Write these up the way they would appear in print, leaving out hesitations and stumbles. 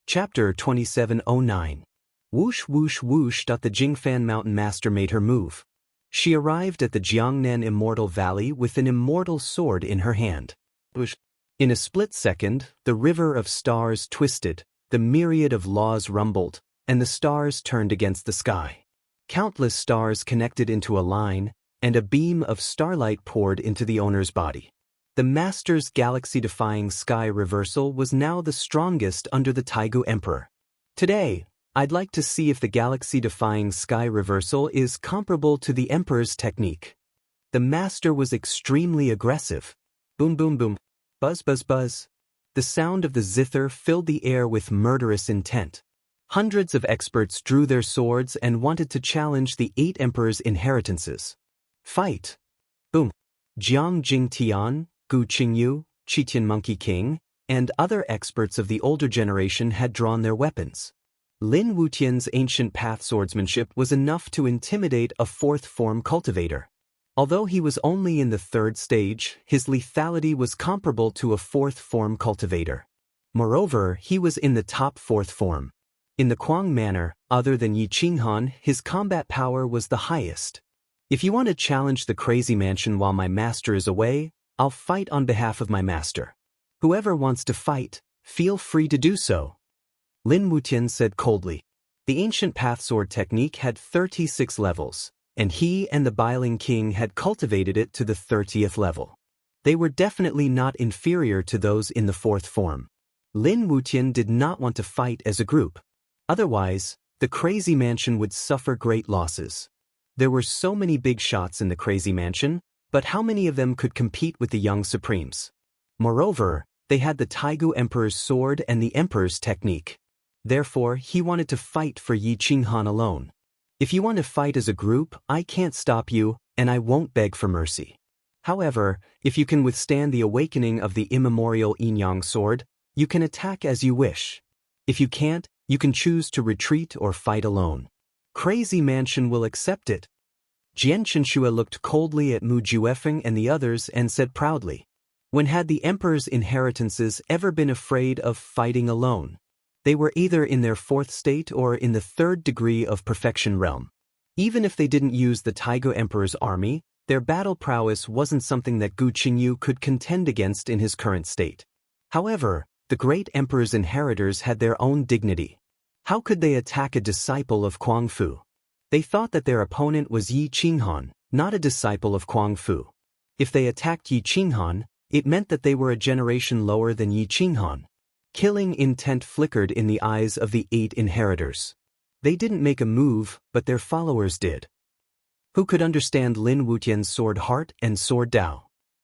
Chapter 2709. Whoosh whoosh whoosh. The Jingfan Mountain Master made her move. She arrived at the Jiangnan Immortal Valley with an immortal sword in her hand. Whoosh. In a split second, the river of stars twisted, the myriad of laws rumbled, and the stars turned against the sky. Countless stars connected into a line, and a beam of starlight poured into the owner's body. The Master's galaxy-defying sky reversal was now the strongest under the Taigu Emperor. Today, I'd like to see if the galaxy-defying sky reversal is comparable to the Emperor's technique. The Master was extremely aggressive. Boom boom boom. Buzz buzz buzz. The sound of the zither filled the air with murderous intent. Hundreds of experts drew their swords and wanted to challenge the 8 Emperor's inheritances. Fight! Boom! Jiang Jingtian, Gu Qingyu, Qitian Monkey King, and other experts of the older generation had drawn their weapons. Lin Wutian's ancient path swordsmanship was enough to intimidate a 4th form cultivator. Although he was only in the 3rd stage, his lethality was comparable to a 4th form cultivator. Moreover, he was in the top 4th form. In the Kuang manner, other than Yi Qinghan, his combat power was the highest. If you want to challenge the crazy mansion while my master is away, I'll fight on behalf of my master. Whoever wants to fight, feel free to do so. Lin Wutian said coldly. The ancient path sword technique had 36 levels, and he and the Bailing King had cultivated it to the 30th level. They were definitely not inferior to those in the 4th form. Lin Wutian did not want to fight as a group. Otherwise, the crazy mansion would suffer great losses. There were so many big shots in the crazy mansion, but how many of them could compete with the young supremes? Moreover, they had the Taigu Emperor's sword and the Emperor's technique. Therefore, he wanted to fight for Yi Qinghan alone. If you want to fight as a group, I can't stop you, and I won't beg for mercy. However, if you can withstand the awakening of the immemorial Yin-Yang sword, you can attack as you wish. If you can't, you can choose to retreat or fight alone. Crazy Mansion will accept it. Jian Chenshua looked coldly at Mu Juefeng and the others and said proudly, when had the Emperor's inheritances ever been afraid of fighting alone? They were either in their 4th state or in the 3rd degree of perfection realm. Even if they didn't use the Taigu Emperor's army, their battle prowess wasn't something that Gu Qingyu could contend against in his current state. However, the great Emperor's inheritors had their own dignity. How could they attack a disciple of Kuang Fu? They thought that their opponent was Yi Qinghan, not a disciple of Kuang Fu. If they attacked Yi Qinghan, it meant that they were a generation lower than Yi Qinghan. Killing intent flickered in the eyes of the 8 inheritors. They didn't make a move, but their followers did. Who could understand Lin Wutian's sword heart and sword Dao?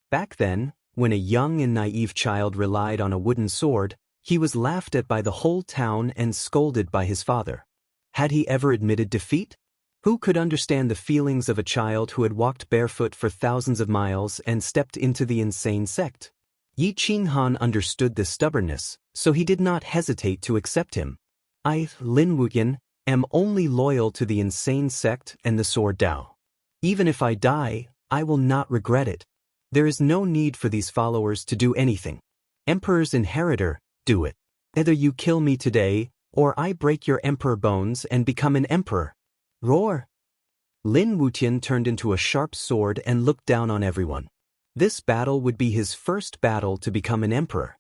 Back then, when a young and naive child relied on a wooden sword, he was laughed at by the whole town and scolded by his father. Had he ever admitted defeat? Who could understand the feelings of a child who had walked barefoot for thousands of miles and stepped into the insane sect? Yi Qinghan understood this stubbornness, so he did not hesitate to accept him. I, Lin Wutian, am only loyal to the insane sect and the sword Dao. Even if I die, I will not regret it. There is no need for these followers to do anything. Emperor's inheritor, do it. Either you kill me today, or I break your emperor bones and become an emperor. Roar! Lin Wutian turned into a sharp sword and looked down on everyone. This battle would be his first battle to become an emperor.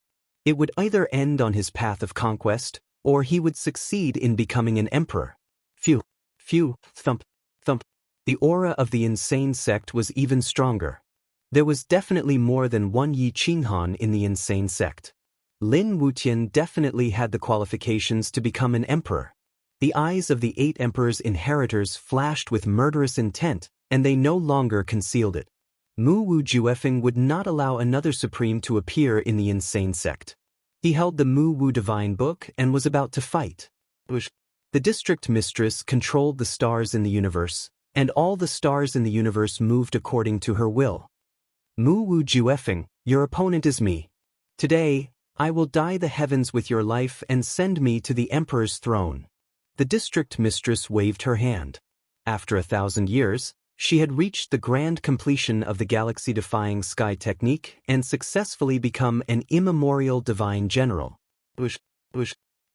It would either end on his path of conquest, or he would succeed in becoming an emperor. Phew, phew, thump, thump. The aura of the insane sect was even stronger. There was definitely more than one Yi Qinghan in the insane sect. Lin Wutian definitely had the qualifications to become an emperor. The eyes of the 8 emperors' inheritors flashed with murderous intent, and they no longer concealed it. Mu Juefeng would not allow another supreme to appear in the insane sect. He held the Mu Wu Divine Book and was about to fight. The district mistress controlled the stars in the universe, and all the stars in the universe moved according to her will. Mu Juefeng, your opponent is me. Today, I will dye the heavens with your life and send me to the Emperor's throne. The district mistress waved her hand. After 1,000 years, she had reached the grand completion of the galaxy-defying sky technique and successfully become an immemorial divine general.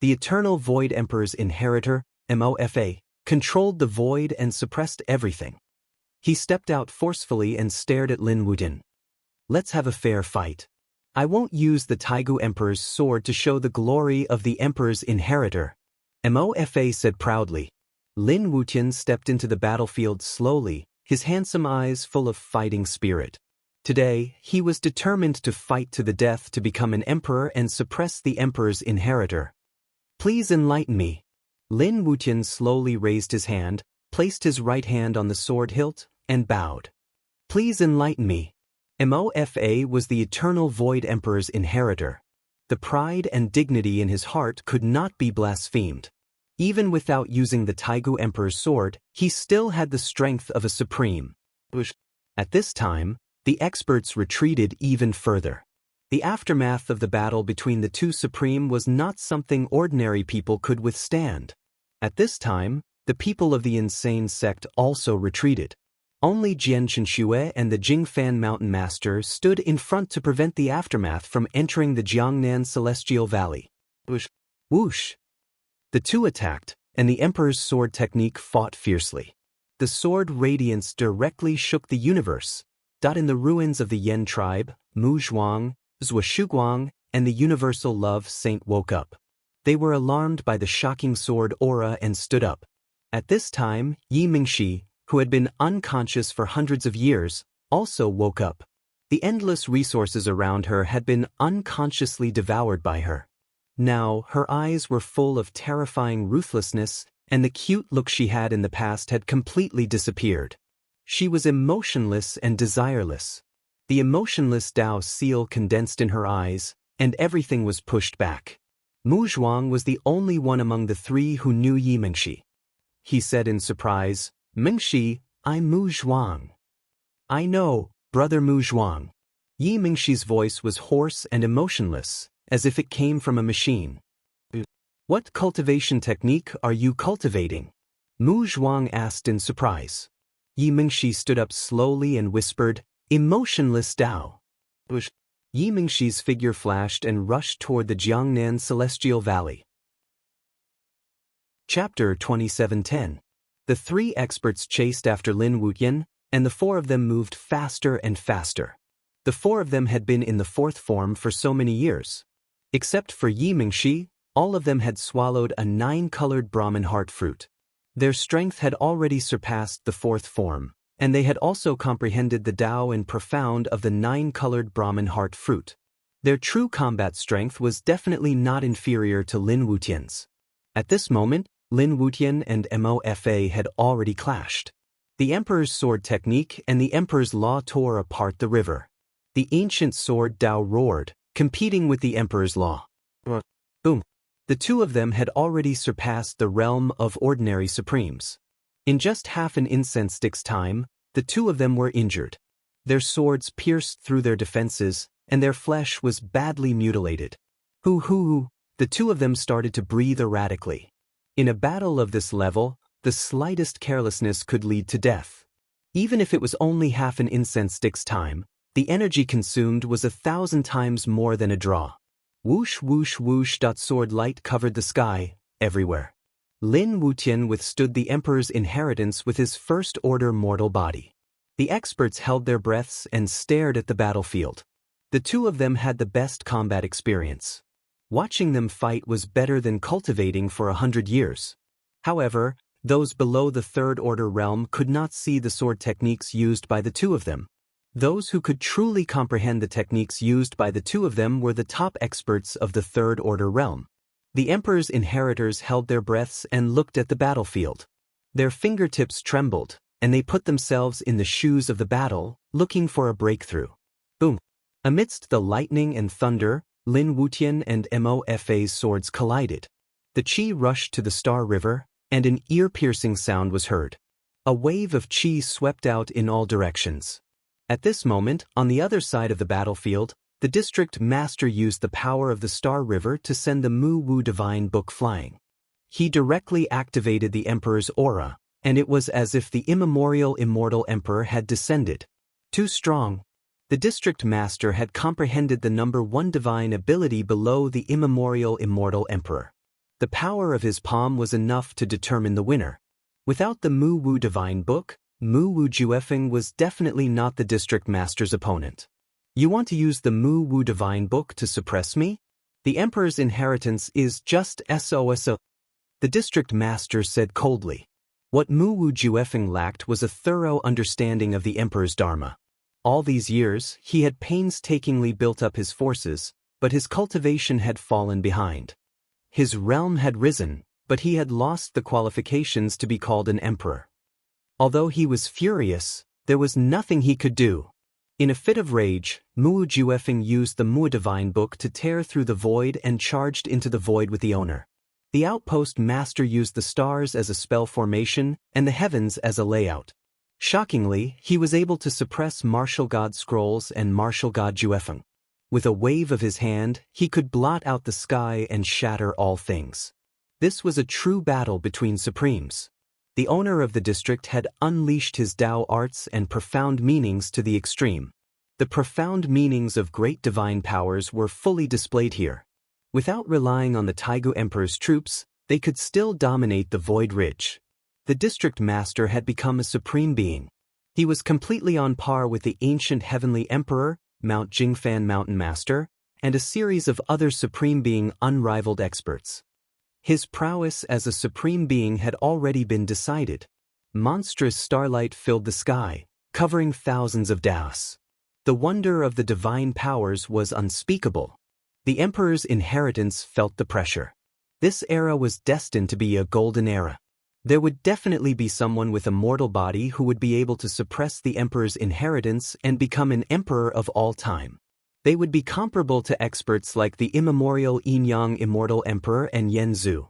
The Eternal Void Emperor's inheritor, Mofa, controlled the void and suppressed everything. He stepped out forcefully and stared at Lin Wujian. Let's have a fair fight. I won't use the Taigu Emperor's sword to show the glory of the Emperor's inheritor, Mofa said proudly. Lin Wujian stepped into the battlefield slowly, his handsome eyes full of fighting spirit. Today, he was determined to fight to the death to become an emperor and suppress the Emperor's inheritor. Please enlighten me. Lin Wujian slowly raised his hand, placed his right hand on the sword hilt, and bowed. Please enlighten me. Mofa was the Eternal Void Emperor's inheritor. The pride and dignity in his heart could not be blasphemed. Even without using the Taigu Emperor's sword, he still had the strength of a supreme. At this time, the experts retreated even further. The aftermath of the battle between the two supreme was not something ordinary people could withstand. At this time, the people of the insane sect also retreated. Only Jian Chenxue and the Jingfan Mountain Master stood in front to prevent the aftermath from entering the Jiangnan Celestial Valley. Whoosh! The two attacked, and the Emperor's sword technique fought fiercely. The sword radiance directly shook the universe. In the ruins of the Yen tribe, Mu Zhuang, Zhua Shuguang, and the Universal Love Saint woke up. They were alarmed by the shocking sword aura and stood up. At this time, Yi Mingxi, who had been unconscious for hundreds of years, also woke up. The endless resources around her had been unconsciously devoured by her. Now, her eyes were full of terrifying ruthlessness, and the cute look she had in the past had completely disappeared. She was emotionless and desireless. The emotionless Dao seal condensed in her eyes, and everything was pushed back. Mu Zhuang was the only one among the three who knew Yi Mingxi. He said in surprise, Mingxi, I'm Mu Zhuang. I know, brother Mu Zhuang. Yi Mingxi's voice was hoarse and emotionless, as if it came from a machine. What cultivation technique are you cultivating? Mu Zhuang asked in surprise. Yi Mingxi stood up slowly and whispered, Emotionless Dao. Yi Mingxi's figure flashed and rushed toward the Jiangnan Celestial Valley. Chapter 2710. The three experts chased after Lin Wujian, and the four of them moved faster and faster. The four of them had been in the fourth form for so many years. Except for Yi Mingxi, all of them had swallowed a 9-colored Brahmin heart fruit. Their strength had already surpassed the fourth form, and they had also comprehended the Tao and profound of the 9-colored Brahmin heart fruit. Their true combat strength was definitely not inferior to Lin Wujian's. At this moment, Lin Wujian and Mofa had already clashed. The Emperor's sword technique and the Emperor's law tore apart the river. The ancient sword Tao roared, competing with the Emperor's law. Boom! The two of them had already surpassed the realm of ordinary supremes. In just half an incense stick's time, the two of them were injured. Their swords pierced through their defenses, and their flesh was badly mutilated. Hoo! The two of them started to breathe erratically. In a battle of this level, the slightest carelessness could lead to death. Even if it was only half an incense stick's time, the energy consumed was 1,000 times more than a draw. Whoosh whoosh whoosh. Sword light covered the sky, everywhere. Lin Wujian withstood the Emperor's inheritance with his first-order mortal body. The experts held their breaths and stared at the battlefield. The two of them had the best combat experience. Watching them fight was better than cultivating for 100 years. However, those below the third-order realm could not see the sword techniques used by the two of them. Those who could truly comprehend the techniques used by the two of them were the top experts of the third-order realm. The Emperor's inheritors held their breaths and looked at the battlefield. Their fingertips trembled, and they put themselves in the shoes of the battle, looking for a breakthrough. Boom! Amidst the lightning and thunder, Lin Wujian and Mofa's swords collided. The qi rushed to the Star River, and an ear-piercing sound was heard. A wave of qi swept out in all directions. At this moment, on the other side of the battlefield, the district master used the power of the Star River to send the Mu Wu Divine Book flying. He directly activated the Emperor's aura, and it was as if the immemorial immortal Emperor had descended. Too strong. The district master had comprehended the number 1 divine ability below the immemorial immortal Emperor. The power of his palm was enough to determine the winner. Without the Mu Wu Divine Book, Mu Wu Juefeng was definitely not the district master's opponent. You want to use the Mu Wu Divine Book to suppress me? The Emperor's inheritance is just SOSO. The district master said coldly. What Mu Wu Juefeng lacked was a thorough understanding of the Emperor's Dharma. All these years, he had painstakingly built up his forces, but his cultivation had fallen behind. His realm had risen, but he had lost the qualifications to be called an emperor. Although he was furious, there was nothing he could do. In a fit of rage, Mu Juefeng used the Mu Divine Book to tear through the void and charged into the void with the owner. The outpost master used the stars as a spell formation and the heavens as a layout. Shockingly, he was able to suppress Martial God Scrolls and Martial God Juefeng. With a wave of his hand, he could blot out the sky and shatter all things. This was a true battle between supremes. The owner of the district had unleashed his Tao arts and profound meanings to the extreme. The profound meanings of great divine powers were fully displayed here. Without relying on the Taigu Emperor's troops, they could still dominate the Void Ridge. The district master had become a supreme being. He was completely on par with the ancient heavenly emperor, Mount Jingfan Mountain Master, and a series of other supreme being unrivaled experts. His prowess as a supreme being had already been decided. Monstrous starlight filled the sky, covering thousands of Daos. The wonder of the divine powers was unspeakable. The emperor's inheritance felt the pressure. This era was destined to be a golden era. There would definitely be someone with a mortal body who would be able to suppress the emperor's inheritance and become an emperor of all time. They would be comparable to experts like the immemorial Yin-Yang Immortal Emperor and Yen Zhu.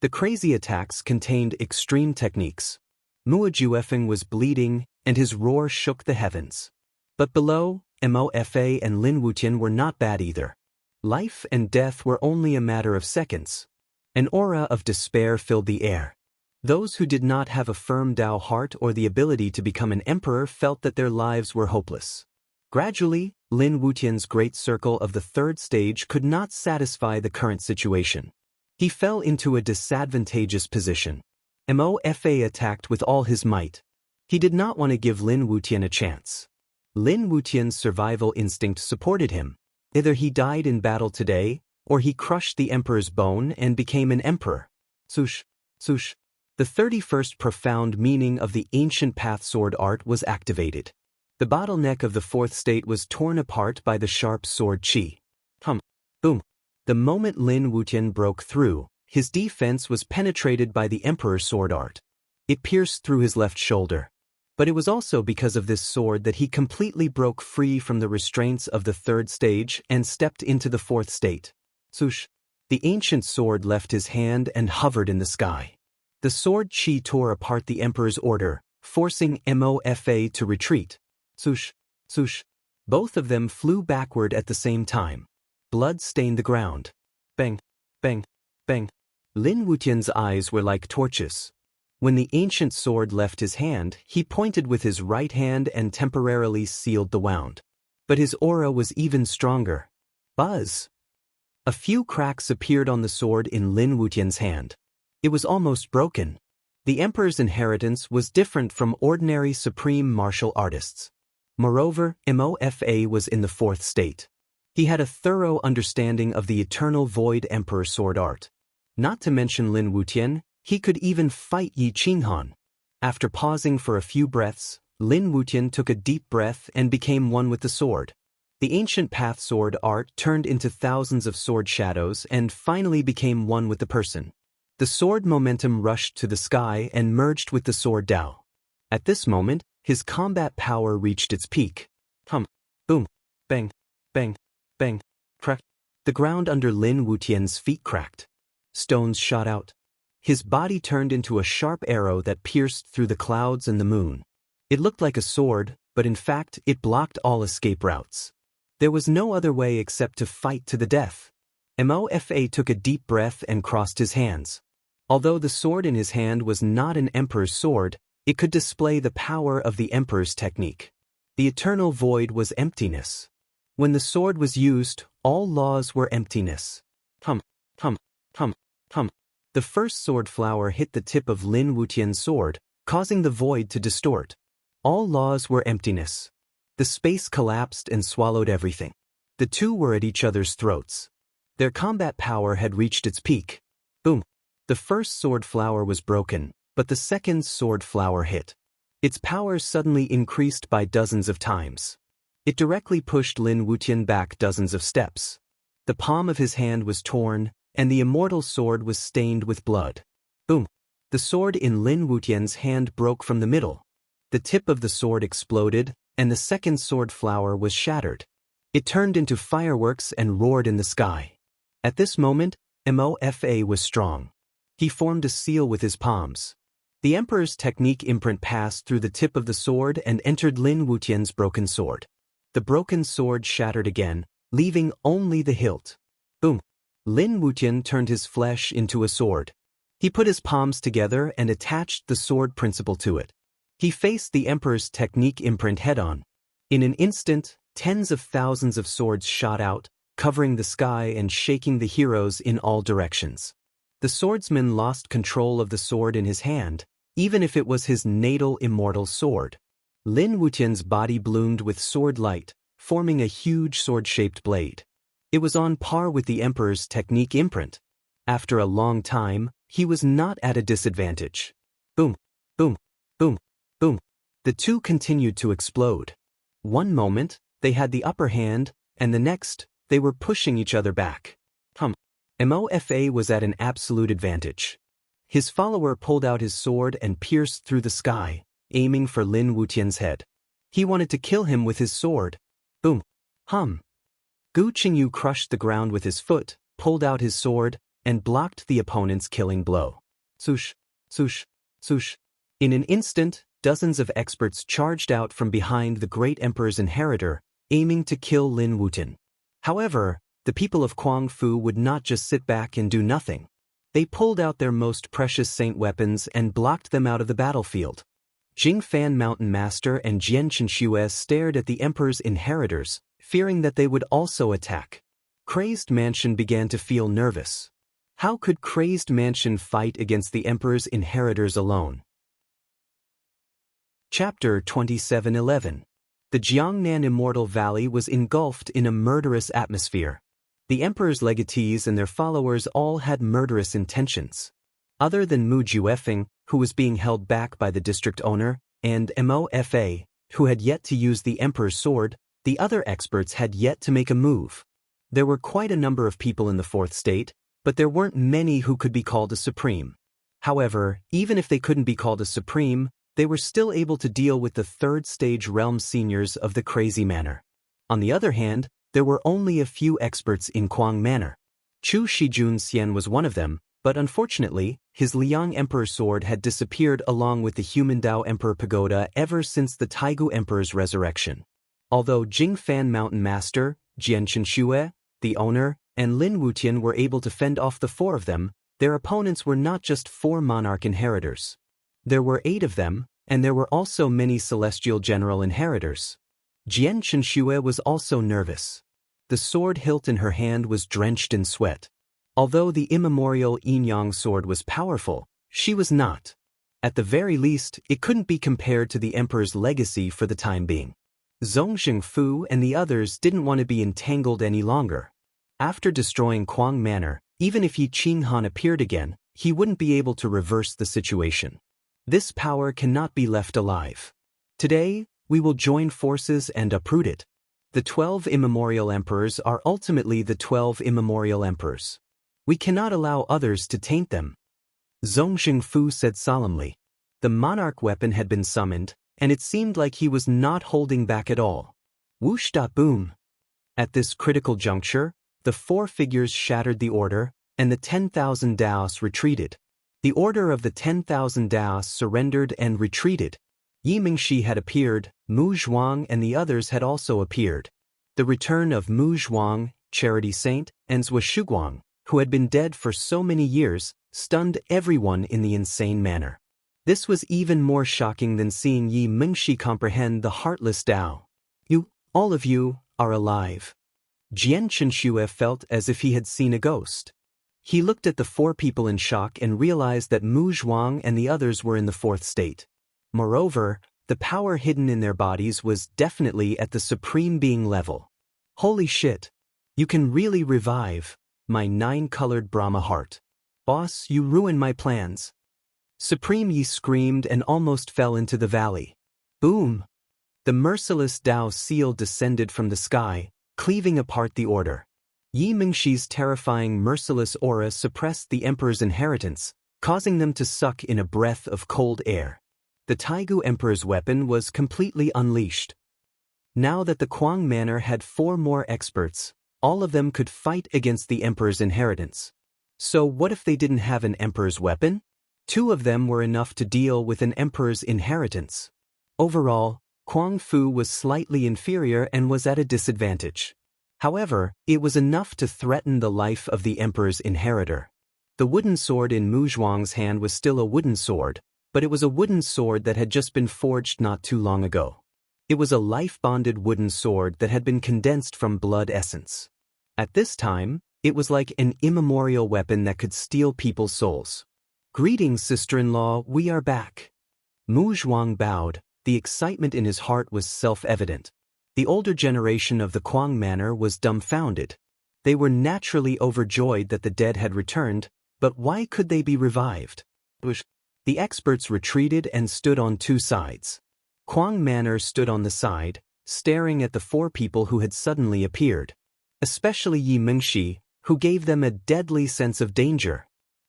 The crazy attacks contained extreme techniques. Mu Juefeng was bleeding, and his roar shook the heavens. But below, Mofa and Lin Wutian were not bad either. Life and death were only a matter of seconds. An aura of despair filled the air. Those who did not have a firm Tao heart or the ability to become an emperor felt that their lives were hopeless. Gradually, Lin Wutian's great circle of the third stage could not satisfy the current situation. He fell into a disadvantageous position. Mofa attacked with all his might. He did not want to give Lin Wutian a chance. Lin Wutian's survival instinct supported him. Either he died in battle today, or he crushed the emperor's bone and became an emperor. Sush, sush. The 31st profound meaning of the ancient path sword art was activated. The bottleneck of the fourth state was torn apart by the sharp sword chi. Boom. The moment Lin Wutian broke through, his defense was penetrated by the emperor's sword art. It pierced through his left shoulder. But it was also because of this sword that he completely broke free from the restraints of the third stage and stepped into the fourth state. Sush. The ancient sword left his hand and hovered in the sky. The sword chi tore apart the emperor's order, forcing Mofa to retreat. Sush, sush. Both of them flew backward at the same time. Blood stained the ground. Bang, bang, bang. Lin Wutian's eyes were like torches. When the ancient sword left his hand, he pointed with his right hand and temporarily sealed the wound. But his aura was even stronger. Buzz! A few cracks appeared on the sword in Lin Wutian's hand. It was almost broken. The emperor's inheritance was different from ordinary supreme martial artists. Moreover, Mofa was in the fourth state. He had a thorough understanding of the eternal void emperor sword art. Not to mention Lin Wutian, he could even fight Yi Qinghan. After pausing for a few breaths, Lin Wutian took a deep breath and became one with the sword. The ancient path sword art turned into thousands of sword shadows and finally became one with the person. The sword momentum rushed to the sky and merged with the sword Tao. At this moment, his combat power reached its peak. Boom, bang, bang, bang, crack. The ground under Lin Wutian's feet cracked. Stones shot out. His body turned into a sharp arrow that pierced through the clouds and the moon. It looked like a sword, but in fact it blocked all escape routes. There was no other way except to fight to the death. Mofa took a deep breath and crossed his hands. Although the sword in his hand was not an emperor's sword, it could display the power of the emperor's technique. The eternal void was emptiness. When the sword was used, all laws were emptiness. The first sword flower hit the tip of Lin Wutian's sword, causing the void to distort. All laws were emptiness. The space collapsed and swallowed everything. The two were at each other's throats. Their combat power had reached its peak. Boom! The first sword flower was broken, but the second sword flower hit. Its power suddenly increased by dozens of times. It directly pushed Lin Wutian back dozens of steps. The palm of his hand was torn, and the immortal sword was stained with blood. Boom! The sword in Lin Wutian's hand broke from the middle. The tip of the sword exploded, and the second sword flower was shattered. It turned into fireworks and roared in the sky. At this moment, Mofa was strong. He formed a seal with his palms. The Emperor's technique imprint passed through the tip of the sword and entered Lin Wutian's broken sword. The broken sword shattered again, leaving only the hilt. Boom! Lin Wutian turned his flesh into a sword. He put his palms together and attached the sword principle to it. He faced the Emperor's technique imprint head-on. In an instant, tens of thousands of swords shot out, covering the sky and shaking the heroes in all directions. The swordsman lost control of the sword in his hand, even if it was his natal immortal sword. Lin Wutian's body bloomed with sword light, forming a huge sword-shaped blade. It was on par with the Emperor's technique imprint. After a long time, he was not at a disadvantage. Boom! Boom! Boom! Boom! The two continued to explode. One moment, they had the upper hand, and the next, they were pushing each other back. Mofa was at an absolute advantage. His follower pulled out his sword and pierced through the sky, aiming for Lin Wutian's head. He wanted to kill him with his sword. Boom! Gu Qingyu crushed the ground with his foot, pulled out his sword, and blocked the opponent's killing blow. Swoosh! Swoosh! Swoosh! In an instant, dozens of experts charged out from behind the great Emperor's inheritor, aiming to kill Lin Wutian. However, the people of Guangfu would not just sit back and do nothing. They pulled out their most precious saint weapons and blocked them out of the battlefield. Jingfan Mountain Master and Jian Chenxue stared at the Emperor's inheritors, fearing that they would also attack. Crazed Mansion began to feel nervous. How could Crazed Mansion fight against the Emperor's inheritors alone? Chapter 27:11. The Jiangnan Immortal Valley was engulfed in a murderous atmosphere. The Emperor's legatees and their followers all had murderous intentions. Other than Mu Juefeng, who was being held back by the district owner, and Mofa, who had yet to use the Emperor's sword, the other experts had yet to make a move. There were quite a number of people in the fourth state, but there weren't many who could be called a supreme. However, even if they couldn't be called a supreme, they were still able to deal with the third stage realm seniors of the Crazy Manor. On the other hand, there were only a few experts in Kuang Manor. Chu Shijun Xian was one of them, but unfortunately, his Liang Emperor sword had disappeared along with the human Dao Emperor pagoda ever since the Taigu Emperor's resurrection. Although Jingfan Mountain Master, Jian Chenxue, the owner, and Lin Wutian were able to fend off the four of them, their opponents were not just 4 monarch inheritors. There were 8 of them, and there were also many celestial general inheritors. Jian Chenxue was also nervous. The sword hilt in her hand was drenched in sweat. Although the immemorial Yin-Yang sword was powerful, she was not. At the very least, it couldn't be compared to the Emperor's legacy for the time being. Zhong Xingfu and the others didn't want to be entangled any longer. After destroying Kuang Manor, even if Yi Qinghan appeared again, he wouldn't be able to reverse the situation. This power cannot be left alive. Today, we will join forces and uproot it. The 12 immemorial emperors are ultimately the 12 immemorial emperors. We cannot allow others to taint them. Zhong Xingfu said solemnly. The monarch weapon had been summoned, and it seemed like he was not holding back at all. Whoosh! Boom! At this critical juncture, the 4 figures shattered the order, and the 10,000 Daos retreated. The order of the 10,000 Daos surrendered and retreated. Yi Mingxi had appeared, Mu Zhuang and the others had also appeared. The return of Mu Zhuang, Charity Saint, and Zhou Shuguang, who had been dead for so many years, stunned everyone in the insane manner. This was even more shocking than seeing Yi Mingxi comprehend the heartless Dao. You, all of you, are alive. Jian Chenxue felt as if he had seen a ghost. He looked at the four people in shock and realized that Mu Zhuang and the others were in the fourth state. Moreover, the power hidden in their bodies was definitely at the Supreme Being level. Holy shit! You can really revive my 9-colored Brahma heart. Boss, you ruined my plans. Supreme Yi screamed and almost fell into the valley. Boom! The merciless Tao seal descended from the sky, cleaving apart the order. Yi Mingxi's terrifying merciless aura suppressed the Emperor's inheritance, causing them to suck in a breath of cold air. The Taigu Emperor's weapon was completely unleashed. Now that the Kuang Manor had 4 more experts, all of them could fight against the Emperor's inheritance. So what if they didn't have an Emperor's weapon? 2 of them were enough to deal with an Emperor's inheritance. Overall, Kuang Fu was slightly inferior and was at a disadvantage. However, it was enough to threaten the life of the Emperor's inheritor. The wooden sword in Mu Zhuang's hand was still a wooden sword, but it was a wooden sword that had just been forged not too long ago. It was a life-bonded wooden sword that had been condensed from blood essence. At this time, it was like an immemorial weapon that could steal people's souls. Greetings, sister-in-law, we are back. Mu Zhuang bowed. The excitement in his heart was self-evident. The older generation of the Kuang Manor was dumbfounded. They were naturally overjoyed that the dead had returned, but why could they be revived? The experts retreated and stood on 2 sides. Kuang Manor stood on the side, staring at the 4 people who had suddenly appeared. Especially Yi Mingxi, who gave them a deadly sense of danger.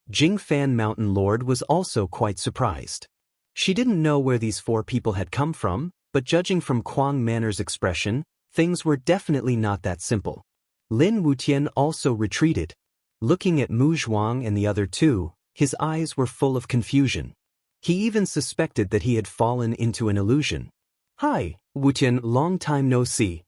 Jingfan Mountain Lord was also quite surprised. She didn't know where these 4 people had come from, but judging from Kuang Manor's expression, things were definitely not that simple. Lin Wutian also retreated. Looking at Mu Zhuang and the other 2, his eyes were full of confusion. He even suspected that he had fallen into an illusion. Hi, Wutian, long time no see.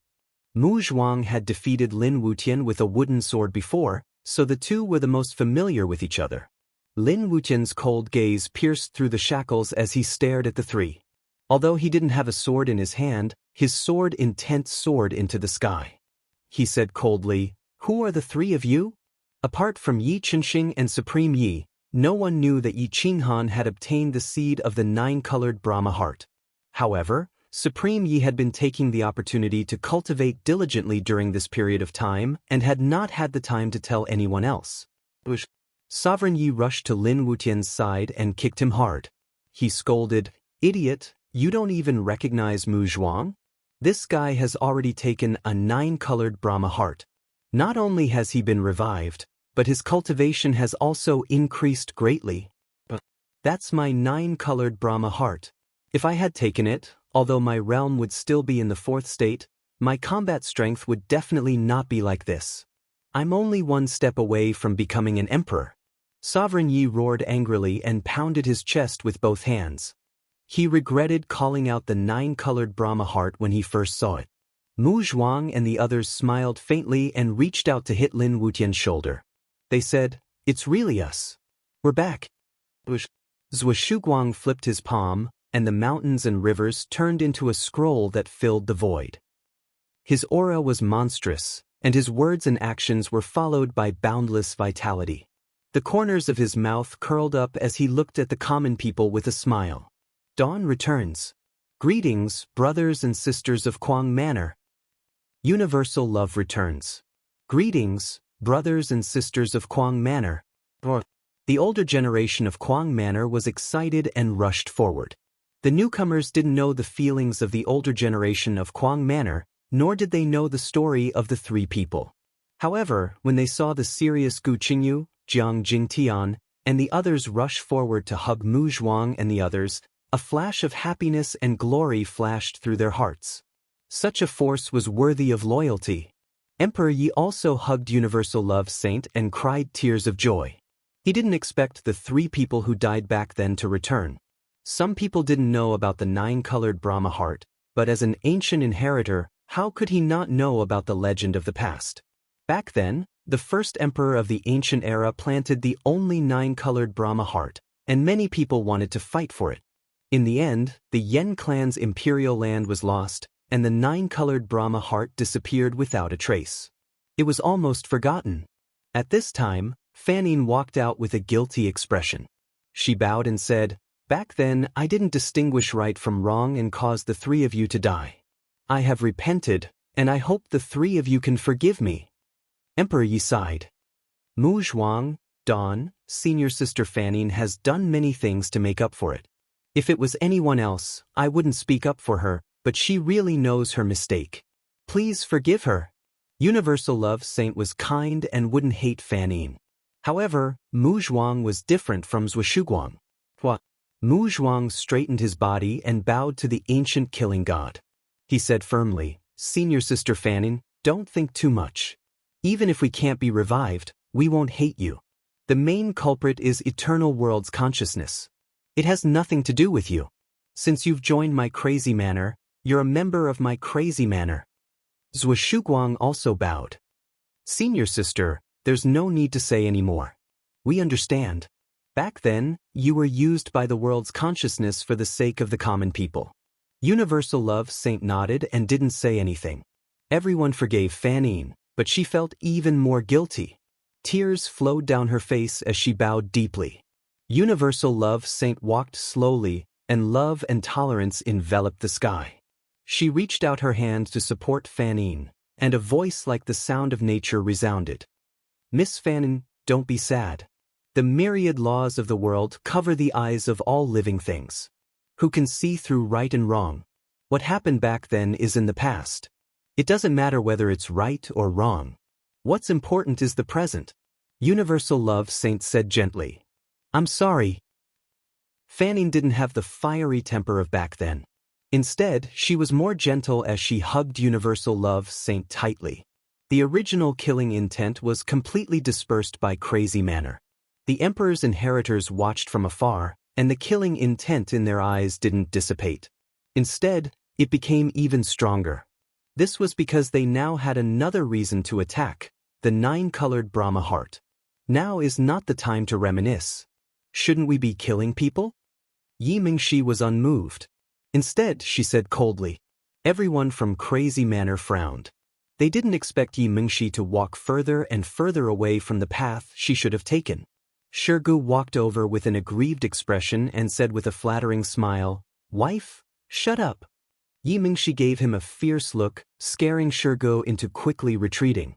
Mu Zhuang had defeated Lin Wutian with a wooden sword before, so the 2 were the most familiar with each other. Lin Wutian's cold gaze pierced through the shackles as he stared at the 3. Although he didn't have a sword in his hand, his sword intent soared into the sky. He said coldly, "Who are the 3 of you?" Apart from Yi Chenxing and Supreme Yi, no one knew that Yi Qinghan had obtained the seed of the 9-colored Brahma heart. However, Supreme Yi had been taking the opportunity to cultivate diligently during this period of time and had not had the time to tell anyone else. Sovereign Yi rushed to Lin Wutian's side and kicked him hard. He scolded, "Idiot, you don't even recognize Mu Zhuang? This guy has already taken a 9-colored Brahma heart. Not only has he been revived, but his cultivation has also increased greatly. That's my 9-colored Brahma heart. If I had taken it, although my realm would still be in the 4th state, my combat strength would definitely not be like this. I'm only 1 step away from becoming an emperor." Sovereign Yi roared angrily and pounded his chest with both hands. He regretted calling out the 9-colored Brahma heart when he first saw it. Mu Zhuang and the others smiled faintly and reached out to hit Lin Wutian's shoulder. They said, "It's really us. We're back." Zhou Shuguang flipped his palm, and the mountains and rivers turned into a scroll that filled the void. His aura was monstrous, and his words and actions were followed by boundless vitality. The corners of his mouth curled up as he looked at the common people with a smile. Dawn returns. Greetings, brothers and sisters of Kuang Manor. Universal love returns. Greetings, brothers and sisters of Kuang Manor. The older generation of Kuang Manor was excited and rushed forward. The newcomers didn't know the feelings of the older generation of Kuang Manor, nor did they know the story of the 3 people. However, when they saw the serious Gu Qingyu, Jiang Jingtian, and the others rush forward to hug Mu Zhuang and the others, a flash of happiness and glory flashed through their hearts. Such a force was worthy of loyalty. Emperor Yi also hugged Universal Love Saint and cried tears of joy. He didn't expect the 3 people who died back then to return. Some people didn't know about the 9-colored Brahma heart, but as an ancient inheritor, how could he not know about the legend of the past? Back then, the first emperor of the ancient era planted the only 9-colored Brahma heart, and many people wanted to fight for it. In the end, the Yen clan's imperial land was lost, and the 9-colored Brahma heart disappeared without a trace. It was almost forgotten. At this time, Fanning walked out with a guilty expression. She bowed and said, "Back then, I didn't distinguish right from wrong and caused the three of you to die. I have repented, and I hope the three of you can forgive me." Emperor Yi sighed. Mu Zhuang, Dawn, senior sister Fanning has done many things to make up for it. If it was anyone else, I wouldn't speak up for her, but she really knows her mistake. Please forgive her. Universal Love Saint was kind and wouldn't hate Fanning. However, Mu Zhuang was different from Zhuang. Mu Zhuang straightened his body and bowed to the ancient killing god. He said firmly, "Senior sister Fanning, don't think too much. Even if we can't be revived, we won't hate you. The main culprit is eternal world's consciousness. It has nothing to do with you. Since you've joined my crazy manor, you're a member of my crazy manor." Zhuang also bowed. "Senior sister, there's no need to say any more. We understand. Back then, you were used by the world's consciousness for the sake of the common people." Universal Love Saint nodded and didn't say anything. Everyone forgave Fanning, but she felt even more guilty. Tears flowed down her face as she bowed deeply. Universal Love Saint walked slowly, and love and tolerance enveloped the sky. She reached out her hand to support Fanning, and a voice like the sound of nature resounded. "Miss Fanning, don't be sad. The myriad laws of the world cover the eyes of all living things. Who can see through right and wrong? What happened back then is in the past. It doesn't matter whether it's right or wrong. What's important is the present." Universal Love Saint said gently. "I'm sorry." Fanning didn't have the fiery temper of back then. Instead, she was more gentle as she hugged Universal Love Saint tightly. The original killing intent was completely dispersed by crazy manner. The Emperor's inheritors watched from afar, and the killing intent in their eyes didn't dissipate. Instead, it became even stronger. This was because they now had another reason to attack, the nine-colored Brahma heart. Now is not the time to reminisce. Shouldn't we be killing people? Yi Mingxi was unmoved. Instead, she said coldly. Everyone from Crazy Manor frowned. They didn't expect Yi Mingxi to walk further and further away from the path she should have taken. Shirgu walked over with an aggrieved expression and said with a flattering smile, "Wife, shut up." Yi Mingxi gave him a fierce look, scaring Shirgu into quickly retreating.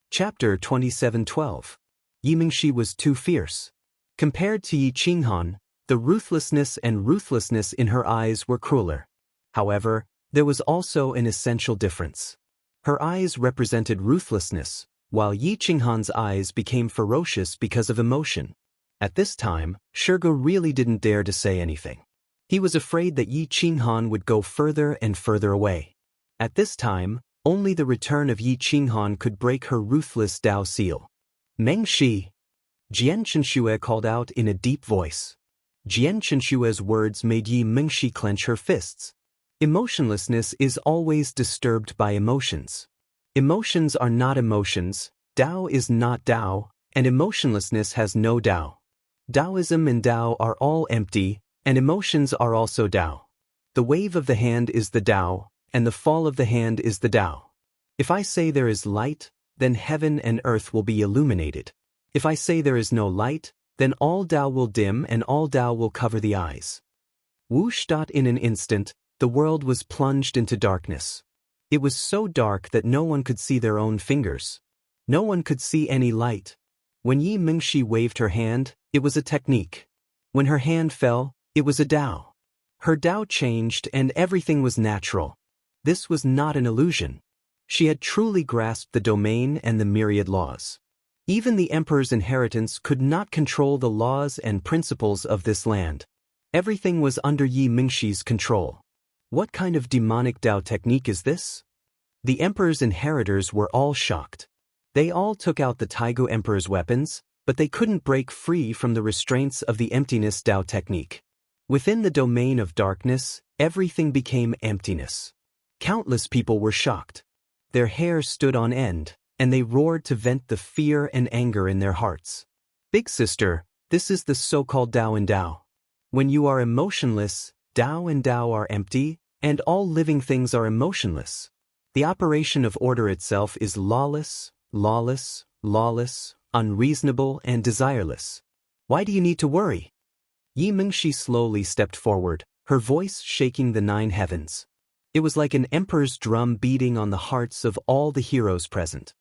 Chapter 27:12. Yi Mingxi was too fierce. Compared to Yi Qinghan, the ruthlessness in her eyes were crueler. However, there was also an essential difference. Her eyes represented ruthlessness, while Yi Qinghan's eyes became ferocious because of emotion. At this time, Shirgu really didn't dare to say anything. He was afraid that Yi Qinghan would go further and further away. At this time, only the return of Yi Qinghan could break her ruthless Dao seal. "Meng Shi!" Jian Chenxue called out in a deep voice. Jian Chenxue's words made Yi Mingxi clench her fists. Emotionlessness is always disturbed by emotions. Emotions are not emotions, Dao is not Dao, and emotionlessness has no Dao. Taoism and Dao are all empty, and emotions are also Dao. The wave of the hand is the Dao, and the fall of the hand is the Dao. If I say there is light, then heaven and earth will be illuminated. If I say there is no light, then all Dao will dim and all Dao will cover the eyes. Whoosh! In an instant, the world was plunged into darkness. It was so dark that no one could see their own fingers. No one could see any light. When Yi Mingxi waved her hand, it was a technique. When her hand fell, it was a Dao. Her Dao changed and everything was natural. This was not an illusion. She had truly grasped the domain and the myriad laws. Even the Emperor's inheritance could not control the laws and principles of this land. Everything was under Yi Mingxi's control. What kind of demonic Dao technique is this? The Emperor's inheritors were all shocked. They all took out the Taigu Emperor's weapons, but they couldn't break free from the restraints of the emptiness Dao technique. Within the domain of darkness, everything became emptiness. Countless people were shocked. Their hair stood on end, and they roared to vent the fear and anger in their hearts. Big sister, this is the so-called Dao and Dao. When you are emotionless, Dao and Dao are empty, and all living things are emotionless. The operation of order itself is lawless, lawless, lawless, unreasonable, and desireless. Why do you need to worry? Yi Mingxi slowly stepped forward, her voice shaking the 9 heavens. It was like an emperor's drum beating on the hearts of all the heroes present.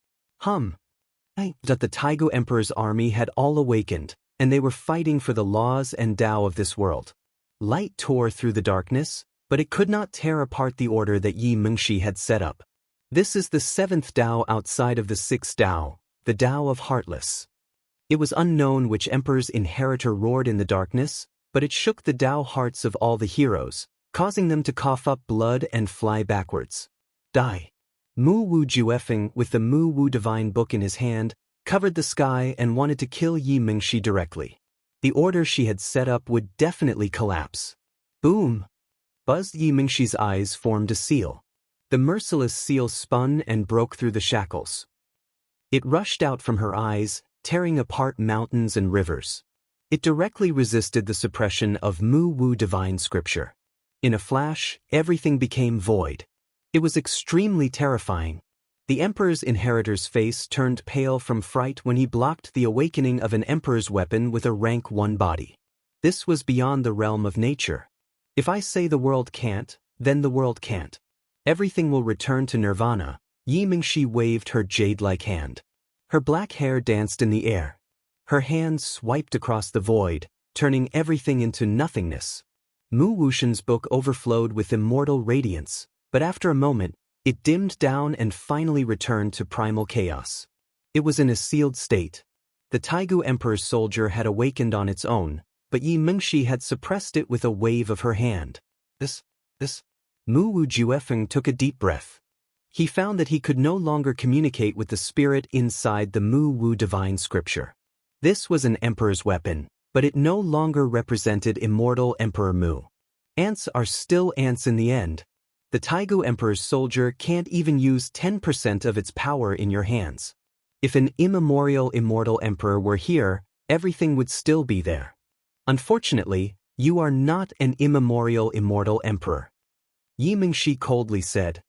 That the Taigu Emperor's army had all awakened, and they were fighting for the laws and Tao of this world. Light tore through the darkness, but it could not tear apart the order that Yi Mingxi had set up. This is the 7th Tao outside of the 6th Tao, the Tao of Heartless. It was unknown which emperor's inheritor roared in the darkness, but it shook the Tao hearts of all the heroes, causing them to cough up blood and fly backwards. Die. Mu Wu Juefeng, with the Mu Wu Divine Book in his hand, covered the sky and wanted to kill Yi Mingxi directly. The order she had set up would definitely collapse. Boom! Buzzed Yi Mingxi's eyes formed a seal. The merciless seal spun and broke through the shackles. It rushed out from her eyes, tearing apart mountains and rivers. It directly resisted the suppression of Mu Wu Divine Scripture. In a flash, everything became void. It was extremely terrifying. The emperor's inheritor's face turned pale from fright when he blocked the awakening of an emperor's weapon with a rank 1 body. This was beyond the realm of nature. If I say the world can't, then the world can't. Everything will return to nirvana. Yi Mingxi waved her jade-like hand. Her black hair danced in the air. Her hand swiped across the void, turning everything into nothingness. Mu Wuxian's book overflowed with immortal radiance, but after a moment, it dimmed down and finally returned to primal chaos. It was in a sealed state. The Taigu Emperor's soldier had awakened on its own, but Yi Mingxi had suppressed it with a wave of her hand. Mu Wu Juefeng took a deep breath. He found that he could no longer communicate with the spirit inside the Mu Wu Divine Scripture. This was an emperor's weapon, but it no longer represented immortal Emperor Mu. Ants are still ants in the end. The Taigu Emperor's soldier can't even use 10% of its power in your hands. If an immemorial immortal emperor were here, everything would still be there. Unfortunately, you are not an immemorial immortal emperor. Yi Mingxi coldly said.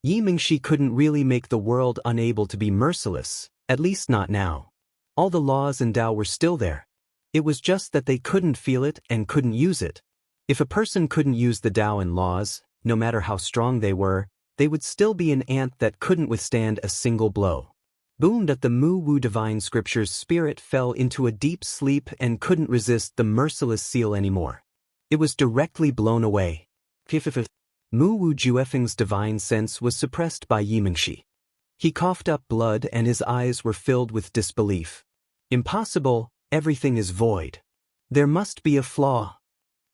Yi Mingxi couldn't really make the world unable to be merciless, at least not now. All the laws and Tao were still there. It was just that they couldn't feel it and couldn't use it. If a person couldn't use the Tao and laws, no matter how strong they would still be an ant that couldn't withstand a single blow. Boomed at the Mu Wu Divine Scripture's spirit fell into a deep sleep and couldn't resist the merciless seal anymore. It was directly blown away. Mu Wu Juefeng's divine sense was suppressed by Yi Mingxi. He coughed up blood and his eyes were filled with disbelief. Impossible, everything is void. There must be a flaw.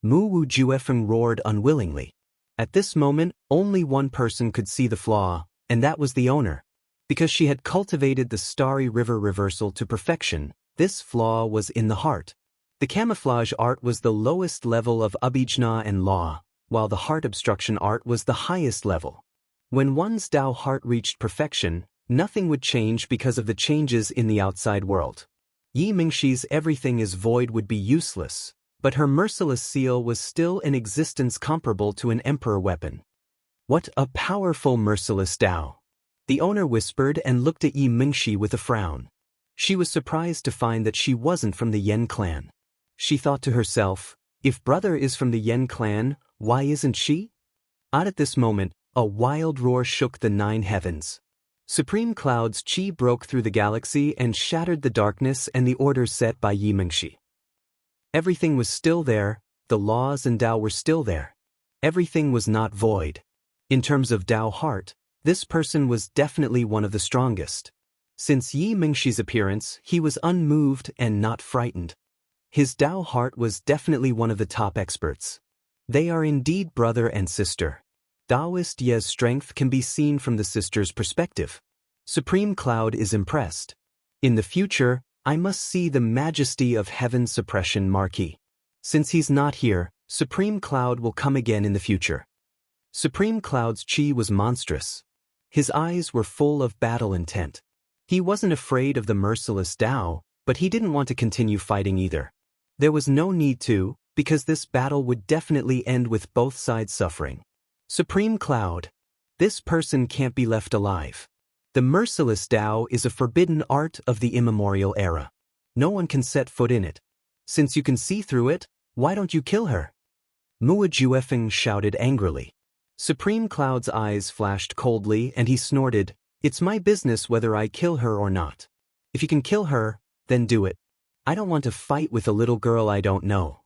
Mu Wu Juefeng roared unwillingly. At this moment, only one person could see the flaw, and that was the owner. Because she had cultivated the starry river reversal to perfection, this flaw was in the heart. The camouflage art was the lowest level of abhijna and law, while the heart obstruction art was the highest level. When one's Tao heart reached perfection, nothing would change because of the changes in the outside world. Yi Mingxi's everything is void would be useless, but her merciless seal was still in existence comparable to an emperor weapon. What a powerful merciless Tao! The owner whispered and looked at Yi Mingxi with a frown. She was surprised to find that she wasn't from the Yen clan. She thought to herself, if brother is from the Yen clan, why isn't she? At this moment, a wild roar shook the 9 heavens. Supreme Cloud's chi broke through the galaxy and shattered the darkness and the order set by Yi Mingxi. Everything was still there, the laws and Tao were still there. Everything was not void. In terms of Tao heart, this person was definitely one of the strongest. Since Yi Mingxi's appearance, he was unmoved and not frightened. His Tao heart was definitely one of the top experts. They are indeed brother and sister. Taoist Ye's strength can be seen from the sister's perspective. Supreme Cloud is impressed. In the future, I must see the majesty of heaven's suppression marquee. Since he's not here, Supreme Cloud will come again in the future. Supreme Cloud's chi was monstrous. His eyes were full of battle intent. He wasn't afraid of the merciless Tao, but he didn't want to continue fighting either. There was no need to, because this battle would definitely end with both sides suffering. Supreme Cloud. This person can't be left alive. The merciless Tao is a forbidden art of the immemorial era. No one can set foot in it. Since you can see through it, why don't you kill her? Mua Juefeng shouted angrily. Supreme Cloud's eyes flashed coldly and he snorted, "It's my business whether I kill her or not. If you can kill her, then do it. I don't want to fight with a little girl I don't know.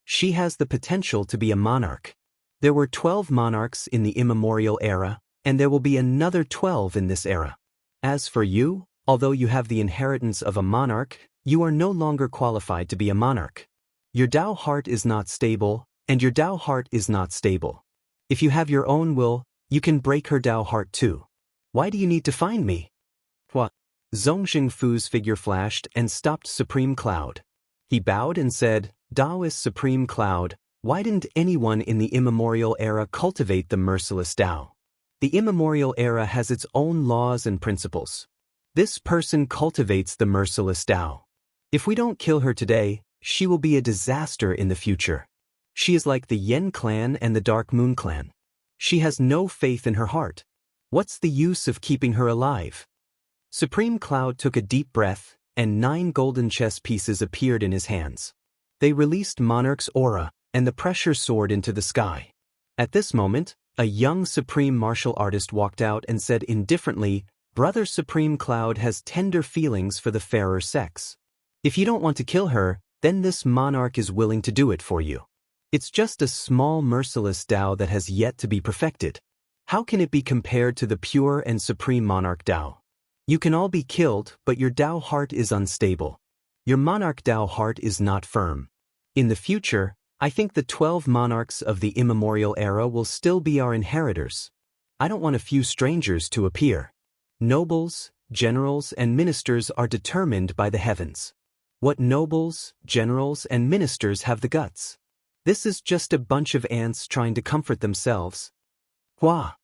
She has the potential to be a monarch. There were 12 monarchs in the immemorial era, and there will be another 12 in this era. As for you, although you have the inheritance of a monarch, you are no longer qualified to be a monarch. Your Tao heart is not stable, and your Tao heart is not stable. If you have your own will, you can break her Tao heart too. Why do you need to find me?" What? Zhong Xingfu's figure flashed and stopped Supreme Cloud. He bowed and said, "Taoist Supreme Cloud, why didn't anyone in the immemorial era cultivate the merciless Tao? The immemorial era has its own laws and principles. This person cultivates the merciless Tao. If we don't kill her today, she will be a disaster in the future. She is like the Yen clan and the Dark Moon clan. She has no faith in her heart. What's the use of keeping her alive?" Supreme Cloud took a deep breath, and 9 golden chess pieces appeared in his hands. They released Monarch's aura, and the pressure soared into the sky. At this moment, a young supreme martial artist walked out and said indifferently, "Brother Supreme Cloud has tender feelings for the fairer sex. If you don't want to kill her, then this monarch is willing to do it for you. It's just a small merciless Tao that has yet to be perfected. How can it be compared to the pure and supreme monarch Tao? You can all be killed, but your Tao heart is unstable. Your monarch Tao heart is not firm. In the future, I think the 12 monarchs of the immemorial era will still be our inheritors. I don't want a few strangers to appear. Nobles, generals, and ministers are determined by the heavens. What nobles, generals, and ministers have the guts? This is just a bunch of ants trying to comfort themselves." Hua.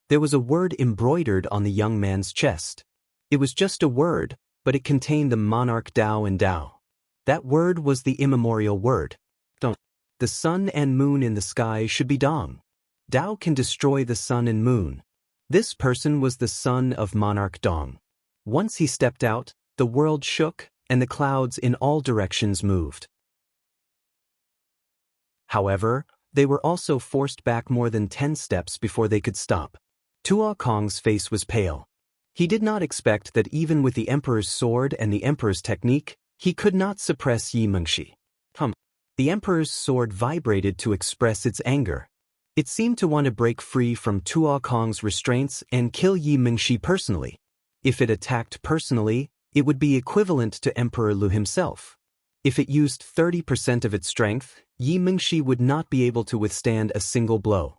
There was a word embroidered on the young man's chest. It was just a word, but it contained the monarch Tao and Tao. That word was the immemorial word. Dong. The sun and moon in the sky should be Dong. Tao can destroy the sun and moon. This person was the son of monarch Dong. Once he stepped out, the world shook, and the clouds in all directions moved. However, they were also forced back more than 10 steps before they could stop. Tuo Kong's face was pale. He did not expect that even with the Emperor's sword and the Emperor's technique, he could not suppress Yi Mengshi. The Emperor's sword vibrated to express its anger. It seemed to want to break free from Tuo Kong's restraints and kill Yi Mengshi personally. If it attacked personally, it would be equivalent to Emperor Lu himself. If it used 30% of its strength, Yi Mengshi would not be able to withstand a single blow.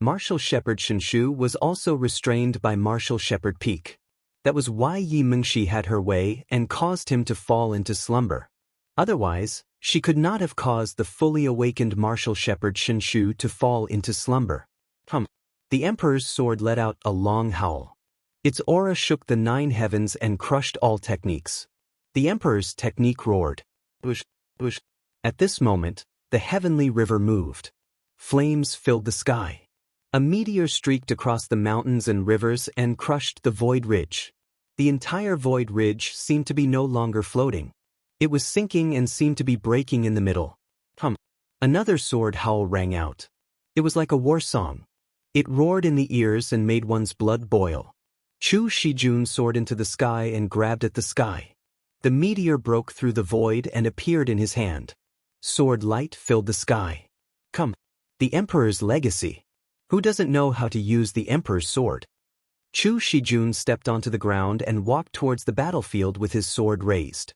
Martial Shepherd Shinshu was also restrained by Martial Shepherd Peak. That was why Yi Mengshi had her way and caused him to fall into slumber. Otherwise, she could not have caused the fully awakened Martial Shepherd Shinshu to fall into slumber. The Emperor's sword let out a long howl. Its aura shook the 9 heavens and crushed all techniques. The Emperor's technique roared. Bush, bush. At this moment, the heavenly river moved. Flames filled the sky. A meteor streaked across the mountains and rivers and crushed the Void Ridge. The entire Void Ridge seemed to be no longer floating. It was sinking and seemed to be breaking in the middle. Another sword howl rang out. It was like a war song. It roared in the ears and made one's blood boil. Chu Shijun soared into the sky and grabbed at the sky. The meteor broke through the void and appeared in his hand. Sword light filled the sky. The Emperor's legacy. Who doesn't know how to use the Emperor's sword? Chu Shijun stepped onto the ground and walked towards the battlefield with his sword raised.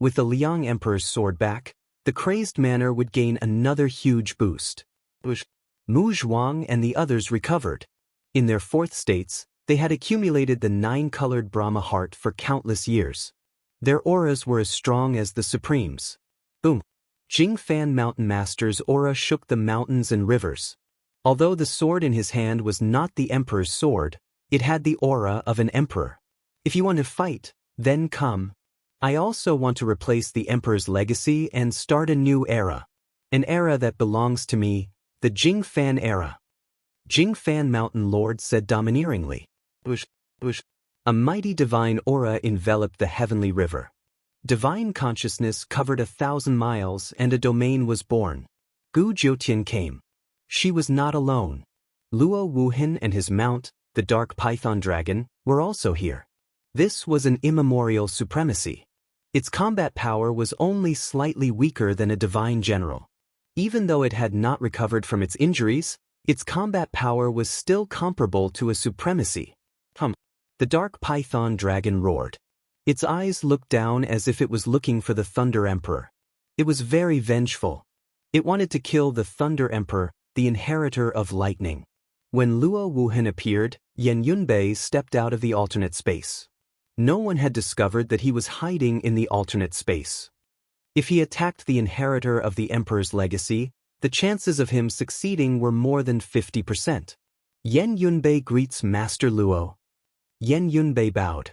With the Liang Emperor's sword back, the crazed manner would gain another huge boost. Mu Zhuang and the others recovered. In their 4th states, they had accumulated the 9-colored Brahma heart for countless years. Their auras were as strong as the Supremes. Boom! Jingfan Mountain Master's aura shook the mountains and rivers. Although the sword in his hand was not the Emperor's sword, it had the aura of an emperor. If you want to fight, then come. I also want to replace the Emperor's legacy and start a new era. An era that belongs to me, the Jingfan era. Jingfan Mountain Lord said domineeringly. Bush. A mighty divine aura enveloped the heavenly river. Divine consciousness covered 1,000 miles and a domain was born. Gu Jiutian came. She was not alone. Luo Wuhan and his mount, the dark python dragon, were also here. This was an immemorial supremacy. Its combat power was only slightly weaker than a divine general. Even though it had not recovered from its injuries, its combat power was still comparable to a supremacy. The dark python dragon roared. Its eyes looked down as if it was looking for the Thunder Emperor. It was very vengeful. It wanted to kill the Thunder Emperor, the inheritor of lightning. When Luo Wuhan appeared, Yan Yunbei stepped out of the alternate space. No one had discovered that he was hiding in the alternate space. If he attacked the inheritor of the Emperor's legacy, the chances of him succeeding were more than 50%. Yan Yunbei greets Master Luo. Yan Yunbei bowed.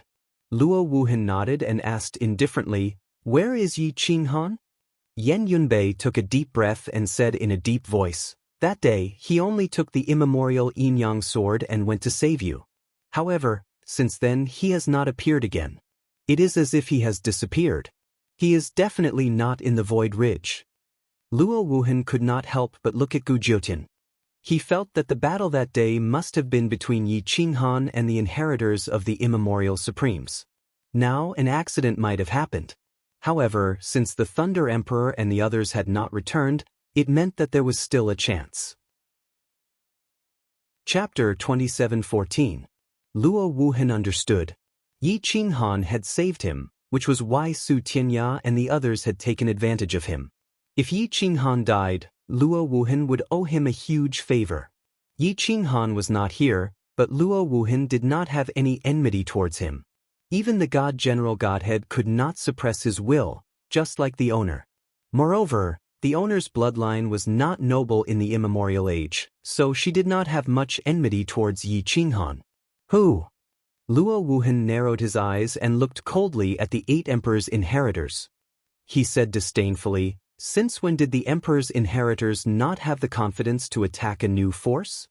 Luo Wuhan nodded and asked indifferently, "Where is Yi Qinghan?" Yan Yunbei took a deep breath and said in a deep voice, "That day, he only took the immemorial yin-yang sword and went to save you. However, since then he has not appeared again. It is as if he has disappeared. He is definitely not in the Void Ridge." Luo Wuhan could not help but look at Gu Jiutian. He felt that the battle that day must have been between Yi Qinghan and the inheritors of the immemorial supremes. Now an accident might have happened. However, since the Thunder Emperor and the others had not returned, it meant that there was still a chance. Chapter 27:14. Luo Wuhan understood. Yi Qinghan had saved him, which was why Su Tianya and the others had taken advantage of him. If Yi Qinghan died, Luo Wuhan would owe him a huge favor. Yi Qinghan was not here, but Luo Wuhan did not have any enmity towards him. Even the God General Godhead could not suppress his will, just like the owner. Moreover, the owner's bloodline was not noble in the immemorial age, so she did not have much enmity towards Yi Qinghan. Who? Luo Wuhan narrowed his eyes and looked coldly at the 8 emperors' inheritors. He said disdainfully, "Since when did the emperor's inheritors not have the confidence to attack a new force?"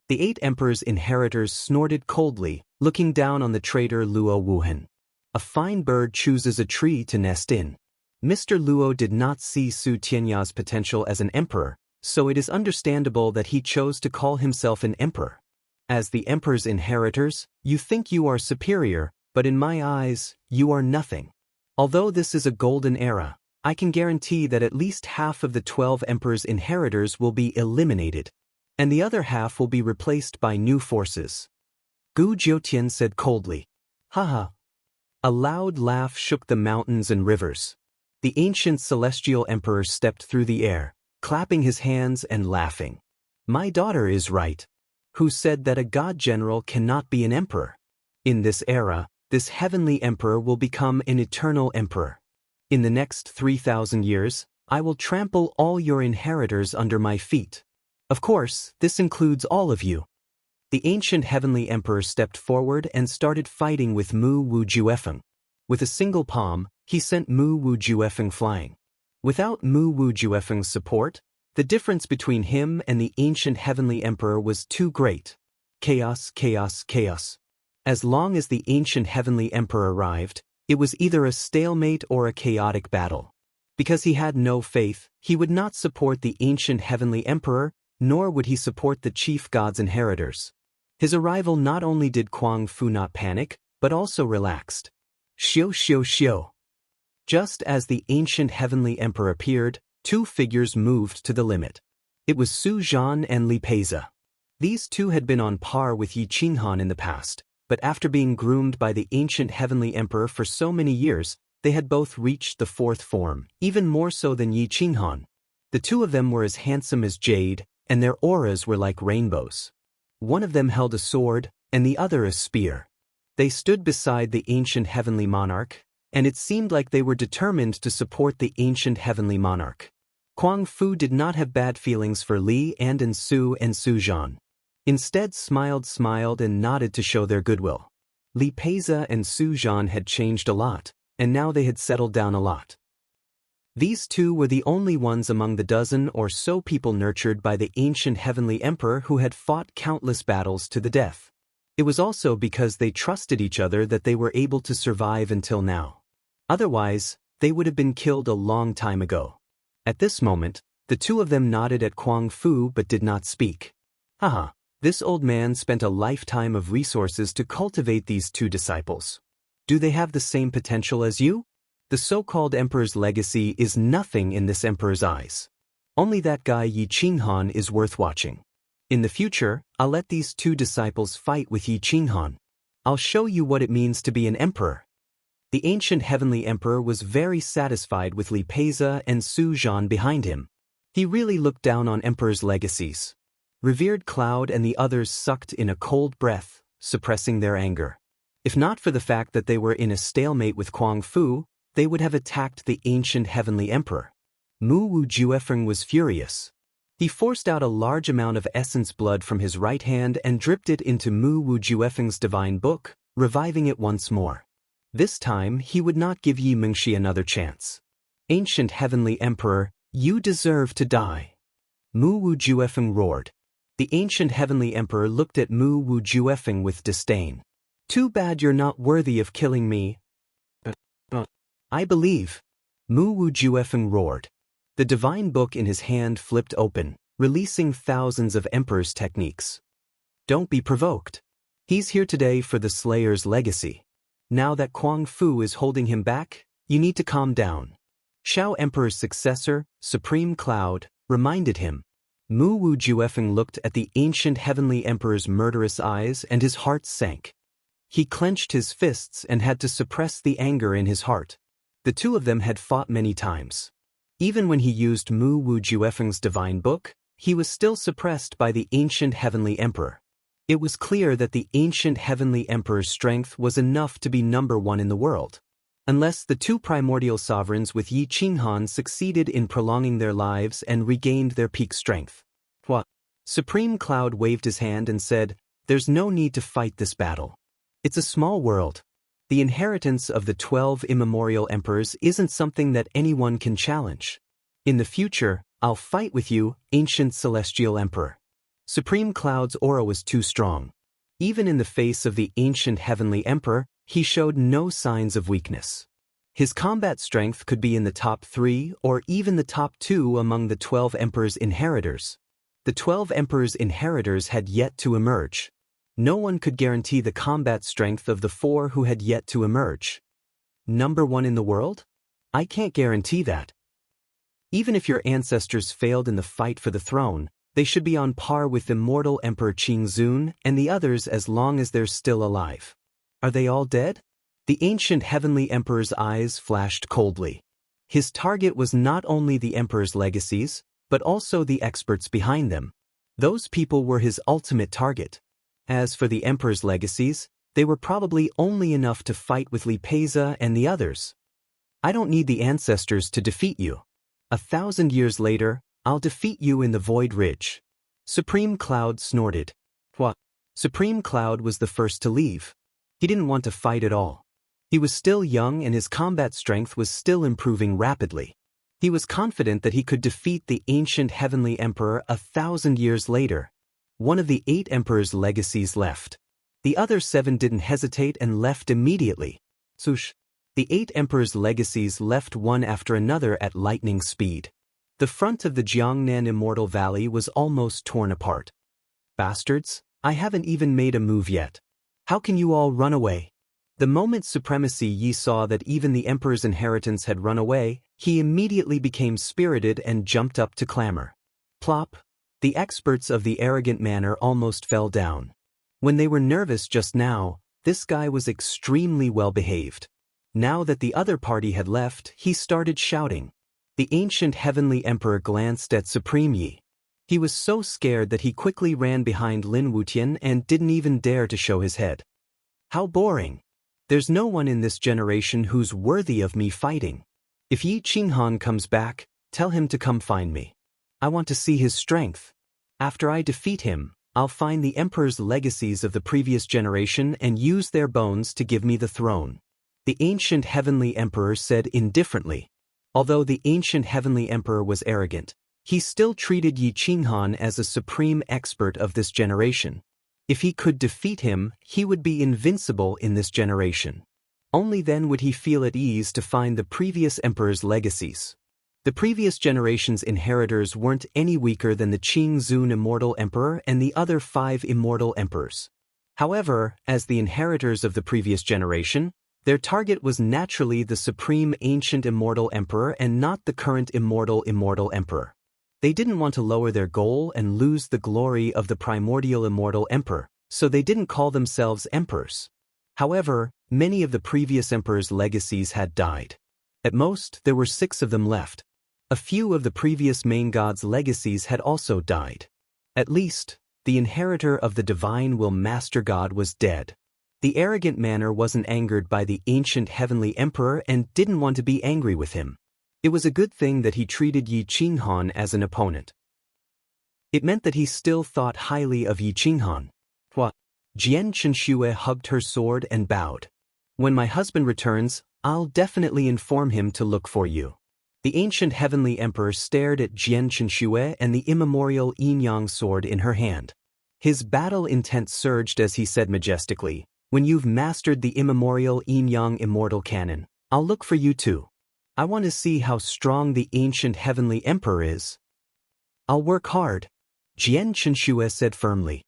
The 8 emperors' inheritors snorted coldly, looking down on the traitor Luo Wuhan. A fine bird chooses a tree to nest in. Mr. Luo did not see Su Tianya's potential as an emperor, so it is understandable that he chose to call himself an emperor. As the emperor's inheritors, you think you are superior, but in my eyes, you are nothing. Although this is a golden era, I can guarantee that at least half of the 12 emperors' inheritors will be eliminated, and the other half will be replaced by new forces. Gu Jiutian said coldly. Haha. A loud laugh shook the mountains and rivers. The ancient celestial emperor stepped through the air, clapping his hands and laughing. My daughter is right. Who said that a god general cannot be an emperor? In this era, this heavenly emperor will become an eternal emperor. In the next 3,000 years, I will trample all your inheritors under my feet. Of course, this includes all of you. The ancient heavenly emperor stepped forward and started fighting with Mu Wu Juefeng. With a single palm, he sent Mu Wu Juefeng flying. Without Mu Wu Juefeng's support, the difference between him and the ancient heavenly emperor was too great. Chaos, chaos, chaos. As long as the ancient heavenly emperor arrived, it was either a stalemate or a chaotic battle. Because he had no faith, he would not support the ancient heavenly emperor, nor would he support the chief god's inheritors. His arrival not only did Kuang Fu not panic, but also relaxed. Xiu xiu xiu. Just as the ancient heavenly emperor appeared, 2 figures moved to the limit. It was Su Zhan and Li Peiza. These 2 had been on par with Yi Qinghan in the past, but after being groomed by the ancient heavenly emperor for so many years, they had both reached the 4th form, even more so than Yi Qinghan. The 2 of them were as handsome as jade, and their auras were like rainbows. One of them held a sword, and the other a spear. They stood beside the ancient heavenly monarch, and it seemed like they were determined to support the ancient heavenly monarch. Kuang Fu did not have bad feelings for Li and Su and Su Zhan. Instead smiled and nodded to show their goodwill. Li Peiza and Su Zhan had changed a lot, and now they had settled down a lot. These 2 were the only ones among the dozen or so people nurtured by the ancient heavenly emperor who had fought countless battles to the death. It was also because they trusted each other that they were able to survive until now. Otherwise, they would have been killed a long time ago. At this moment, the two of them nodded at Kuang Fu but did not speak. Haha, this old man spent a lifetime of resources to cultivate these two disciples. Do they have the same potential as you? The so-called emperor's legacy is nothing in this emperor's eyes. Only that guy Yi Qinghan is worth watching. In the future, I'll let these two disciples fight with Yi Qinghan. I'll show you what it means to be an emperor. The ancient heavenly emperor was very satisfied with Li Peiza and Su Zhan behind him. He really looked down on emperor's legacies. Revered Cloud and the others sucked in a cold breath, suppressing their anger. If not for the fact that they were in a stalemate with Kuang Fu, they would have attacked the ancient heavenly emperor. Mu Wu Juefeng was furious. He forced out a large amount of essence blood from his right hand and dripped it into Mu Wu Juefeng's divine book, reviving it once more. This time, he would not give Yi Mingxi another chance. Ancient heavenly emperor, you deserve to die. Mu Wu Juefeng roared. The ancient heavenly emperor looked at Mu Wu Juefeng with disdain. Too bad you're not worthy of killing me. I believe. Mu Wu Juefeng roared. The divine book in his hand flipped open, releasing thousands of emperor's techniques. Don't be provoked. He's here today for the Slayer's legacy. Now that Kuang Fu is holding him back, you need to calm down. Shao Emperor's successor, Supreme Cloud, reminded him. Mu Wu Juefeng looked at the ancient heavenly emperor's murderous eyes and his heart sank. He clenched his fists and had to suppress the anger in his heart. The two of them had fought many times. Even when he used Mu Wu Juefeng's divine book, he was still suppressed by the ancient heavenly emperor. It was clear that the ancient heavenly emperor's strength was enough to be number one in the world. Unless the two primordial sovereigns with Yi Qinghan succeeded in prolonging their lives and regained their peak strength. What? Supreme Cloud waved his hand and said, "There's no need to fight this battle. It's a small world. The inheritance of the 12 immemorial emperors isn't something that anyone can challenge. In the future, I'll fight with you, ancient celestial emperor." Supreme Cloud's aura was too strong. Even in the face of the ancient heavenly emperor, he showed no signs of weakness. His combat strength could be in the top 3 or even the top 2 among the 12 emperors' inheritors. The 12 emperors' inheritors had yet to emerge. No one could guarantee the combat strength of the 4 who had yet to emerge. Number 1 in the world? I can't guarantee that. Even if your ancestors failed in the fight for the throne, they should be on par with immortal Emperor Qingzun and the others as long as they're still alive. Are they all dead? The ancient heavenly emperor's eyes flashed coldly. His target was not only the emperor's legacies, but also the experts behind them. Those people were his ultimate target. As for the emperor's legacies, they were probably only enough to fight with Li Peiza and the others. I don't need the ancestors to defeat you. 1,000 years later, I'll defeat you in the Void Ridge. Supreme Cloud snorted. What? Supreme Cloud was the first to leave. He didn't want to fight at all. He was still young and his combat strength was still improving rapidly. He was confident that he could defeat the ancient heavenly emperor 1,000 years later. One of the 8 emperors' legacies left. The other 7 didn't hesitate and left immediately. Swoosh. The 8 emperors' legacies left one after another at lightning speed. The front of the Jiangnan Immortal Valley was almost torn apart. Bastards, I haven't even made a move yet. How can you all run away? The moment Supremacy Yi saw that even the Emperor's inheritance had run away, he immediately became spirited and jumped up to clamor. Plop! The experts of the arrogant manner almost fell down. When they were nervous just now, this guy was extremely well behaved. Now that the other party had left, he started shouting. The ancient heavenly emperor glanced at Supreme Yi. He was so scared that he quickly ran behind Lin Wutian and didn't even dare to show his head. How boring. There's no one in this generation who's worthy of me fighting. If Yi Qinghan comes back, tell him to come find me. I want to see his strength. After I defeat him, I'll find the emperor's legacies of the previous generation and use their bones to give me the throne. The ancient heavenly emperor said indifferently. Although the ancient heavenly emperor was arrogant, he still treated Yi Qinghan as a supreme expert of this generation. If he could defeat him, he would be invincible in this generation. Only then would he feel at ease to find the previous emperor's legacies. The previous generation's inheritors weren't any weaker than the Qing Zun immortal emperor and the other 5 immortal emperors. However, as the inheritors of the previous generation, their target was naturally the supreme ancient immortal emperor and not the current immortal emperor. They didn't want to lower their goal and lose the glory of the primordial immortal emperor, so they didn't call themselves emperors. However, many of the previous emperors' legacies had died. At most, there were 6 of them left. A few of the previous main gods' legacies had also died. At least, the inheritor of the divine will Master God was dead. The arrogant manner wasn't angered by the ancient heavenly emperor and didn't want to be angry with him. It was a good thing that he treated Yi Qinghan as an opponent. It meant that he still thought highly of Yi Qinghan. Jian Chenxue hugged her sword and bowed. When my husband returns, I'll definitely inform him to look for you. The ancient heavenly emperor stared at Jian Chenxue and the immemorial yin-yang sword in her hand. His battle intent surged as he said majestically, when you've mastered the immemorial yin-yang immortal canon, I'll look for you too. I want to see how strong the ancient heavenly emperor is. I'll work hard, Jian Chenxue said firmly.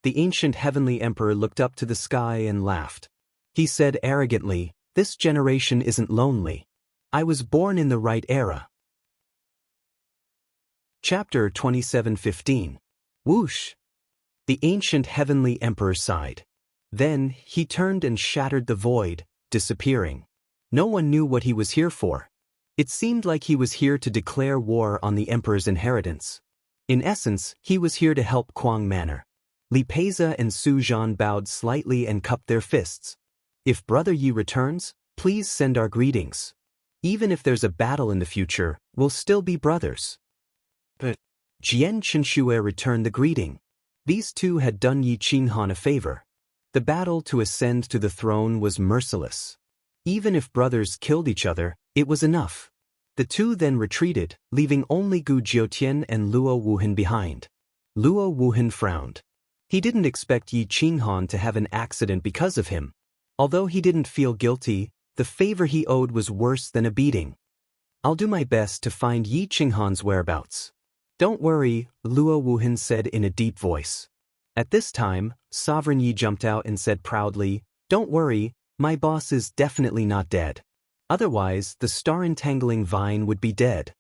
The ancient heavenly emperor looked up to the sky and laughed. He said arrogantly, this generation isn't lonely. I was born in the right era. Chapter 27:15. Whoosh! The ancient heavenly emperor sighed. Then, he turned and shattered the void, disappearing. No one knew what he was here for. It seemed like he was here to declare war on the emperor's inheritance. In essence, he was here to help Kuang Manor. Li Peiza and Su Zhan bowed slightly and cupped their fists. If Brother Yi returns, please send our greetings. Even if there's a battle in the future, we'll still be brothers. But Jian Chenxue returned the greeting. These two had done Yi Qinghan a favor. The battle to ascend to the throne was merciless. Even if brothers killed each other, it was enough. The two then retreated, leaving only Gu Jiutian and Luo Wuhan behind. Luo Wuhan frowned. He didn't expect Yi Qinghan to have an accident because of him. Although he didn't feel guilty, the favor he owed was worse than a beating. I'll do my best to find Yi Qinghan's whereabouts. Don't worry, Luo Wuhan said in a deep voice. At this time, Sovereign Yi jumped out and said proudly, don't worry, my boss is definitely not dead. Otherwise, the star-entangling vine would be dead.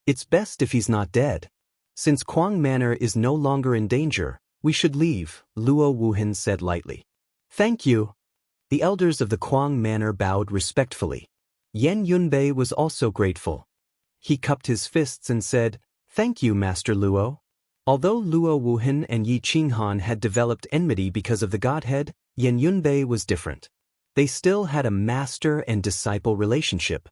It's best if he's not dead. Since Kuang Manor is no longer in danger, we should leave, Luo Wuhan said lightly. Thank you. The elders of the Kuang Manor bowed respectfully. Yan Yunbei was also grateful. He cupped his fists and said, thank you, Master Luo. Although Luo Wuhan and Yi Qinghan had developed enmity because of the godhead, Yan Yunbei was different. They still had a master and disciple relationship.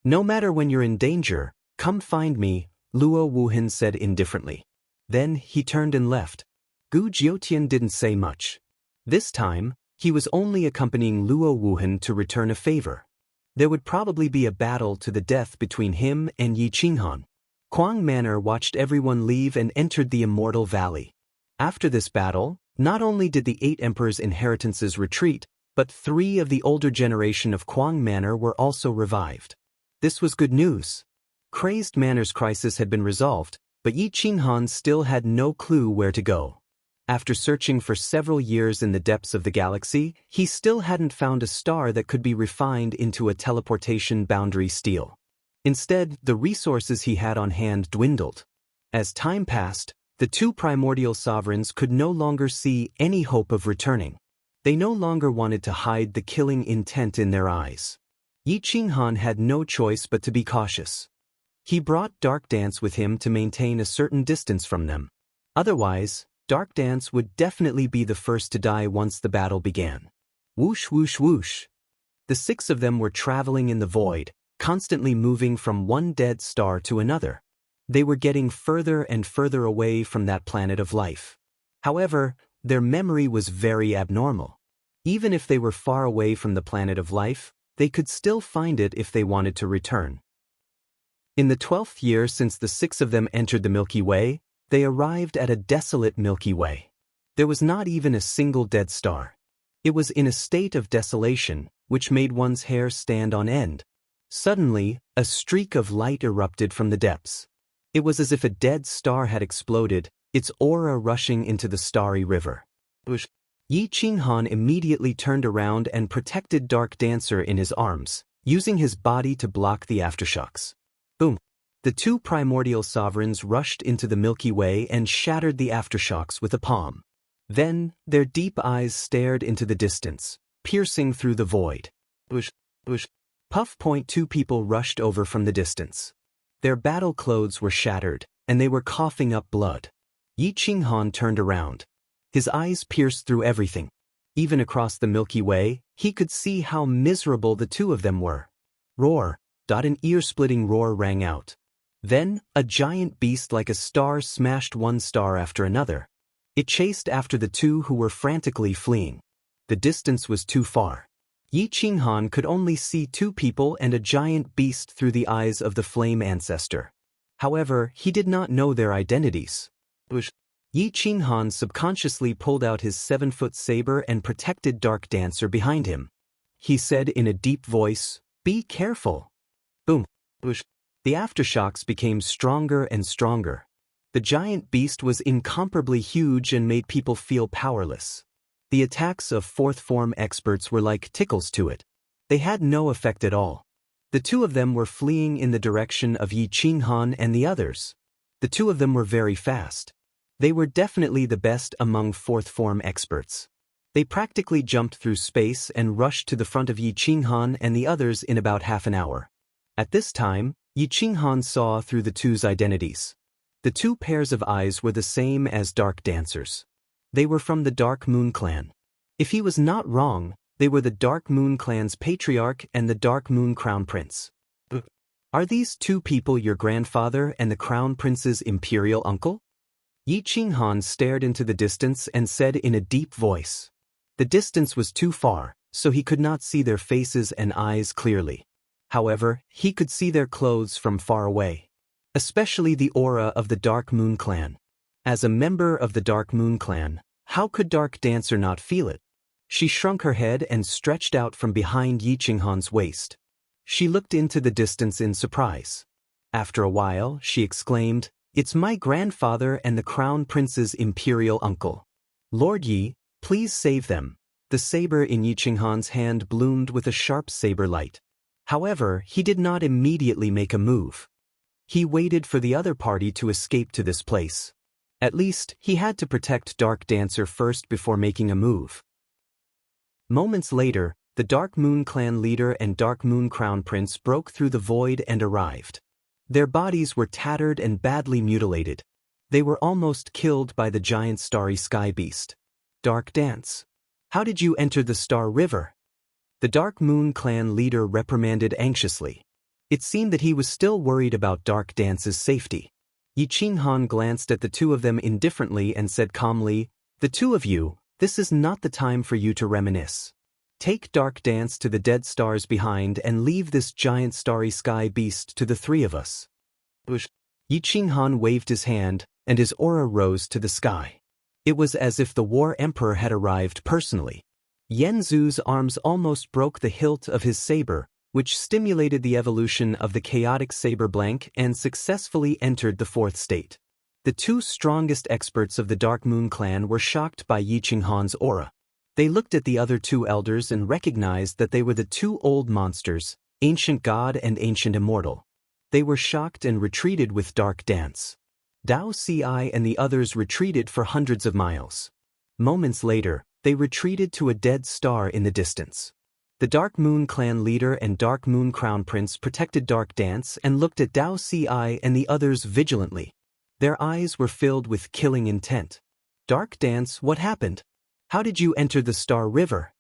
No matter when you're in danger, come find me, Luo Wuhan said indifferently. Then he turned and left. Gu Jiutian didn't say much. This time, he was only accompanying Luo Wuhan to return a favor. There would probably be a battle to the death between him and Yi Qinghan. Kuang Manor watched everyone leave and entered the Immortal Valley. After this battle, not only did the 8 emperors' inheritances retreat, but 3 of the older generation of Kuang Manor were also revived. This was good news. Crazed Manor's crisis had been resolved, but Yi Qinghan still had no clue where to go. After searching for several years in the depths of the galaxy, he still hadn't found a star that could be refined into a teleportation boundary steel. Instead, the resources he had on hand dwindled. As time passed, the 2 primordial sovereigns could no longer see any hope of returning. They no longer wanted to hide the killing intent in their eyes. Yi Qinghan had no choice but to be cautious. He brought Dark Dance with him to maintain a certain distance from them. Otherwise, Dark Dance would definitely be the first to die once the battle began. Whoosh whoosh whoosh. The 6 of them were traveling in the void, constantly moving from one dead star to another. They were getting further and further away from that planet of life. However, their memory was very abnormal. Even if they were far away from the planet of life, they could still find it if they wanted to return. In the 12th year since the 6 of them entered the Milky Way, they arrived at a desolate Milky Way. There was not even a single dead star. It was in a state of desolation, which made one's hair stand on end. Suddenly, a streak of light erupted from the depths. It was as if a dead star had exploded, its aura rushing into the starry river. Yi Qinghan immediately turned around and protected Dark Dancer in his arms, using his body to block the aftershocks. Boom! The two primordial sovereigns rushed into the Milky Way and shattered the aftershocks with a palm. Then, their deep eyes stared into the distance, piercing through the void. Puff. Two people rushed over from the distance. Their battle clothes were shattered, and they were coughing up blood. Yi Qinghan turned around. His eyes pierced through everything. Even across the Milky Way, he could see how miserable the two of them were. Roar! An ear-splitting roar rang out. Then, a giant beast like a star smashed one star after another. It chased after the two who were frantically fleeing. The distance was too far. Yi Qinghan could only see two people and a giant beast through the eyes of the flame ancestor. However, he did not know their identities. Yi Qinghan subconsciously pulled out his 7-foot saber and protected Dark Dancer behind him. He said in a deep voice, "Be careful." Boom. The aftershocks became stronger and stronger. The giant beast was incomparably huge and made people feel powerless. The attacks of fourth form experts were like tickles to it. They had no effect at all. The two of them were fleeing in the direction of Yi Qinghan and the others. The two of them were very fast. They were definitely the best among fourth form experts. They practically jumped through space and rushed to the front of Yi Qinghan and the others in about half an hour. At this time, Yi Qinghan saw through the two's identities. The two pairs of eyes were the same as Dark Dancer's. They were from the Dark Moon Clan. If he was not wrong, they were the Dark Moon Clan's patriarch and the Dark Moon Crown Prince. Are these two people your grandfather and the Crown Prince's imperial uncle? Yi Qinghan stared into the distance and said in a deep voice. The distance was too far, so he could not see their faces and eyes clearly. However, he could see their clothes from far away. Especially the aura of the Dark Moon Clan. As a member of the Dark Moon Clan, how could Dark Dancer not feel it? She shrunk her head and stretched out from behind Yi Qinghan's waist. She looked into the distance in surprise. After a while, she exclaimed, "It's my grandfather and the Crown Prince's imperial uncle. Lord Yi, please save them." The saber in Yi Qinghan's hand bloomed with a sharp saber light. However, he did not immediately make a move. He waited for the other party to escape to this place. At least, he had to protect Dark Dancer first before making a move. Moments later, the Dark Moon Clan leader and Dark Moon Crown Prince broke through the void and arrived. Their bodies were tattered and badly mutilated. They were almost killed by the giant starry sky beast. Dark Dance. How did you enter the Star River? The Dark Moon Clan leader reprimanded anxiously. It seemed that he was still worried about Dark Dance's safety. Yi Qinghan glanced at the two of them indifferently and said calmly, "The two of you, this is not the time for you to reminisce. Take Dark Dance to the dead stars behind and leave this giant starry sky beast to the three of us." Yi Qinghan waved his hand, and his aura rose to the sky. It was as if the War Emperor had arrived personally. Yen Zhu's arms almost broke the hilt of his saber, which stimulated the evolution of the chaotic saber blank and successfully entered the fourth state. The two strongest experts of the Dark Moon Clan were shocked by Yi Qinghan's aura. They looked at the other two elders and recognized that they were the two old monsters, Ancient God and Ancient Immortal. They were shocked and retreated with Dark Dance. Dao Ci and the others retreated for hundreds of miles. Moments later, they retreated to a dead star in the distance. The Dark Moon Clan leader and Dark Moon Crown Prince protected Dark Dance and looked at Dao Ci and the others vigilantly. Their eyes were filled with killing intent. "Dark Dance, what happened? How did you enter the Star River?"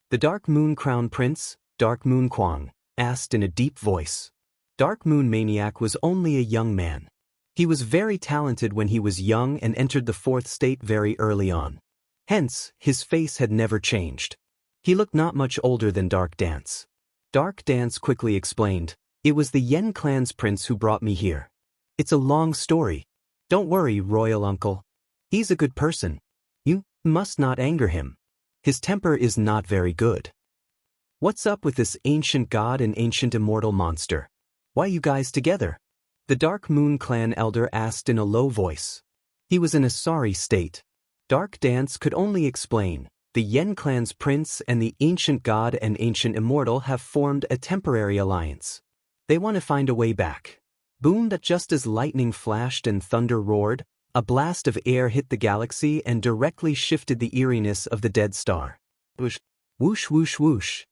The Dark Moon Crown Prince, Dark Moon Quang, asked in a deep voice. Dark Moon Maniac was only a young man. He was very talented when he was young and entered the fourth state very early on. Hence, his face had never changed. He looked not much older than Dark Dance. Dark Dance quickly explained, "It was the Yen clan's prince who brought me here. It's a long story. Don't worry, royal uncle. He's a good person. Must not anger him. His temper is not very good. What's up with this ancient god and ancient immortal monster? Why you guys together? The Dark Moon clan elder asked in a low voice. He was in a sorry state. Dark Dance could only explain. The Yen clan's prince and the ancient god and ancient immortal have formed a temporary alliance. They want to find a way back. Boom! That just as lightning flashed and thunder roared, a blast of air hit the galaxy and directly shifted the eeriness of the dead star. Whoosh, whoosh, whoosh, whoosh.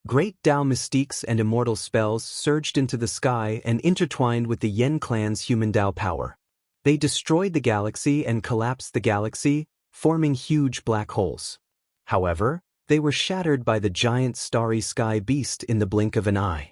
Great Tao mystiques and immortal spells surged into the sky and intertwined with the Yen clan's human Tao power. They destroyed the galaxy and collapsed the galaxy, forming huge black holes. However, they were shattered by the giant starry sky beast in the blink of an eye.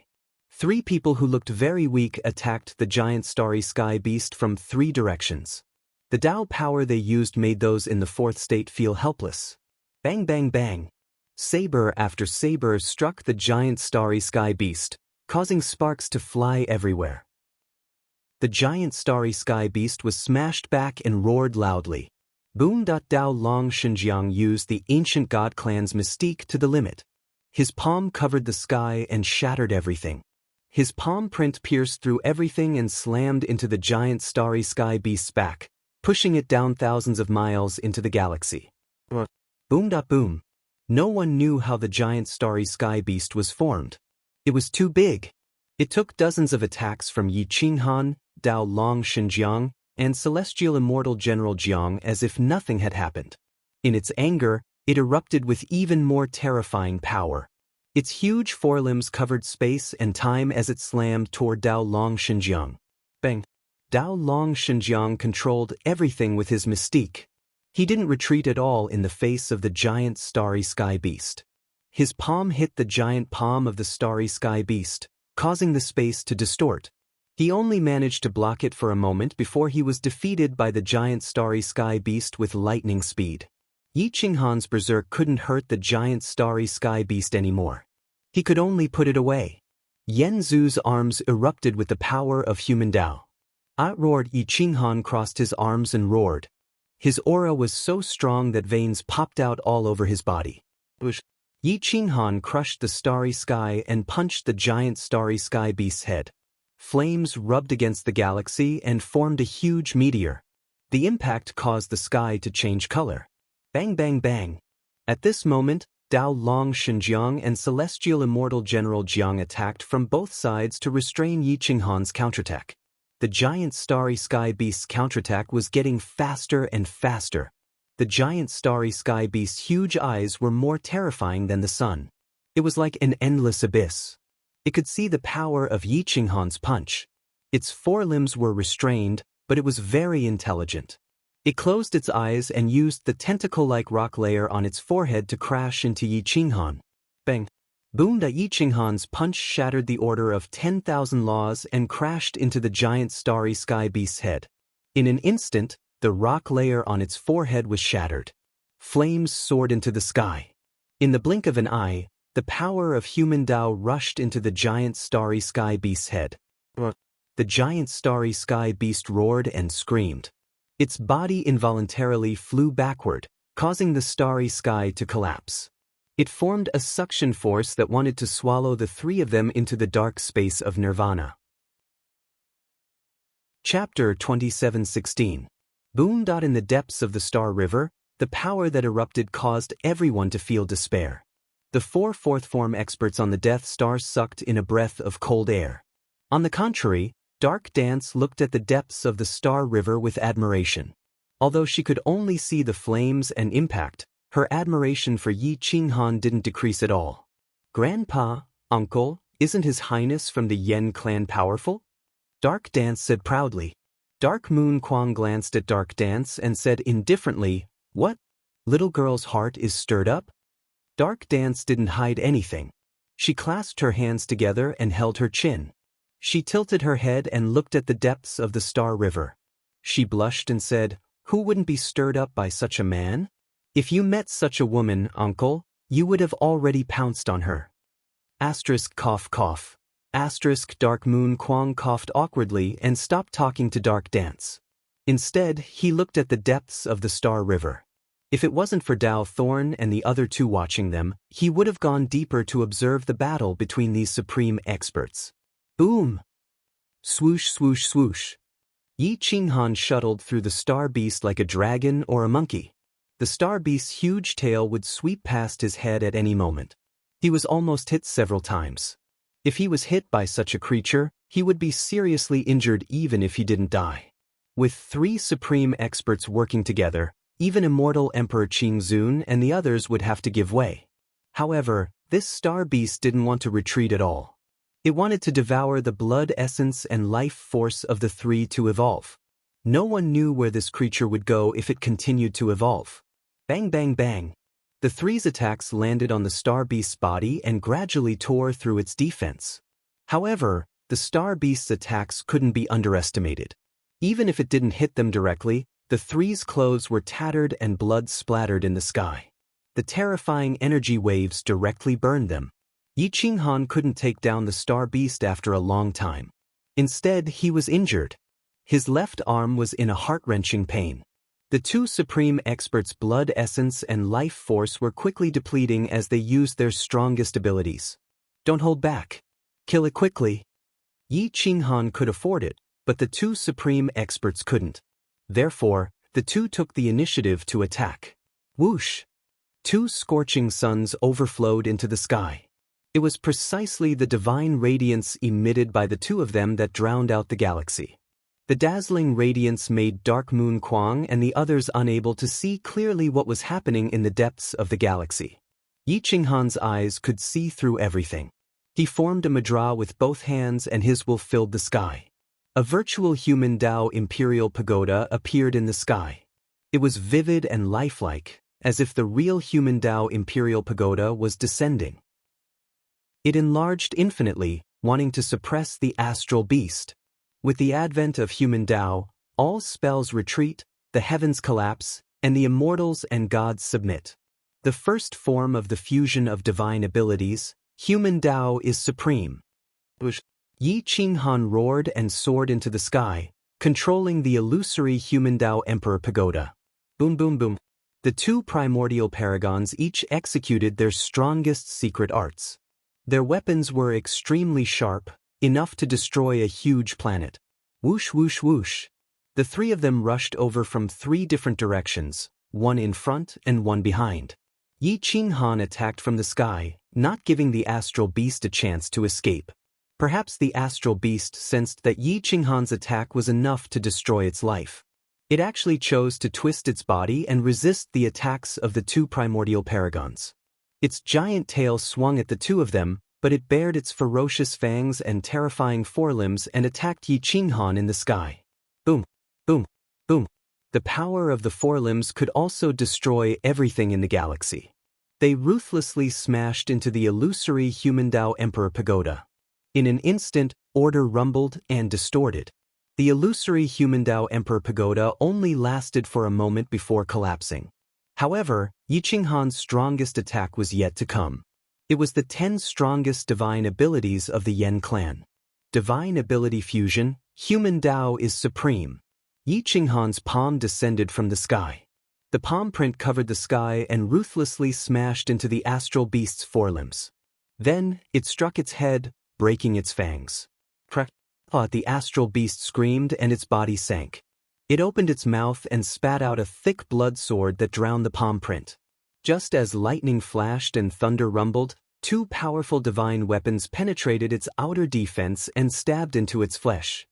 3 people who looked very weak attacked the giant starry sky beast from 3 directions. The Tao power they used made those in the 4th state feel helpless. Bang bang bang. Saber after saber struck the giant starry sky beast, causing sparks to fly everywhere. The giant starry sky beast was smashed back and roared loudly. Boom! Dao Long Xinjiang used the ancient god clan's mystique to the limit. His palm covered the sky and shattered everything. His palm print pierced through everything and slammed into the giant starry sky beast's back, pushing it down thousands of miles into the galaxy. Boom! Boom! No one knew how the giant starry sky beast was formed. It was too big. It took dozens of attacks from Yi Qinghan, Dao Long Xinjiang, and Celestial Immortal General Jiang as if nothing had happened. In its anger, it erupted with even more terrifying power. Its huge forelimbs covered space and time as it slammed toward Dao Long Xinjiang. Bang! Dao Long Xinjiang controlled everything with his mystique. He didn't retreat at all in the face of the giant starry sky beast. His palm hit the giant palm of the starry sky beast, causing the space to distort. He only managed to block it for a moment before he was defeated by the giant starry sky beast with lightning speed. Yi Qinghan's berserk couldn't hurt the giant starry sky beast anymore. He could only put it away. Yen Zhu's arms erupted with the power of human Tao. Roared. Yi Qinghan crossed his arms and roared. His aura was so strong that veins popped out all over his body. Yi Qinghan crushed the starry sky and punched the giant starry sky beast's head. Flames rubbed against the galaxy and formed a huge meteor. The impact caused the sky to change color. Bang bang bang. At this moment, Dao Long Xinjiang and Celestial Immortal General Jiang attacked from both sides to restrain Yi Qinghan's counterattack. The giant starry sky beast's counterattack was getting faster and faster. The giant starry sky beast's huge eyes were more terrifying than the sun. It was like an endless abyss. It could see the power of Yi Qinghan's punch. Its forelimbs were restrained, but it was very intelligent. It closed its eyes and used the tentacle-like rock layer on its forehead to crash into Yi Qinghan. Bang! Boom! Yi Qinghan's punch shattered the order of 10,000 laws and crashed into the giant starry sky beast's head. In an instant, the rock layer on its forehead was shattered. Flames soared into the sky. In the blink of an eye, the power of human Tao rushed into the giant starry sky beast's head. The giant starry sky beast roared and screamed. Its body involuntarily flew backward, causing the starry sky to collapse. It formed a suction force that wanted to swallow the 3 of them into the dark space of nirvana. Chapter 27:16. Boom! In the depths of the Star River, the power that erupted caused everyone to feel despair. The 4 fourth form experts on the Death Star sucked in a breath of cold air. On the contrary, Dark Dance looked at the depths of the Star River with admiration. Although she could only see the flames and impact, her admiration for Yi Qinghan didn't decrease at all. Grandpa, uncle, isn't His Highness from the Yen clan powerful? Dark Dance said proudly. Dark Moon Kwang glanced at Dark Dance and said indifferently, "What? Little girl's heart is stirred up?" Dark Dance didn't hide anything. She clasped her hands together and held her chin. She tilted her head and looked at the depths of the Star River. She blushed and said, "Who wouldn't be stirred up by such a man? If you met such a woman, uncle, you would have already pounced on her." Asterisk cough cough. Asterisk Dark Moon Kwang coughed awkwardly and stopped talking to Dark Dance. Instead, he looked at the depths of the Star River. If it wasn't for Dao Thorn and the other two watching them, he would have gone deeper to observe the battle between these supreme experts. Boom! Swoosh, swoosh, swoosh. Yi Qinghan shuttled through the star beast like a dragon or a monkey. The star beast's huge tail would sweep past his head at any moment. He was almost hit several times. If he was hit by such a creature, he would be seriously injured even if he didn't die. With 3 supreme experts working together, even immortal Emperor Qingzun and the others would have to give way. However, this star beast didn't want to retreat at all. It wanted to devour the blood essence and life force of the 3 to evolve. No one knew where this creature would go if it continued to evolve. Bang bang bang. The 3's attacks landed on the star beast's body and gradually tore through its defense. However, the star beast's attacks couldn't be underestimated. Even if it didn't hit them directly, the 3's clothes were tattered and blood splattered in the sky. The terrifying energy waves directly burned them. Yi Qinghan couldn't take down the star beast after a long time. Instead, he was injured. His left arm was in a heart-wrenching pain. The 2 supreme experts' blood essence and life force were quickly depleting as they used their strongest abilities. Don't hold back. Kill it quickly. Yi Qinghan could afford it, but the 2 supreme experts couldn't. Therefore, the 2 took the initiative to attack. Whoosh! 2 scorching suns overflowed into the sky. It was precisely the divine radiance emitted by the 2 of them that drowned out the galaxy. The dazzling radiance made Dark Moon Kuang and the others unable to see clearly what was happening in the depths of the galaxy. Yi Qinghan's eyes could see through everything. He formed a mudra with both hands and his will filled the sky. A virtual human Dao Imperial Pagoda appeared in the sky. It was vivid and lifelike, as if the real human Dao Imperial Pagoda was descending. It enlarged infinitely, wanting to suppress the astral beast. With the advent of human Dao, all spells retreat, the heavens collapse, and the immortals and gods submit. The first form of the fusion of divine abilities, human Dao is supreme. Yi Qinghan roared and soared into the sky, controlling the illusory human Dao Emperor Pagoda. Boom boom boom. The 2 primordial paragons each executed their strongest secret arts. Their weapons were extremely sharp, enough to destroy a huge planet. Whoosh whoosh whoosh. The 3 of them rushed over from 3 different directions, one in front and one behind. Yi Qinghan attacked from the sky, not giving the astral beast a chance to escape. Perhaps the astral beast sensed that Yi Qinghan's attack was enough to destroy its life. It actually chose to twist its body and resist the attacks of the 2 primordial paragons. Its giant tail swung at the 2 of them, but it bared its ferocious fangs and terrifying forelimbs and attacked Yi Qinghan in the sky. Boom, boom, boom. The power of the forelimbs could also destroy everything in the galaxy. They ruthlessly smashed into the illusory human Dao Emperor Pagoda. In an instant, order rumbled and distorted. The illusory human Dao Emperor Pagoda only lasted for a moment before collapsing. However, Yi Qinghan's strongest attack was yet to come. It was the 10 strongest divine abilities of the Yen clan. Divine ability fusion, human Dao is supreme. Yi Qinghan's palm descended from the sky. The palm print covered the sky and ruthlessly smashed into the astral beast's forelimbs. Then, it struck its head, breaking its fangs. Crack! The astral beast screamed and its body sank. It opened its mouth and spat out a thick blood sword that drowned the palm print. Just as lightning flashed and thunder rumbled, 2 powerful divine weapons penetrated its outer defense and stabbed into its flesh.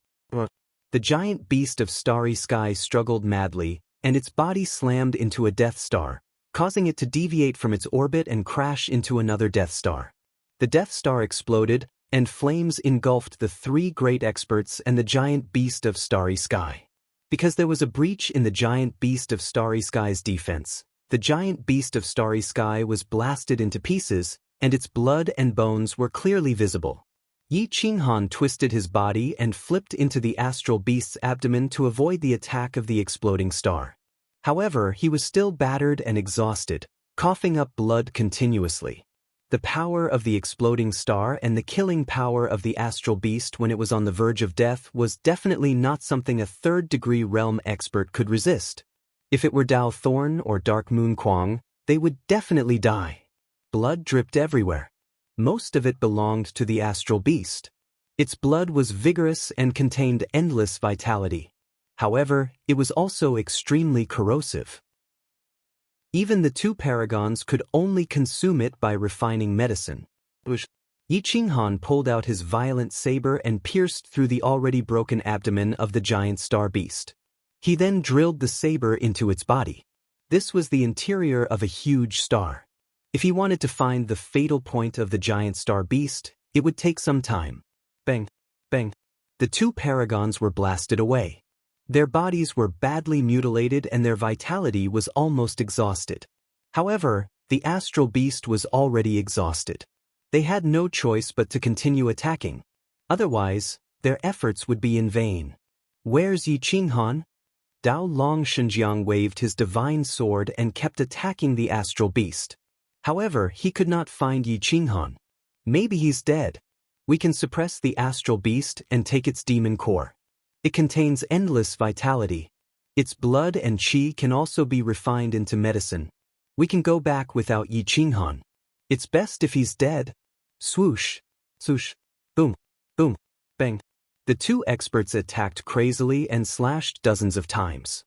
The giant beast of starry sky struggled madly, and its body slammed into a Death Star, causing it to deviate from its orbit and crash into another Death Star. The Death Star exploded, and flames engulfed the 3 great experts and the giant beast of starry sky. Because there was a breach in the giant beast of starry sky's defense, the giant beast of starry sky was blasted into pieces, and its blood and bones were clearly visible. Yi Qinghan twisted his body and flipped into the astral beast's abdomen to avoid the attack of the exploding star. However, he was still battered and exhausted, coughing up blood continuously. The power of the exploding star and the killing power of the astral beast when it was on the verge of death was definitely not something a 3rd-degree realm expert could resist. If it were Dao Thorn or Dark Moon Kwang, they would definitely die. Blood dripped everywhere. Most of it belonged to the astral beast. Its blood was vigorous and contained endless vitality. However, it was also extremely corrosive. Even the two paragons could only consume it by refining medicine. Yi Qinghan pulled out his violent saber and pierced through the already broken abdomen of the giant star beast. He then drilled the saber into its body. This was the interior of a huge star. If he wanted to find the fatal point of the giant star beast, it would take some time. Bang! Bang! The two paragons were blasted away. Their bodies were badly mutilated and their vitality was almost exhausted. However, the astral beast was already exhausted. They had no choice but to continue attacking. Otherwise, their efforts would be in vain. Where's Yi Qinghan? Dao Long Shenjiang waved his divine sword and kept attacking the astral beast. However, he could not find Yi Qinghan. Maybe he's dead. We can suppress the astral beast and take its demon core. It contains endless vitality. Its blood and qi can also be refined into medicine. We can go back without Yi Qinghan. It's best if he's dead. Swoosh, swoosh, boom, boom, bang. The two experts attacked crazily and slashed dozens of times.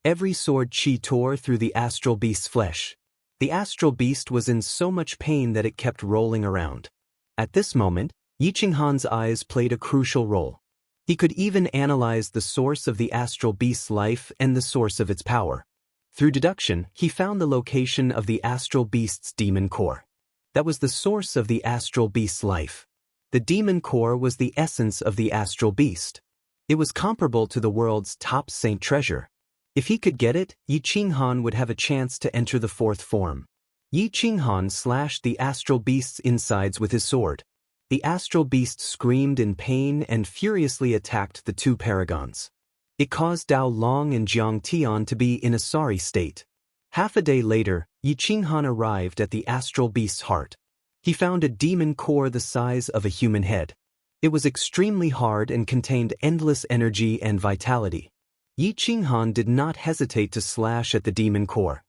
Every sword qi tore through the astral beast's flesh. The astral beast was in so much pain that it kept rolling around. At this moment, Yi Qinghan's eyes played a crucial role. He could even analyze the source of the astral beast's life and the source of its power. Through deduction, he found the location of the astral beast's demon core. That was the source of the astral beast's life. The demon core was the essence of the astral beast. It was comparable to the world's top saint treasure. If he could get it, Yi Qinghan would have a chance to enter the fourth form. Yi Qinghan slashed the astral beast's insides with his sword. The astral beast screamed in pain and furiously attacked the two paragons. It caused Dao Long and Jiang Tian to be in a sorry state. Half a day later, Yi Qinghan arrived at the astral beast's heart. He found a demon core the size of a human head. It was extremely hard and contained endless energy and vitality. Yi Qinghan did not hesitate to slash at the demon core.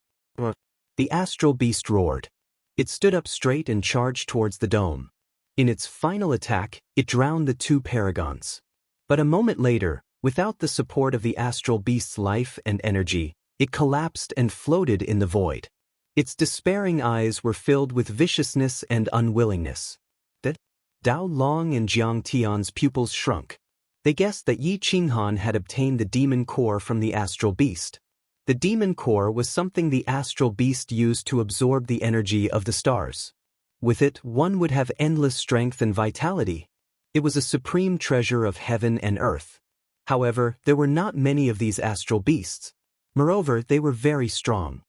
The astral beast roared. It stood up straight and charged towards the dome. In its final attack, it drowned the two paragons. But a moment later, without the support of the astral beast's life and energy, it collapsed and floated in the void. Its despairing eyes were filled with viciousness and unwillingness. Dao Long and Jiang Tian's pupils shrunk. They guessed that Yi Qinghan had obtained the demon core from the astral beast. The demon core was something the astral beast used to absorb the energy of the stars. With it, one would have endless strength and vitality. It was a supreme treasure of heaven and earth. However, there were not many of these astral beasts. Moreover, they were very strong.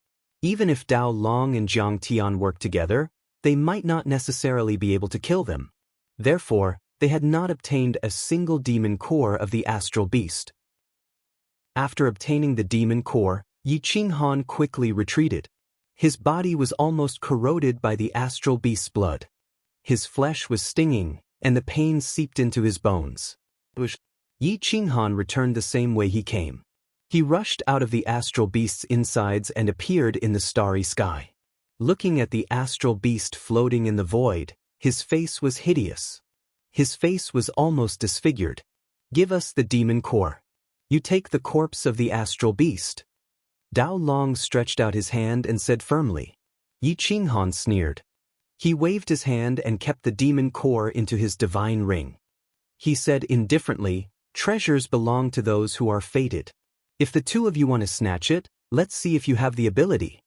Even if Dao Long and Jiang Tian worked together, they might not necessarily be able to kill them. Therefore, they had not obtained a single demon core of the astral beast. After obtaining the demon core, Yi Qinghan quickly retreated. His body was almost corroded by the astral beast's blood. His flesh was stinging, and the pain seeped into his bones. Yi Qinghan returned the same way he came. He rushed out of the astral beast's insides and appeared in the starry sky. Looking at the astral beast floating in the void, his face was hideous. His face was almost disfigured. Give us the demon core. You take the corpse of the astral beast. Dao Long stretched out his hand and said firmly. Yi Qinghan sneered. He waved his hand and kept the demon core into his divine ring. He said indifferently, treasures belong to those who are fated. If the two of you want to snatch it, let's see if you have the ability.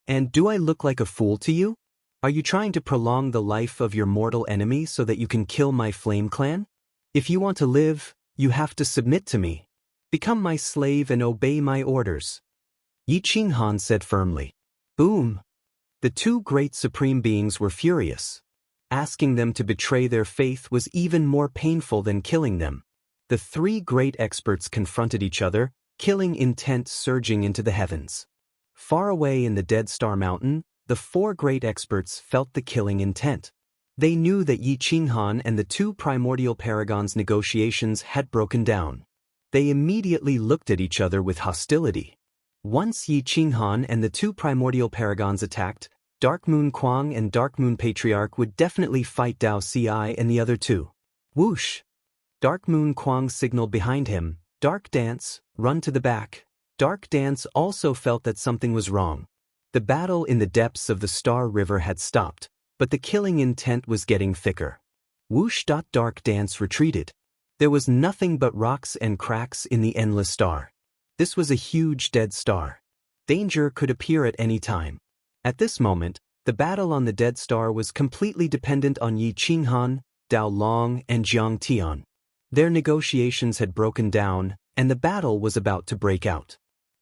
And do I look like a fool to you? Are you trying to prolong the life of your mortal enemy so that you can kill my flame clan? If you want to live, you have to submit to me. Become my slave and obey my orders. Yi Qinghan said firmly. Boom! The two great supreme beings were furious. Asking them to betray their faith was even more painful than killing them. The three great experts confronted each other, killing intent surging into the heavens. Far away in the Dead Star Mountain, the four great experts felt the killing intent. They knew that Yi Qinghan and the two primordial paragons' negotiations had broken down. they immediately looked at each other with hostility. Once Yi Qinghan and the two primordial paragons attacked, Dark Moon Kuang and Dark Moon Patriarch would definitely fight Dao Ci and the other two. Whoosh! Dark Moon Kuang signaled behind him, "Dark Dance, run to the back." Dark Dance also felt that something was wrong. The battle in the depths of the Star River had stopped, but the killing intent was getting thicker. Whoosh! Dark Dance retreated. There was nothing but rocks and cracks in the endless star. This was a huge dead star. Danger could appear at any time. At this moment, the battle on the dead star was completely dependent on Yi Qinghan, Dao Long, and Jiang Tian. Their negotiations had broken down, and the battle was about to break out.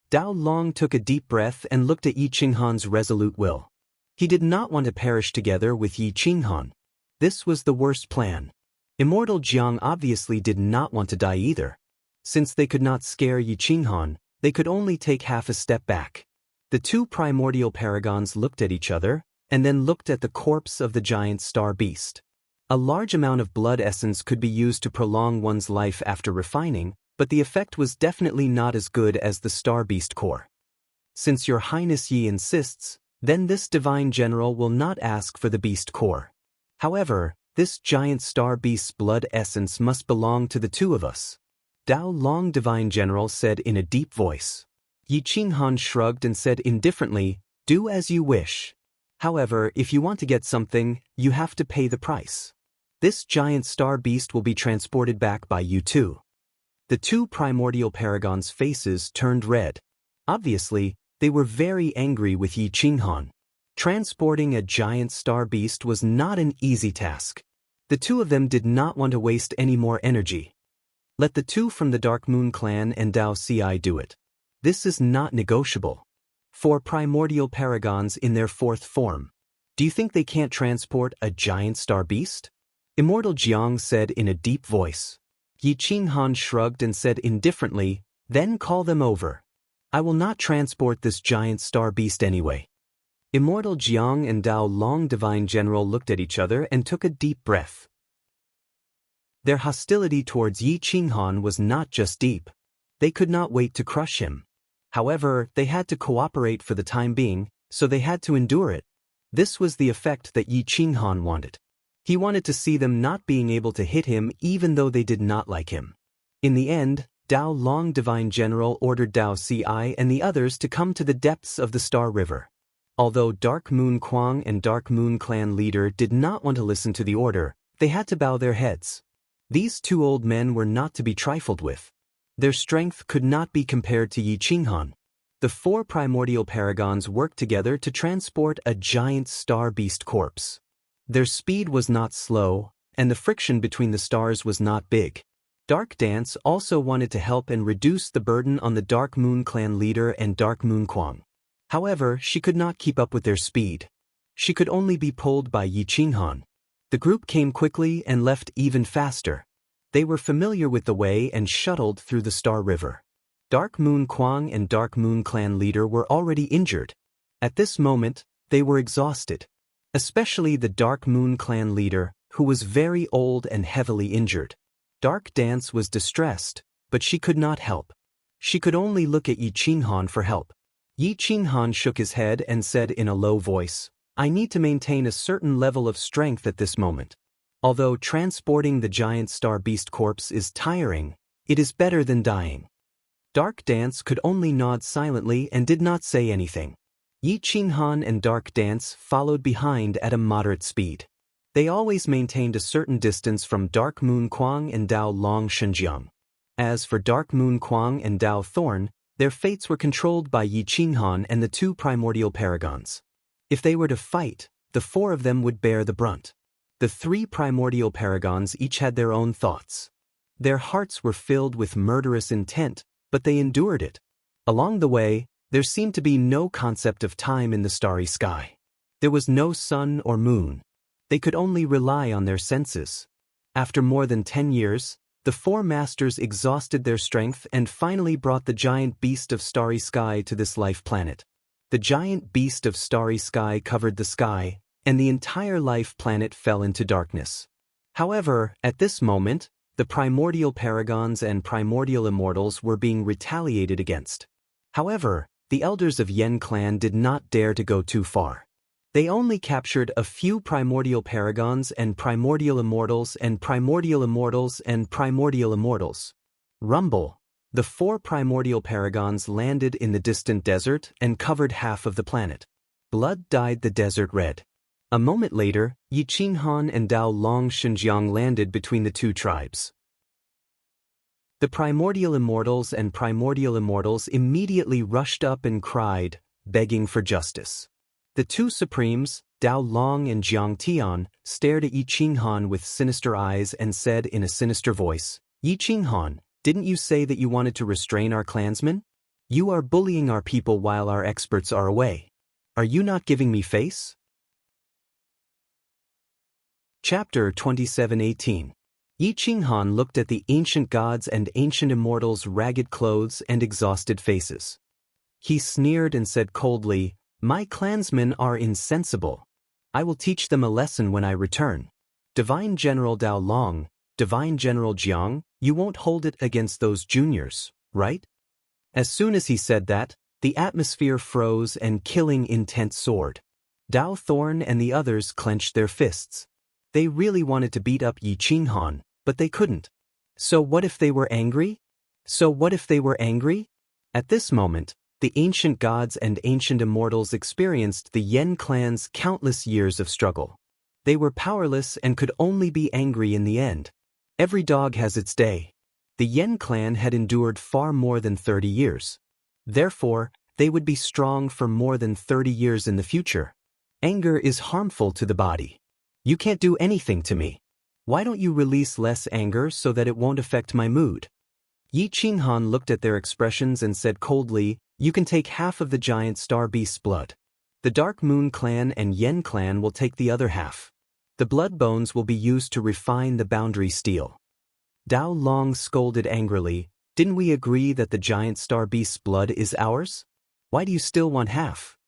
Dao Long took a deep breath and looked at Yi Qinghan's resolute will. He did not want to perish together with Yi Qinghan. This was the worst plan. Immortal Jiang obviously did not want to die either. Since they could not scare Yi Qinghan, they could only take half a step back. The two primordial paragons looked at each other, and then looked at the corpse of the giant star beast. A large amount of blood essence could be used to prolong one's life after refining, but the effect was definitely not as good as the star beast core. Since your Highness Yi insists, then this divine general will not ask for the beast core. However, this giant star beast's blood essence must belong to the two of us. Dao Long Divine General said in a deep voice. Yi Qinghan shrugged and said indifferently, "Do as you wish. However, if you want to get something, you have to pay the price. This giant star beast will be transported back by you too." The two primordial paragons' faces turned red. Obviously, they were very angry with Yi Qinghan. Transporting a giant star beast was not an easy task. The two of them did not want to waste any more energy. Let the two from the Dark Moon clan and Dao Ci do it. This is not negotiable. 4 primordial paragons in their 4th form. Do you think they can't transport a giant star beast? Immortal Jiang said in a deep voice. Yi Qinghan shrugged and said indifferently, "Then call them over. I will not transport this giant star beast anyway." Immortal Jiang and Dao Long Divine General looked at each other and took a deep breath. Their hostility towards Yi Qinghan was not just deep. They could not wait to crush him. However, they had to cooperate for the time being, so they had to endure it. This was the effect that Yi Qinghan wanted. He wanted to see them not being able to hit him even though they did not like him. In the end, Dao Long Divine General ordered Dao Ci and the others to come to the depths of the Star River. Although Dark Moon Kuang and Dark Moon Clan leader did not want to listen to the order, they had to bow their heads. These two old men were not to be trifled with. Their strength could not be compared to Yi Qinghan. The 4 primordial paragons worked together to transport a giant star beast corpse. Their speed was not slow, and the friction between the stars was not big. Dark Dance also wanted to help and reduce the burden on the Dark Moon Clan leader and Dark Moon Kuang. However, she could not keep up with their speed. She could only be pulled by Yi Qinghan. The group came quickly and left even faster. They were familiar with the way and shuttled through the Star River. Dark Moon Kuang and Dark Moon Clan leader were already injured. At this moment, they were exhausted. Especially the Dark Moon Clan leader, who was very old and heavily injured. Dark Dance was distressed, but she could not help. She could only look at Yi Qinghan for help. Yi Qinghan shook his head and said in a low voice, "I need to maintain a certain level of strength at this moment. Although transporting the giant star beast corpse is tiring, it is better than dying." Dark Dance could only nod silently and did not say anything. Yi Qinghan and Dark Dance followed behind at a moderate speed. They always maintained a certain distance from Dark Moon Kuang and Dao Long Shenjiang. As for Dark Moon Kuang and Dao Thorn, their fates were controlled by Yi Qinghan and the 2 primordial paragons. If they were to fight, the 4 of them would bear the brunt. The 3 primordial paragons each had their own thoughts. Their hearts were filled with murderous intent, but they endured it. Along the way, there seemed to be no concept of time in the starry sky. There was no sun or moon. They could only rely on their senses. After more than 10 years, the 4 masters exhausted their strength and finally brought the giant beast of starry sky to this life planet. The giant beast of starry sky covered the sky, and the entire life planet fell into darkness. However, at this moment, The primordial paragons and primordial immortals were being retaliated against. However, the elders of Yen clan did not dare to go too far. They only captured a few primordial paragons and primordial immortals and primordial immortals and primordial immortals. Rumble. The 4 primordial paragons landed in the distant desert and covered half of the planet. Blood dyed the desert red. A moment later, Yi Qinghan and Dao Long Xinjiang landed between the 2 tribes. The primordial immortals and primordial immortals immediately rushed up and cried, begging for justice. The 2 supremes, Dao Long and Jiang Tian, stared at Yi Qinghan with sinister eyes and said in a sinister voice, "Yi Qinghan, didn't you say that you wanted to restrain our clansmen? You are bullying our people while our experts are away. Are you not giving me face?" Chapter 27:18. Yi Qinghan looked at the ancient gods and ancient immortals' ragged clothes and exhausted faces. He sneered and said coldly, "My clansmen are insensible. I will teach them a lesson when I return. Divine General Dao Long, Divine General Jiang, you won't hold it against those juniors, right?" As soon as he said that, the atmosphere froze and killing intent soared. Dao Thorn and the others clenched their fists. They really wanted to beat up Yi Qinghan, but they couldn't. So what if they were angry? At this moment, the ancient gods and ancient immortals experienced the Yen clan's countless years of struggle. They were powerless and could only be angry in the end. Every dog has its day. The Yen clan had endured far more than 30 years. Therefore, they would be strong for more than 30 years in the future. Anger is harmful to the body. You can't do anything to me. Why don't you release less anger so that it won't affect my mood? Yi Qinghan looked at their expressions and said coldly, "You can take half of the giant star beast's blood. The Dark Moon clan and Yen clan will take the other half. The blood bones will be used to refine the boundary steel." Dao Long scolded angrily, "Didn't we agree that the giant star beast's blood is ours? Why do you still want half?"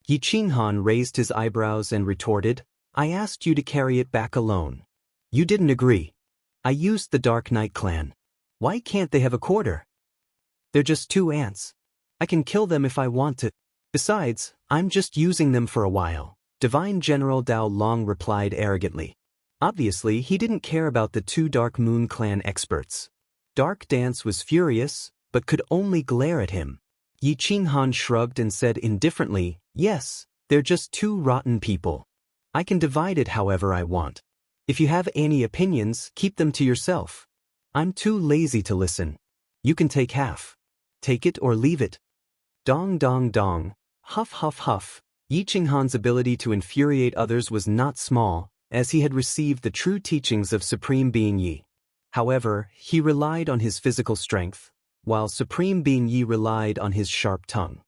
Yi Qinghan raised his eyebrows and retorted, "I asked you to carry it back alone. You didn't agree. I used the Dark Knight clan. Why can't they have a quarter? They're just 2 ants. I can kill them if I want to. Besides, I'm just using them for a while," Divine General Dao Long replied arrogantly. Obviously, he didn't care about the 2 Dark Moon clan experts. Dark Dance was furious, but could only glare at him. Yi Qinghan shrugged and said indifferently, "Yes, they're just 2 rotten people. I can divide it however I want. If you have any opinions, keep them to yourself. I'm too lazy to listen. You can take half. Take it or leave it." Dong dong dong, huff huff huff. Yi Qinghan's ability to infuriate others was not small, as he had received the true teachings of Supreme Being Yi. However, he relied on his physical strength, while Supreme Being Yi relied on his sharp tongue.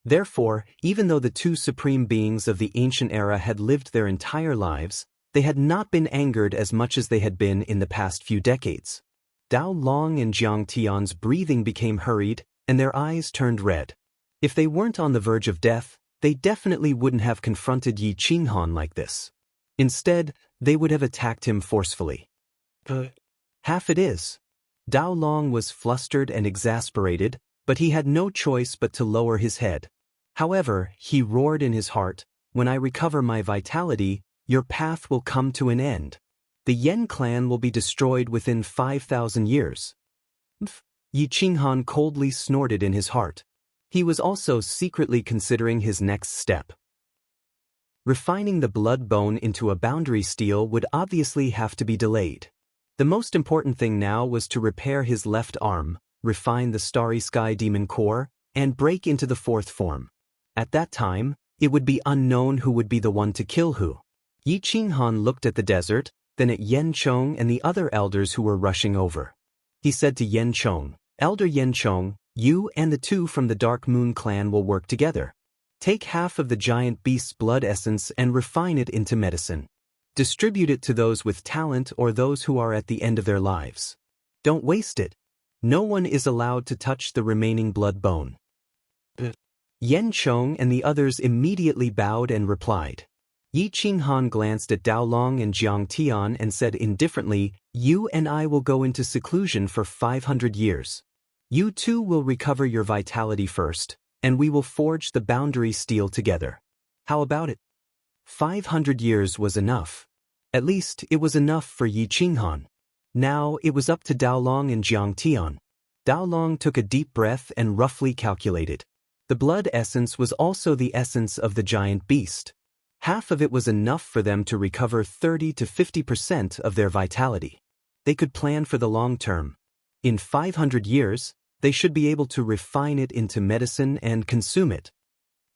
Therefore, even though the 2 supreme beings of the ancient era had lived their entire lives, they had not been angered as much as they had been in the past few decades. Dao Long and Jiang Tian's breathing became hurried, and their eyes turned red. If they weren't on the verge of death, they definitely wouldn't have confronted Yi Qinghan like this. Instead, they would have attacked him forcefully. Half it is. Dao Long was flustered and exasperated, but he had no choice but to lower his head. However, he roared in his heart, "When I recover my vitality, your path will come to an end. The Yen clan will be destroyed within 5,000 years. Yi Qinghan coldly snorted in his heart. He was also secretly considering his next step. Refining the blood bone into a boundary steel would obviously have to be delayed. The most important thing now was to repair his left arm, refine the Starry Sky Demon Core, and break into the 4th form. At that time, it would be unknown who would be the one to kill who. Yi Qinghan looked at the desert, then at Yen Chong and the other elders who were rushing over. He said to Yen Chong, "Elder Yen Chong, you and the 2 from the Dark Moon clan will work together. Take half of the giant beast's blood essence and refine it into medicine. Distribute it to those with talent or those who are at the end of their lives. Don't waste it. No one is allowed to touch the remaining blood bone." Yen Chong and the others immediately bowed and replied, Yi Qinghan glanced at Dao Long and Jiang Tian and said indifferently, "You and I will go into seclusion for 500 years. You two will recover your vitality first, and we will forge the boundary steel together. How about it?" 500 years was enough. At least, it was enough for Yi Qinghan. Now, it was up to Dao Long and Jiang Tian. Dao Long took a deep breath and roughly calculated. The blood essence was also the essence of the giant beast. Half of it was enough for them to recover 30 to 50% of their vitality. They could plan for the long term. In 500 years, they should be able to refine it into medicine and consume it.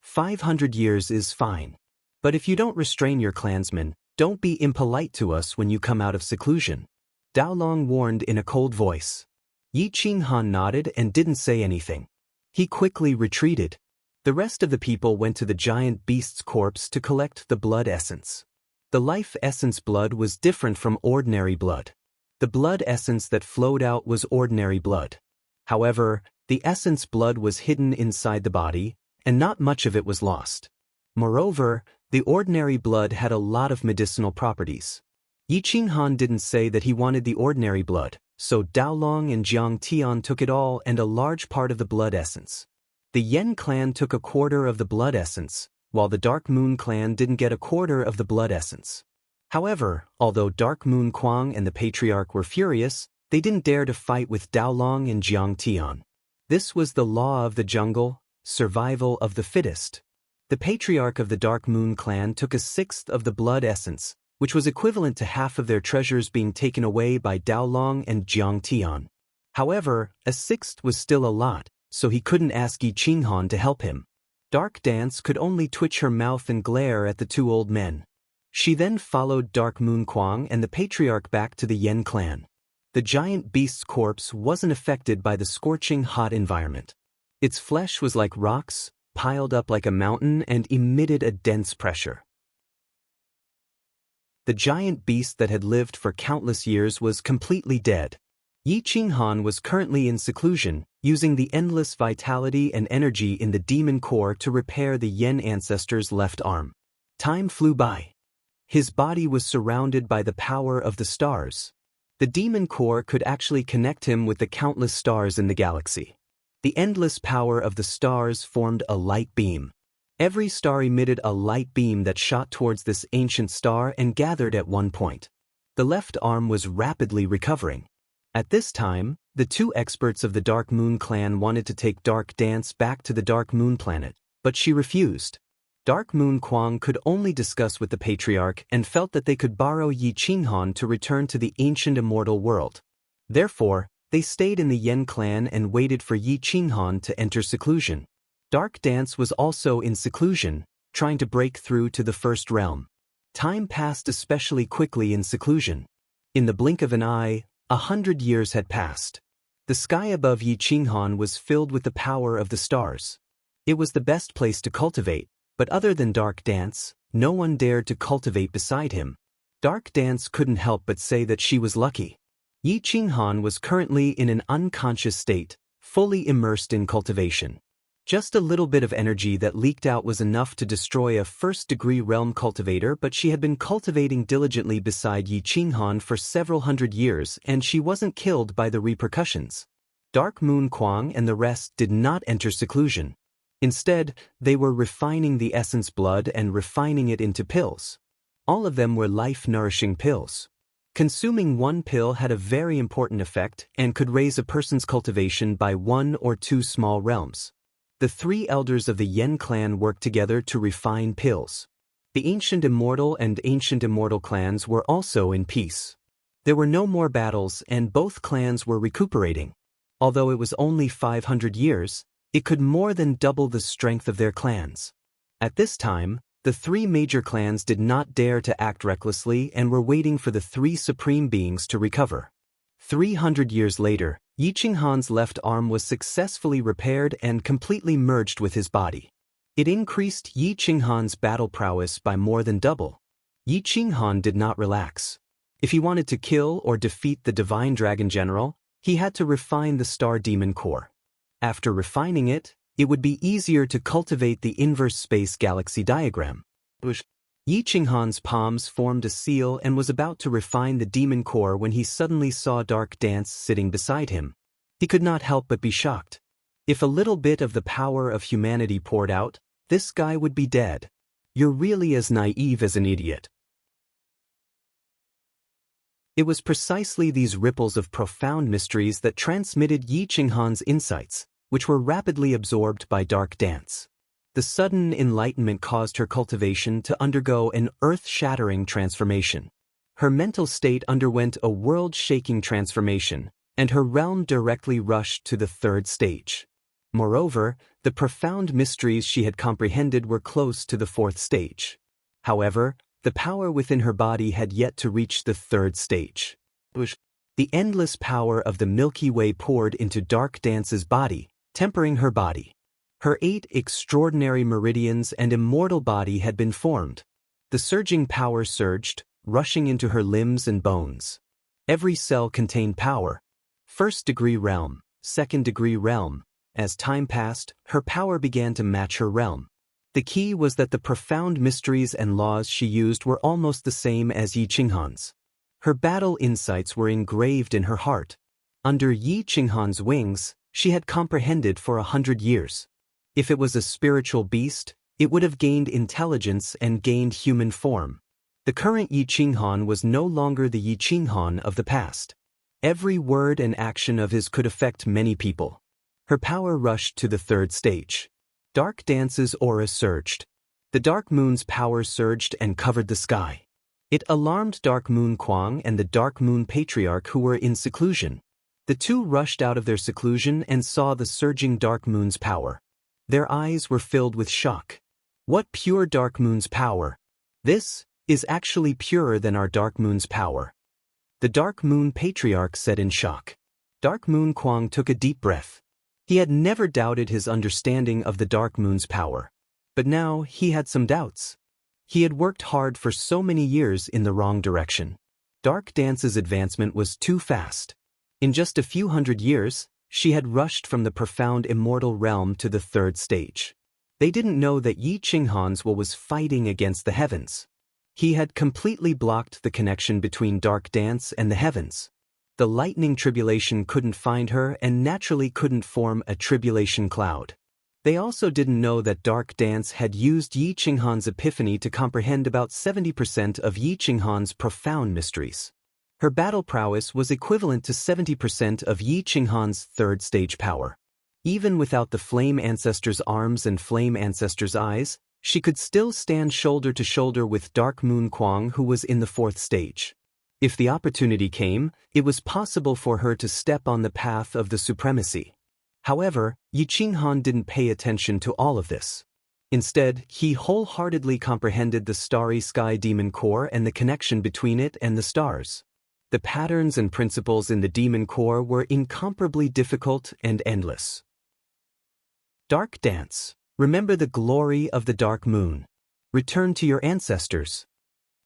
500 years is fine. But if you don't restrain your clansmen, don't be impolite to us when you come out of seclusion. Dao Long warned in a cold voice. Yi Qinghan nodded and didn't say anything. He quickly retreated. The rest of the people went to the giant beast's corpse to collect the blood essence. The life essence blood was different from ordinary blood. The blood essence that flowed out was ordinary blood. However, the essence blood was hidden inside the body, and not much of it was lost. Moreover, the ordinary blood had a lot of medicinal properties. Yi Qinghan didn't say that he wanted the ordinary blood, so Dao Long and Jiang Tian took it all and a large part of the blood essence. The Yen clan took a quarter of the blood essence, while the Dark Moon clan didn't get a quarter of the blood essence. However, although Dark Moon Kuang and the Patriarch were furious, they didn't dare to fight with Dao Long and Jiang Tian. This was the law of the jungle, survival of the fittest. The Patriarch of the Dark Moon clan took a sixth of the blood essence, which was equivalent to half of their treasures being taken away by Dao Long and Jiang Tian. However, a sixth was still a lot, so he couldn't ask Yi Qinghan to help him. Dark Dance could only twitch her mouth and glare at the two old men. She then followed Dark Moon Kuang and the Patriarch back to the Yen clan. The giant beast's corpse wasn't affected by the scorching hot environment. Its flesh was like rocks, piled up like a mountain and emitted a dense pressure. The giant beast that had lived for countless years was completely dead. Yi Qinghan was currently in seclusion, using the endless vitality and energy in the demon core to repair the Yen ancestor's left arm. Time flew by. His body was surrounded by the power of the stars. The demon core could actually connect him with the countless stars in the galaxy. The endless power of the stars formed a light beam. Every star emitted a light beam that shot towards this ancient star and gathered at one point. The left arm was rapidly recovering. At this time, the two experts of the Dark Moon clan wanted to take Dark Dance back to the Dark Moon planet, but she refused. Dark Moon Kuang could only discuss with the Patriarch and felt that they could borrow Yi Qinghan to return to the ancient immortal world. Therefore, they stayed in the Yen clan and waited for Yi Qinghan to enter seclusion. Dark Dance was also in seclusion, trying to break through to the first realm. Time passed especially quickly in seclusion. In the blink of an eye, 100 years had passed. The sky above Yi Qinghan was filled with the power of the stars. It was the best place to cultivate, but other than Dark Dance, no one dared to cultivate beside him. Dark Dance couldn't help but say that she was lucky. Yi Qinghan was currently in an unconscious state, fully immersed in cultivation. Just a little bit of energy that leaked out was enough to destroy a first-degree realm cultivator, but she had been cultivating diligently beside Yi Qinghan for several hundred years and she wasn't killed by the repercussions. Dark Moon Kuang and the rest did not enter seclusion. Instead, they were refining the essence blood and refining it into pills. All of them were life-nourishing pills. Consuming one pill had a very important effect and could raise a person's cultivation by 1 or 2 small realms. The 3 elders of the Yen clan worked together to refine pills. The Ancient Immortal and Ancient Immortal clans were also in peace. There were no more battles and both clans were recuperating. Although it was only 500 years, it could more than double the strength of their clans. At this time, the 3 major clans did not dare to act recklessly and were waiting for the 3 supreme beings to recover. 300 years later, Yi Qinghan's left arm was successfully repaired and completely merged with his body. It increased Yi Qinghan's battle prowess by more than double. Yi Qinghan did not relax. If he wanted to kill or defeat the Divine Dragon General, he had to refine the Star Demon Core. After refining it, it would be easier to cultivate the inverse space galaxy diagram. Yi Qinghan's palms formed a seal and was about to refine the demon core when he suddenly saw Dark Dance sitting beside him. He could not help but be shocked. If a little bit of the power of humanity poured out, this guy would be dead. You're really as naive as an idiot. It was precisely these ripples of profound mysteries that transmitted Yi Qinghan's insights, which were rapidly absorbed by Dark Dance. The sudden enlightenment caused her cultivation to undergo an earth-shattering transformation. Her mental state underwent a world-shaking transformation, and her realm directly rushed to the third stage. Moreover, the profound mysteries she had comprehended were close to the fourth stage. However, the power within her body had yet to reach the third stage. The endless power of the Milky Way poured into Dark Dance's body, tempering her body. Her 8 extraordinary meridians and immortal body had been formed. The surging power surged, rushing into her limbs and bones. Every cell contained power. First-degree realm, second-degree realm. As time passed, her power began to match her realm. The key was that the profound mysteries and laws she used were almost the same as Yi Qinghan's. Her battle insights were engraved in her heart. Under Yi Qinghan's wings, she had comprehended for 100 years. If it was a spiritual beast, it would have gained intelligence and gained human form. The current Yi Qinghan was no longer the Yi Qinghan of the past. Every word and action of his could affect many people. Her power rushed to the third stage. Dark Dance's aura surged. The Dark Moon's power surged and covered the sky. It alarmed Dark Moon Kuang and the Dark Moon Patriarch who were in seclusion. The two rushed out of their seclusion and saw the surging Dark Moon's power. Their eyes were filled with shock. What pure Dark Moon's power! This is actually purer than our Dark Moon's power. The Dark Moon Patriarch said in shock. Dark Moon Kuang took a deep breath. He had never doubted his understanding of the Dark Moon's power. But now he had some doubts. He had worked hard for so many years in the wrong direction. Dark Dance's advancement was too fast. In just a few hundred years, she had rushed from the profound immortal realm to the third stage. They didn't know that Yi Qinghan's will was fighting against the heavens. He had completely blocked the connection between Dark Dance and the heavens. The lightning tribulation couldn't find her and naturally couldn't form a tribulation cloud. They also didn't know that Dark Dance had used Yi Qinghan's epiphany to comprehend about 70% of Yi Qinghan's profound mysteries. Her battle prowess was equivalent to 70% of Yi Qinghan's third stage power. Even without the Flame Ancestor's arms and Flame Ancestor's eyes, she could still stand shoulder to shoulder with Dark Moon Kuang who was in the fourth stage. If the opportunity came, it was possible for her to step on the path of the supremacy. However, Yi Qinghan didn't pay attention to all of this. Instead, he wholeheartedly comprehended the starry sky demon core and the connection between it and the stars. The patterns and principles in the demon core were incomparably difficult and endless. Dark Dance, remember the glory of the Dark Moon. Return to your ancestors.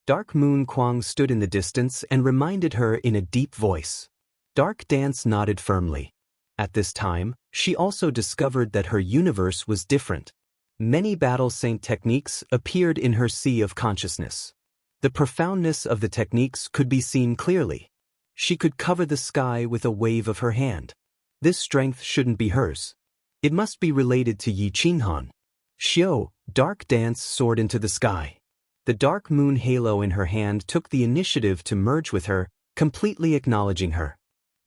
Dark Moon Kuang stood in the distance and reminded her in a deep voice. Dark Dance nodded firmly. At this time, she also discovered that her universe was different. Many battle saint techniques appeared in her sea of consciousness. The profoundness of the techniques could be seen clearly. She could cover the sky with a wave of her hand. This strength shouldn't be hers. It must be related to Yi Qinghan. Xiao, Dark Dance soared into the sky. The dark moon halo in her hand took the initiative to merge with her, completely acknowledging her.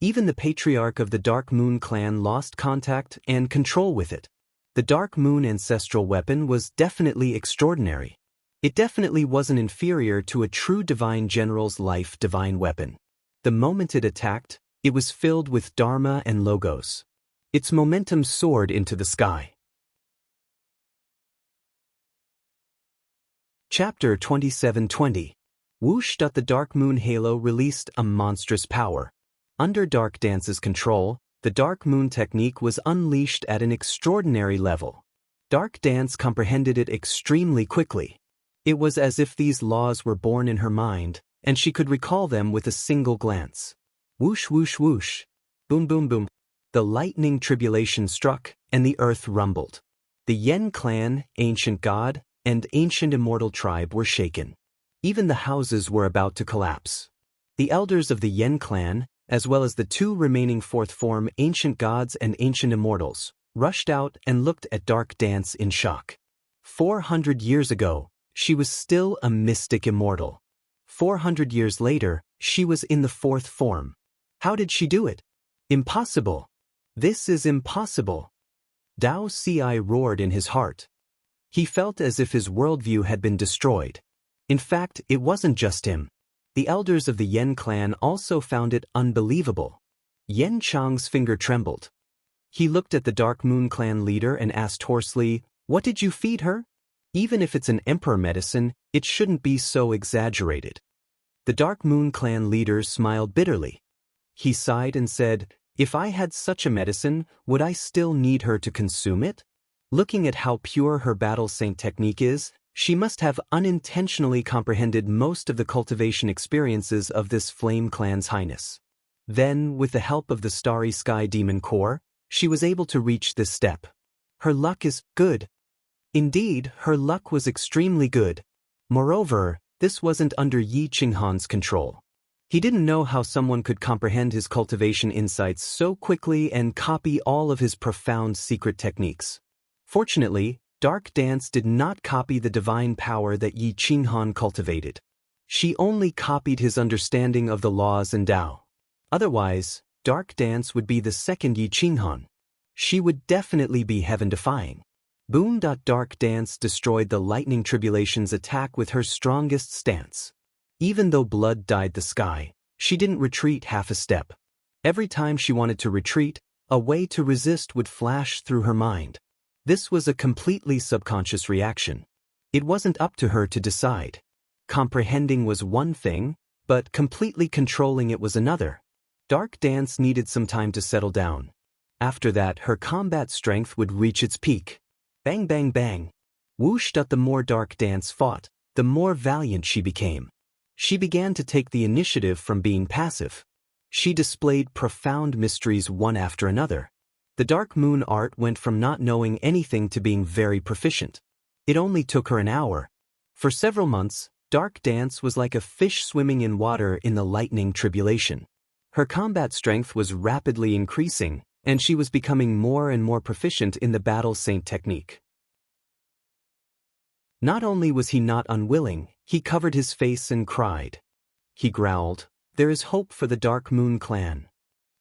Even the patriarch of the Dark Moon clan lost contact and control with it. The Dark Moon ancestral weapon was definitely extraordinary. It definitely wasn't inferior to a true divine general's life divine weapon. The moment it attacked, it was filled with Dharma and Logos. Its momentum soared into the sky. Chapter 27:20. Whoosh! The Dark Moon Halo released a monstrous power. Under Dark Dance's control, the Dark Moon technique was unleashed at an extraordinary level. Dark Dance comprehended it extremely quickly. It was as if these laws were born in her mind, and she could recall them with a single glance. Whoosh whoosh whoosh. Boom boom boom. The lightning tribulation struck, and the earth rumbled. The Yen clan, ancient god, and ancient immortal tribe were shaken. Even the houses were about to collapse. The elders of the Yen clan, as well as the two remaining fourth form ancient gods and ancient immortals, rushed out and looked at Dark Dance in shock. 400 years ago, she was still a mystic immortal. 400 years later, she was in the fourth form. How did she do it? Impossible. This is impossible. Dao Ci roared in his heart. He felt as if his worldview had been destroyed. In fact, it wasn't just him. The elders of the Yen clan also found it unbelievable. Yen Chang's finger trembled. He looked at the Dark Moon clan leader and asked hoarsely, "What did you feed her? Even if it's an emperor medicine, it shouldn't be so exaggerated." The Dark Moon clan leader smiled bitterly. He sighed and said, "If I had such a medicine, would I still need her to consume it?" Looking at how pure her battle saint technique is, she must have unintentionally comprehended most of the cultivation experiences of this Flame Clan's highness. Then, with the help of the Starry Sky Demon Core, she was able to reach this step. Her luck is good. Indeed, her luck was extremely good. Moreover, this wasn't under Yi Qinghan's control. He didn't know how someone could comprehend his cultivation insights so quickly and copy all of his profound secret techniques. Fortunately, Dark Dance did not copy the divine power that Yi Qinghan cultivated. She only copied his understanding of the laws and Tao. Otherwise, Dark Dance would be the second Yi Qinghan. She would definitely be heaven-defying. Boom. Dark Dance destroyed the Lightning Tribulation's attack with her strongest stance. Even though blood dyed the sky, she didn't retreat half a step. Every time she wanted to retreat, a way to resist would flash through her mind. This was a completely subconscious reaction. It wasn't up to her to decide. Comprehending was one thing, but completely controlling it was another. Dark Dance needed some time to settle down. After that, her combat strength would reach its peak. Bang bang bang. Whoosh. The more Dark Dance fought, the more valiant she became. She began to take the initiative from being passive. She displayed profound mysteries one after another. The Dark Moon art went from not knowing anything to being very proficient. It only took her an hour. For several months, Dark Dance was like a fish swimming in water in the Lightning Tribulation. Her combat strength was rapidly increasing, and she was becoming more and more proficient in the battle saint technique. Not only was he not unwilling, he covered his face and cried. He growled, "There is hope for the Dark Moon clan."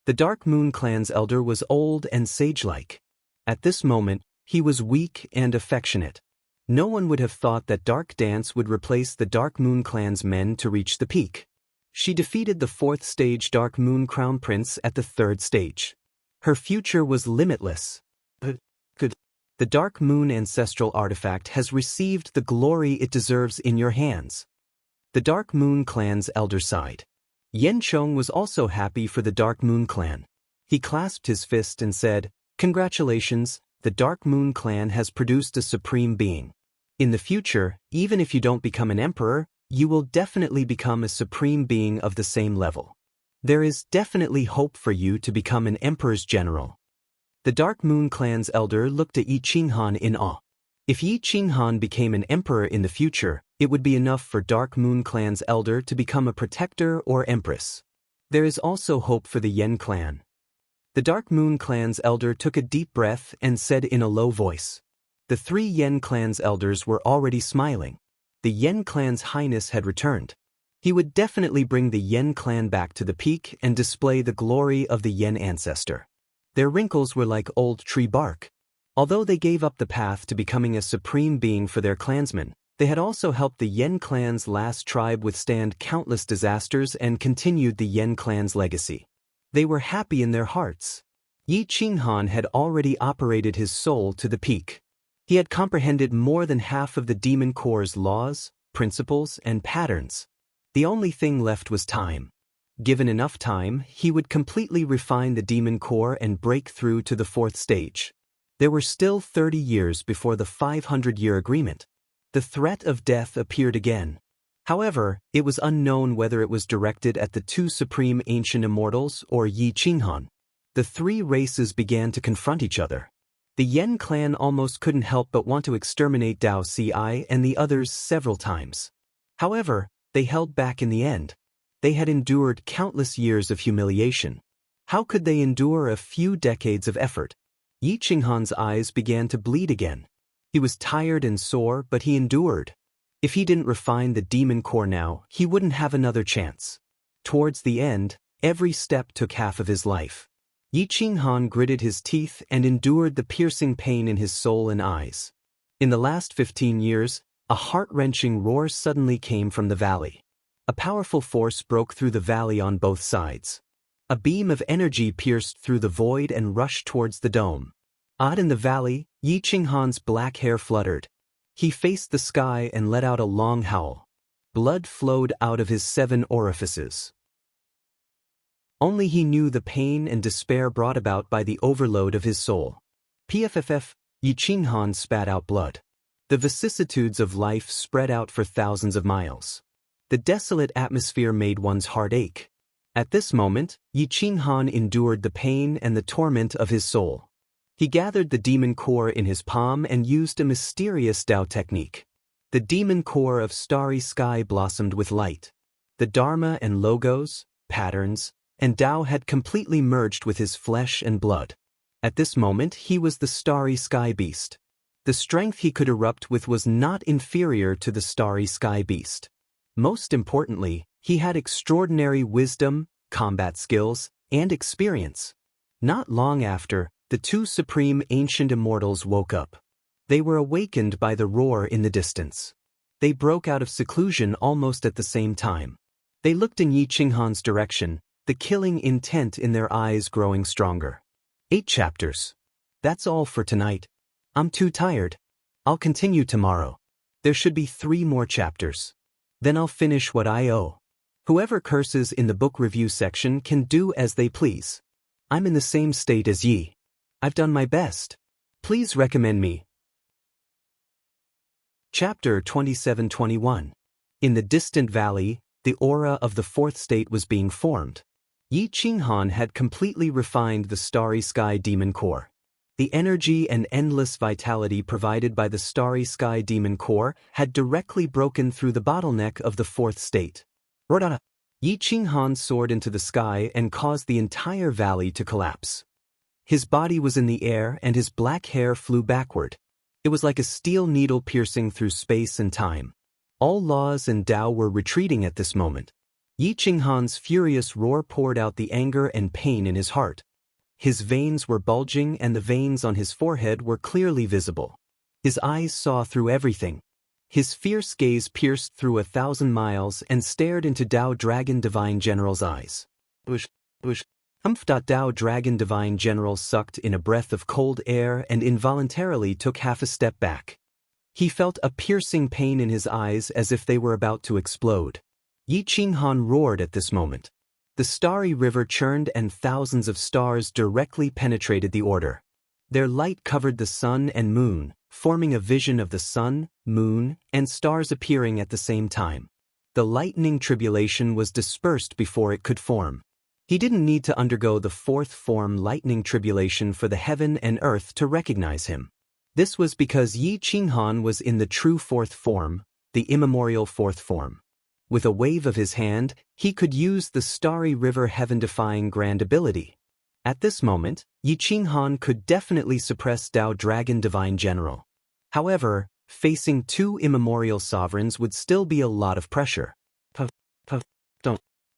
The Dark Moon clan's elder was old and sage-like. At this moment, he was weak and affectionate. No one would have thought that Dark Dance would replace the Dark Moon clan's men to reach the peak. She defeated the 4th stage Dark Moon Crown Prince at the 3rd stage. Her future was limitless. The Dark Moon ancestral artifact has received the glory it deserves in your hands. The Dark Moon clan's elder sighed. Yen Chong was also happy for the Dark Moon clan. He clasped his fist and said, "Congratulations, the Dark Moon clan has produced a supreme being. In the future, even if you don't become an emperor, you will definitely become a supreme being of the same level. There is definitely hope for you to become an emperor's general." The Dark Moon clan's elder looked at Yi Qinghan in awe. If Yi Qinghan became an emperor in the future, it would be enough for Dark Moon clan's elder to become a protector or empress. There is also hope for the Yen clan. The Dark Moon clan's elder took a deep breath and said in a low voice. The 3 Yen clan's elders were already smiling. The Yen clan's highness had returned. He would definitely bring the Yen clan back to the peak and display the glory of the Yen ancestor. Their wrinkles were like old tree bark. Although they gave up the path to becoming a supreme being for their clansmen, they had also helped the Yen clan's last tribe withstand countless disasters and continued the Yen clan's legacy. They were happy in their hearts. Yi Qinghan had already operated his soul to the peak. He had comprehended more than half of the Demon Core's laws, principles, and patterns. The only thing left was time. Given enough time, he would completely refine the Demon Core and break through to the 4th stage. There were still 30 years before the 500-year agreement. The threat of death appeared again. However, it was unknown whether it was directed at the 2 supreme ancient immortals or Yi Qinghan. The 3 races began to confront each other. The Yen clan almost couldn't help but want to exterminate Dao Ci and the others several times. However, they held back in the end. They had endured countless years of humiliation. How could they endure a few decades of effort? Yi Qinghan's eyes began to bleed again. He was tired and sore, but he endured. If he didn't refine the demon core now, he wouldn't have another chance. Towards the end, every step took half of his life. Yi Qinghan gritted his teeth and endured the piercing pain in his soul and eyes. In the last 15 years, a heart-wrenching roar suddenly came from the valley. A powerful force broke through the valley on both sides. A beam of energy pierced through the void and rushed towards the dome. Out in the valley, Yi Qinghan's black hair fluttered. He faced the sky and let out a long howl. Blood flowed out of his 7 orifices. Only he knew the pain and despair brought about by the overload of his soul. Pff, Yi Qinghan spat out blood. The vicissitudes of life spread out for thousands of miles. The desolate atmosphere made one's heart ache. At this moment, Yi Qinghan endured the pain and the torment of his soul. He gathered the demon core in his palm and used a mysterious Dao technique. The demon core of starry sky blossomed with light. The Dharma and logos, patterns, and Dao had completely merged with his flesh and blood. At this moment he was the starry sky beast. The strength he could erupt with was not inferior to the starry sky beast. Most importantly, he had extraordinary wisdom, combat skills, and experience. Not long after, the 2 supreme ancient immortals woke up. They were awakened by the roar in the distance. They broke out of seclusion almost at the same time. They looked in Yi Qinghan's direction, the killing intent in their eyes growing stronger. 8 chapters. That's all for tonight. I'm too tired. I'll continue tomorrow. There should be 3 more chapters. Then I'll finish what I owe. Whoever curses in the book review section can do as they please. I'm in the same state as Yi. I've done my best. Please recommend me. Chapter 27-21. In the distant valley, the aura of the 4th state was being formed. Yi Qinghan had completely refined the starry sky demon core. The energy and endless vitality provided by the starry sky demon core had directly broken through the bottleneck of the 4th state. Yi Qinghan soared into the sky and caused the entire valley to collapse. His body was in the air and his black hair flew backward. It was like a steel needle piercing through space and time. All laws and Dao were retreating at this moment. Yi Qinghan's furious roar poured out the anger and pain in his heart. His veins were bulging and the veins on his forehead were clearly visible. His eyes saw through everything. His fierce gaze pierced through 1,000 miles and stared into Dao Dragon Divine General's eyes. Dao Dragon Divine General sucked in a breath of cold air and involuntarily took half a step back. He felt a piercing pain in his eyes as if they were about to explode. Yi Qinghan roared at this moment. The starry river churned and thousands of stars directly penetrated the order. Their light covered the sun and moon, forming a vision of the sun, moon, and stars appearing at the same time. The lightning tribulation was dispersed before it could form. He didn't need to undergo the 4th form lightning tribulation for the heaven and earth to recognize him. This was because Yi Qinghan was in the true 4th form, the immemorial 4th form. With a wave of his hand, he could use the starry river heaven-defying grand ability. At this moment, Yi Qinghan could definitely suppress Dao Dragon Divine General. However, facing 2 immemorial sovereigns would still be a lot of pressure.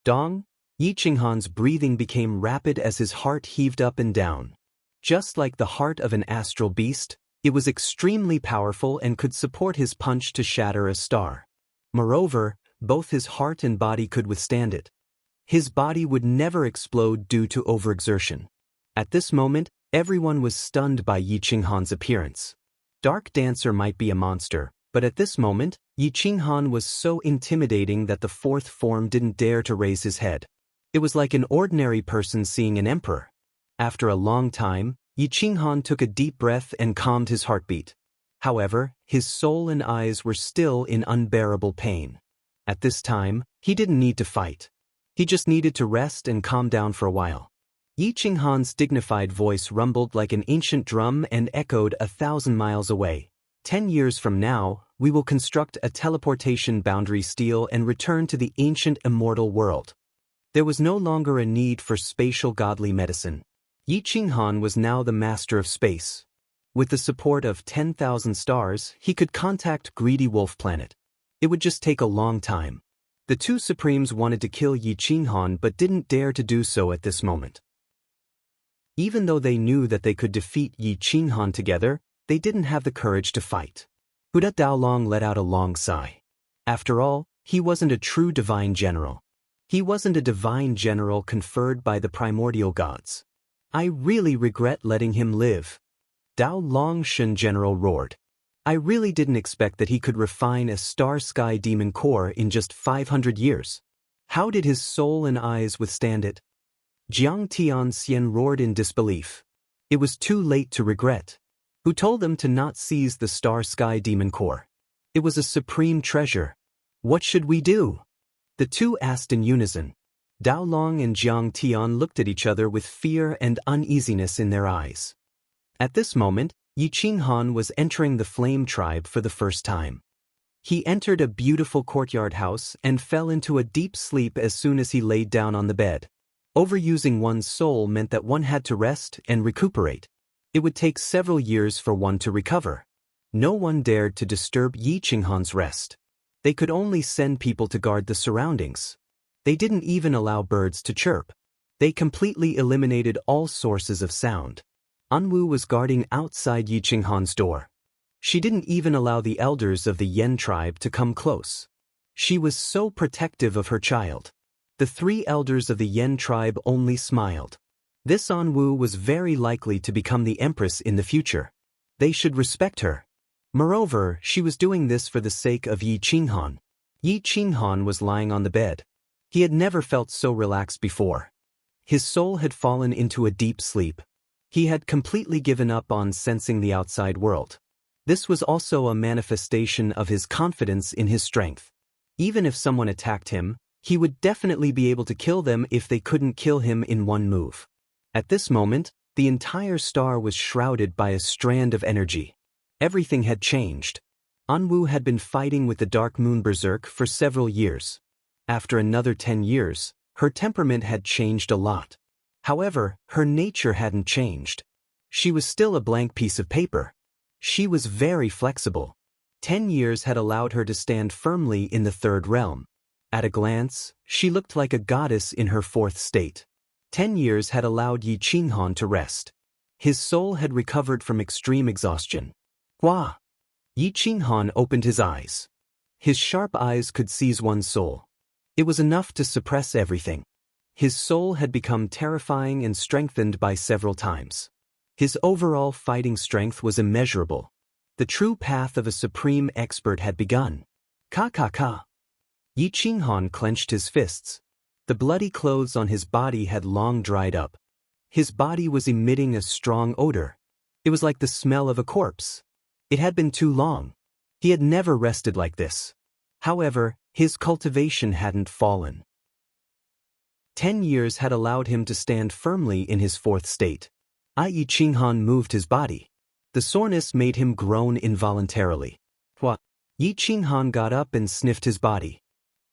Dong, Yi Qinghan's breathing became rapid as his heart heaved up and down. Just like the heart of an astral beast, it was extremely powerful and could support his punch to shatter a star. Moreover, both his heart and body could withstand it. His body would never explode due to overexertion. At this moment, everyone was stunned by Yi Qinghan's appearance. Dark Dancer might be a monster, but at this moment, Yi Qinghan was so intimidating that the 4th form didn't dare to raise his head. It was like an ordinary person seeing an emperor. After a long time, Yi Qinghan took a deep breath and calmed his heartbeat. However, his soul and eyes were still in unbearable pain. At this time, he didn't need to fight. He just needed to rest and calm down for a while. Yi Qinghan's dignified voice rumbled like an ancient drum and echoed 1,000 miles away. 10 years from now, we will construct a teleportation boundary steel and return to the ancient immortal world. There was no longer a need for spatial godly medicine. Yi Qinghan was now the master of space. With the support of 10,000 stars, he could contact greedy Wolf Planet. It would just take a long time. The two Supremes wanted to kill Yi Qinghan but didn't dare to do so at this moment. Even though they knew that they could defeat Yi Qinghan together, they didn't have the courage to fight. Huda Daolong let out a long sigh. After all, he wasn't a true divine general. He wasn't a divine general conferred by the primordial gods. I really regret letting him live. Dao Long Shun General roared. I really didn't expect that he could refine a star sky demon core in just 500 years. How did his soul and eyes withstand it? Jiang Tianxian roared in disbelief. It was too late to regret. Who told them to not seize the star sky demon core? It was a supreme treasure. What should we do? The two asked in unison. Dao Long and Jiang Tian looked at each other with fear and uneasiness in their eyes. At this moment, Yi Qinghan was entering the Flame Tribe for the first time. He entered a beautiful courtyard house and fell into a deep sleep as soon as he laid down on the bed. Overusing one's soul meant that one had to rest and recuperate. It would take several years for one to recover. No one dared to disturb Yi Qinghan's rest. They could only send people to guard the surroundings. They didn't even allow birds to chirp. They completely eliminated all sources of sound. Anwu was guarding outside Yi Qinghan's door. She didn't even allow the elders of the Yen tribe to come close. She was so protective of her child. The three elders of the Yen tribe only smiled. This Anwu was very likely to become the empress in the future. They should respect her. Moreover, she was doing this for the sake of Yi Qinghan. Yi Qinghan was lying on the bed. He had never felt so relaxed before. His soul had fallen into a deep sleep. He had completely given up on sensing the outside world. This was also a manifestation of his confidence in his strength. Even if someone attacked him, he would definitely be able to kill them if they couldn't kill him in one move. At this moment, the entire star was shrouded by a strand of energy. Everything had changed. Anwu had been fighting with the Dark Moon Berserk for several years. After another 10 years, her temperament had changed a lot. However, her nature hadn't changed. She was still a blank piece of paper. She was very flexible. 10 years had allowed her to stand firmly in the third realm. At a glance, she looked like a goddess in her fourth state. 10 years had allowed Yi Qinghan to rest. His soul had recovered from extreme exhaustion. Hua! Yi Qinghan opened his eyes. His sharp eyes could seize one's soul. It was enough to suppress everything. His soul had become terrifying and strengthened by several times. His overall fighting strength was immeasurable. The true path of a supreme expert had begun. Ka. Yi Qinghan clenched his fists. The bloody clothes on his body had long dried up. His body was emitting a strong odor. It was like the smell of a corpse. It had been too long. He had never rested like this. However, his cultivation hadn't fallen. 10 years had allowed him to stand firmly in his fourth state. Yi Qinghan moved his body. The soreness made him groan involuntarily. What? Yi Qinghan got up and sniffed his body.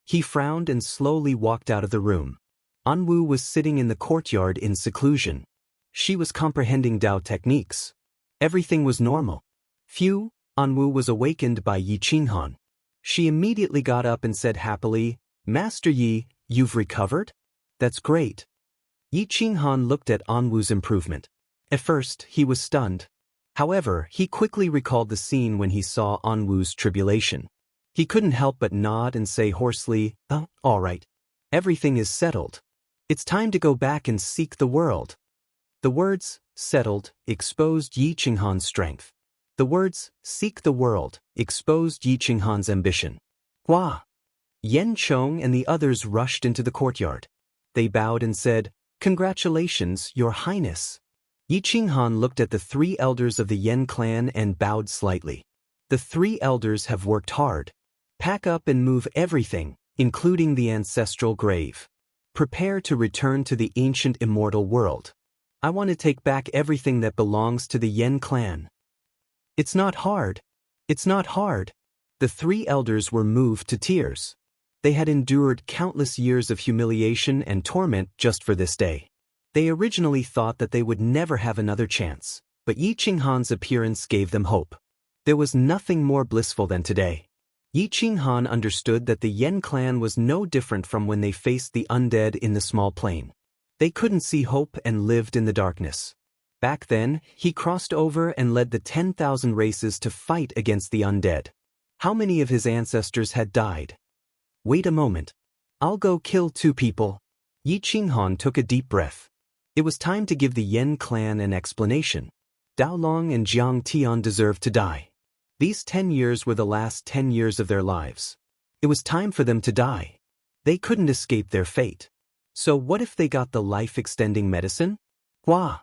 He frowned and slowly walked out of the room. Anwu was sitting in the courtyard in seclusion. She was comprehending Dao techniques. Everything was normal. Phew, Anwu was awakened by Yi Qinghan. She immediately got up and said happily, Master Yi, you've recovered? That's great. Yi Qinghan looked at Anwu's improvement. At first, he was stunned. However, he quickly recalled the scene when he saw Anwu's tribulation. He couldn't help but nod and say hoarsely, Oh, all right. Everything is settled. It's time to go back and seek the world. The words, settled, exposed Yi Qinghan's strength. The words, seek the world, exposed Yi Qinghan's ambition. Hua! Yen Chong and the others rushed into the courtyard. They bowed and said, Congratulations, Your Highness. Yi Qinghan looked at the three elders of the Yen clan and bowed slightly. The three elders have worked hard. Pack up and move everything, including the ancestral grave. Prepare to return to the ancient immortal world. I want to take back everything that belongs to the Yen clan. It's not hard. It's not hard. The three elders were moved to tears. They had endured countless years of humiliation and torment just for this day. They originally thought that they would never have another chance, but Yi Qinghan's appearance gave them hope. There was nothing more blissful than today. Yi Qinghan understood that the Yen clan was no different from when they faced the undead in the small plain. They couldn't see hope and lived in the darkness. Back then, he crossed over and led the 10,000 races to fight against the undead. How many of his ancestors had died? Wait a moment. I'll go kill 2 people. Yi Qinghan took a deep breath. It was time to give the Yen clan an explanation. Dao Long and Jiang Tian deserved to die. These 10 years were the last 10 years of their lives. It was time for them to die. They couldn't escape their fate. So what if they got the life-extending medicine? Hua!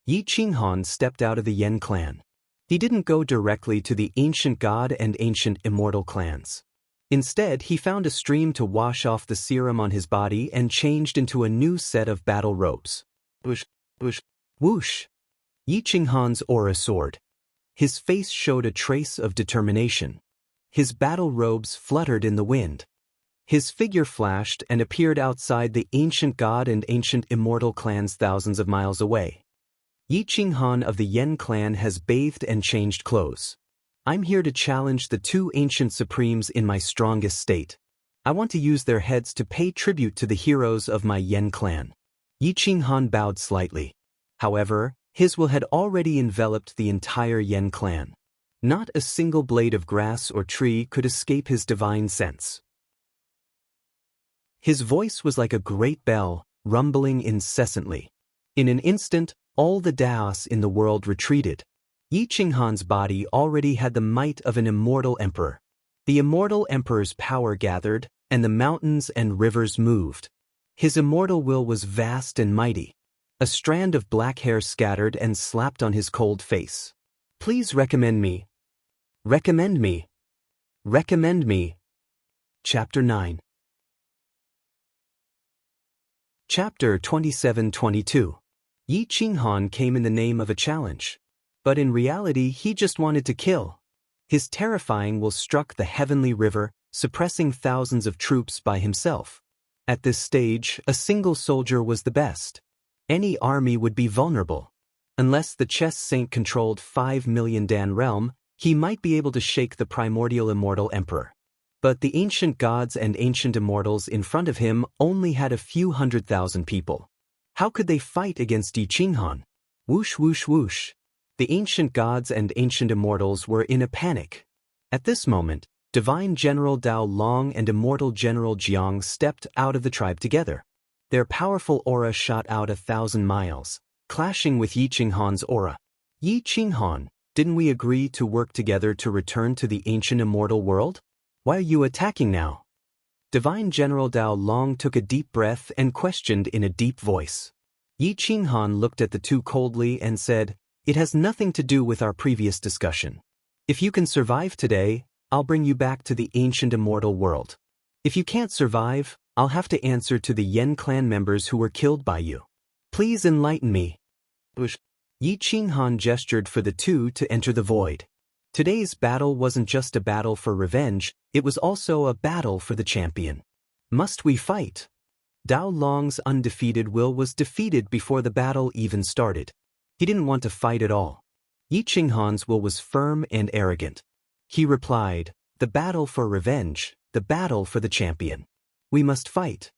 Yi Qinghan stepped out of the Yen clan. He didn't go directly to the ancient god and ancient immortal clans. Instead, he found a stream to wash off the serum on his body and changed into a new set of battle robes. Whoosh, whoosh, whoosh! Yi Qinghan's aura soared. His face showed a trace of determination. His battle robes fluttered in the wind. His figure flashed and appeared outside the ancient god and ancient immortal clans thousands of miles away. Yi Qinghan of the Yen clan has bathed and changed clothes. I'm here to challenge the 2 ancient supremes in my strongest state. I want to use their heads to pay tribute to the heroes of my Yen clan. Yi Qinghan bowed slightly. However, his will had already enveloped the entire Yen clan. Not a single blade of grass or tree could escape his divine sense. His voice was like a great bell, rumbling incessantly. In an instant, all the Daos in the world retreated. Yi Qinghan's body already had the might of an immortal emperor. The immortal emperor's power gathered, and the mountains and rivers moved. His immortal will was vast and mighty. A strand of black hair scattered and slapped on his cold face. Please recommend me. Recommend me. Recommend me. Chapter 9. Chapter 27-22. Yi Qinghan came in the name of a challenge. But in reality, he just wanted to kill. His terrifying will struck the heavenly river, suppressing thousands of troops by himself. At this stage, a single soldier was the best. Any army would be vulnerable. Unless the chess saint controlled 5 million Dan realm, he might be able to shake the primordial immortal emperor. But the ancient gods and ancient immortals in front of him only had a few 100,000 people. How could they fight against Yi Qinghan? Whoosh whoosh whoosh. The ancient gods and ancient immortals were in a panic. At this moment, Divine General Dao Long and Immortal General Jiang stepped out of the tribe together. Their powerful aura shot out 1,000 miles, clashing with Yi Qinghan's aura. Yi Qinghan, didn't we agree to work together to return to the ancient immortal world? Why are you attacking now? Divine General Dao Long took a deep breath and questioned in a deep voice. Yi Qinghan looked at the 2 coldly and said, "It has nothing to do with our previous discussion. If you can survive today, I'll bring you back to the ancient immortal world. If you can't survive, I'll have to answer to the Yen clan members who were killed by you. Please enlighten me." Yi Qinghan gestured for the 2 to enter the void. Today's battle wasn't just a battle for revenge, it was also a battle for the champion. Must we fight? Dao Long's undefeated will was defeated before the battle even started. He didn't want to fight at all. Yi Qinghan's will was firm and arrogant. He replied, "The battle for revenge, the battle for the champion. We must fight."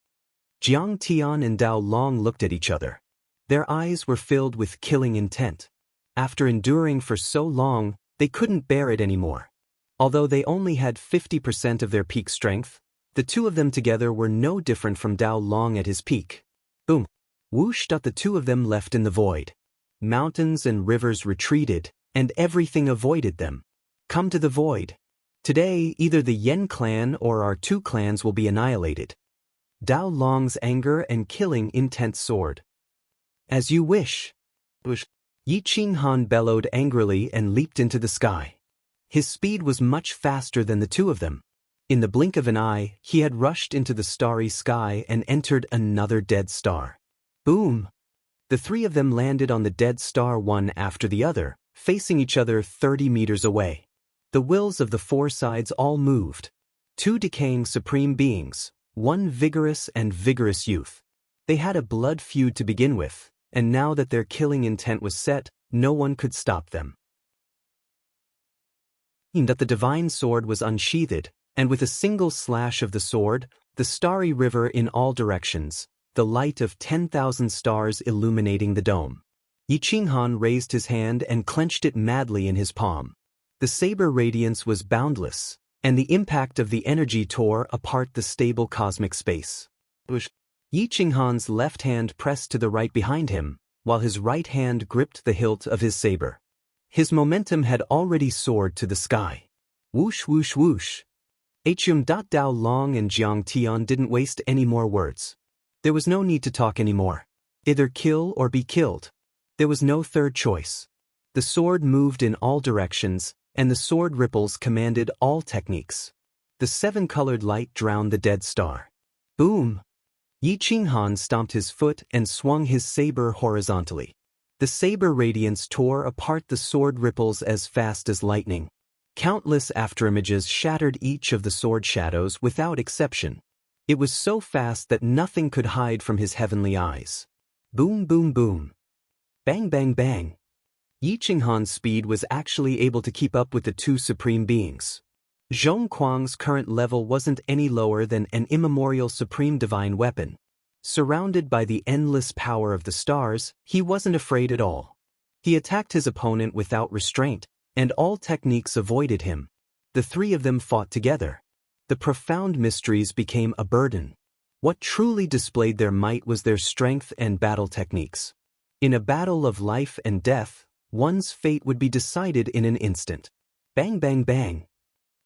Jiang Tian and Dao Long looked at each other. Their eyes were filled with killing intent. After enduring for so long, they couldn't bear it anymore. Although they only had 50% of their peak strength, the 2 of them together were no different from Dao Long at his peak. Boom! Whooshed up, the 2 of them left in the void. Mountains and rivers retreated, and everything avoided them. Come to the void. Today, either the Yen clan or our 2 clans will be annihilated. Dao Long's anger and killing intent soared. As you wish. Yi Qinghan bellowed angrily and leaped into the sky. His speed was much faster than the 2 of them. In the blink of an eye, he had rushed into the starry sky and entered another dead star. Boom! The three of them landed on the dead star one after the other, facing each other 30 meters away. The wills of the four sides all moved. Two decaying supreme beings, one vigorous and vigorous youth. They had a blood feud to begin with, and now that their killing intent was set, no one could stop them. That the divine sword was unsheathed, and with a single slash of the sword, the starry river in all directions, the light of 10,000 stars illuminating the dome. Yi Qinghan raised his hand and clenched it madly in his palm. The saber radiance was boundless, and the impact of the energy tore apart the stable cosmic space. Yi Qinghan's left hand pressed to the right behind him, while his right hand gripped the hilt of his saber. His momentum had already soared to the sky. Whoosh whoosh whoosh. Dao Long and Jiang Tian didn't waste any more words. There was no need to talk anymore. Either kill or be killed. There was no third choice. The sword moved in all directions, and the sword ripples commanded all techniques. The seven-colored light drowned the dead star. Boom! Yi Qinghan stomped his foot and swung his saber horizontally. The saber radiance tore apart the sword ripples as fast as lightning. Countless afterimages shattered each of the sword shadows without exception. It was so fast that nothing could hide from his heavenly eyes. Boom boom boom. Bang bang bang. Yi Qinghan's speed was actually able to keep up with the two supreme beings. Zhong Kuang's current level wasn't any lower than an immemorial supreme divine weapon. Surrounded by the endless power of the stars, he wasn't afraid at all. He attacked his opponent without restraint, and all techniques avoided him. The three of them fought together. The profound mysteries became a burden. What truly displayed their might was their strength and battle techniques. In a battle of life and death, one's fate would be decided in an instant. Bang bang bang.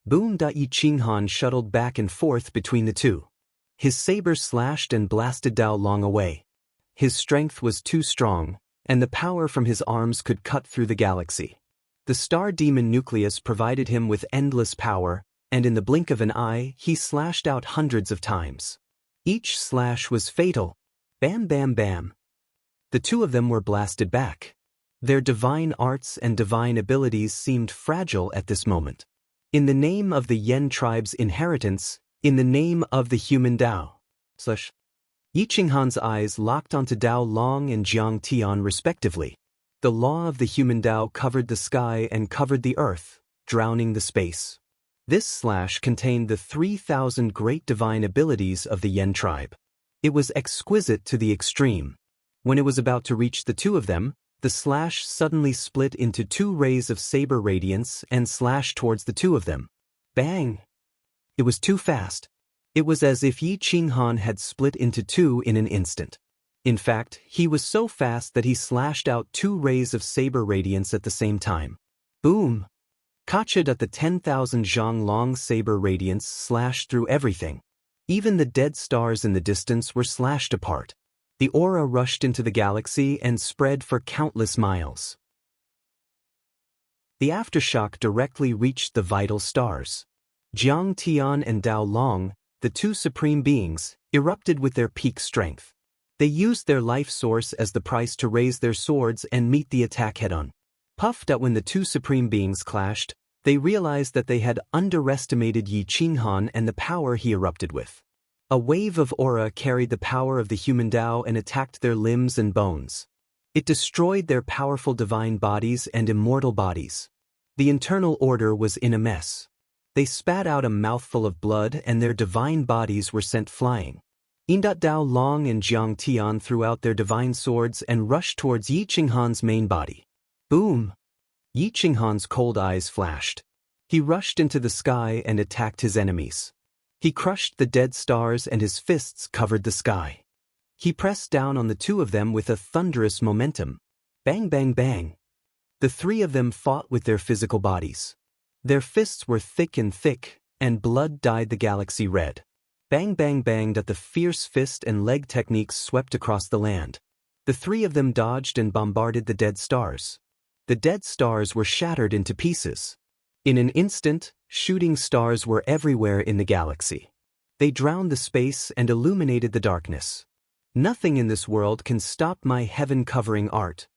Boom! Yi Qinghan shuttled back and forth between the two. His saber slashed and blasted Dao Long away. His strength was too strong, and the power from his arms could cut through the galaxy. The star demon nucleus provided him with endless power, and in the blink of an eye, he slashed out hundreds of times. Each slash was fatal. Bam bam bam. The two of them were blasted back. Their divine arts and divine abilities seemed fragile at this moment. In the name of the Yen tribe's inheritance, in the name of the human Dao. Yi Qinghan's eyes locked onto Dao Long and Jiang Tian respectively. The law of the human Dao covered the sky and covered the earth, drowning the space. This slash contained the 3,000 great divine abilities of the Yen tribe. It was exquisite to the extreme. When it was about to reach the two of them, the slash suddenly split into two rays of saber radiance and slashed towards the two of them. Bang! It was too fast. It was as if Yi Qinghan had split into two in an instant. In fact, he was so fast that he slashed out two rays of saber radiance at the same time. Boom! Kachad at the 10,000 zhang long saber radiance slashed through everything. Even the dead stars in the distance were slashed apart. The aura rushed into the galaxy and spread for countless miles. The aftershock directly reached the vital stars. Jiang Tian and Dao Long, the two supreme beings, erupted with their peak strength. They used their life source as the price to raise their swords and meet the attack head-on. Puffed out when the two supreme beings clashed, they realized that they had underestimated Yi Qinghan and the power he erupted with. A wave of aura carried the power of the human Dao and attacked their limbs and bones. It destroyed their powerful divine bodies and immortal bodies. The internal order was in a mess. They spat out a mouthful of blood and their divine bodies were sent flying. Dao Long and Jiang Tian threw out their divine swords and rushed towards Yi Qinghan's main body. Boom! Yi Qinghan's cold eyes flashed. He rushed into the sky and attacked his enemies. He crushed the dead stars and his fists covered the sky. He pressed down on the two of them with a thunderous momentum. Bang bang bang. The three of them fought with their physical bodies. Their fists were thick, and blood dyed the galaxy red. Bang bang banged at the fierce fist and leg techniques swept across the land. The three of them dodged and bombarded the dead stars. The dead stars were shattered into pieces. In an instant, shooting stars were everywhere in the galaxy. They drowned the space and illuminated the darkness. Nothing in this world can stop my heaven-covering art.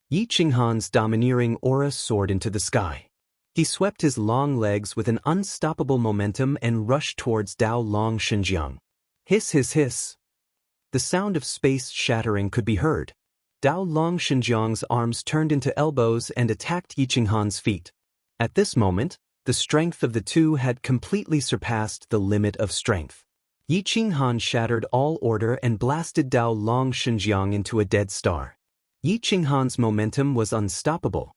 Yi Qinghan's domineering aura soared into the sky. He swept his long legs with an unstoppable momentum and rushed towards Dao Long Xinjiang. Hiss hiss hiss. The sound of space shattering could be heard. Dao Long Xinjiang's arms turned into elbows and attacked Yi Qinghan's feet. At this moment, the strength of the two had completely surpassed the limit of strength. Yi Qinghan shattered all order and blasted Dao Long Xinjiang into a dead star. Yi Qinghan's momentum was unstoppable.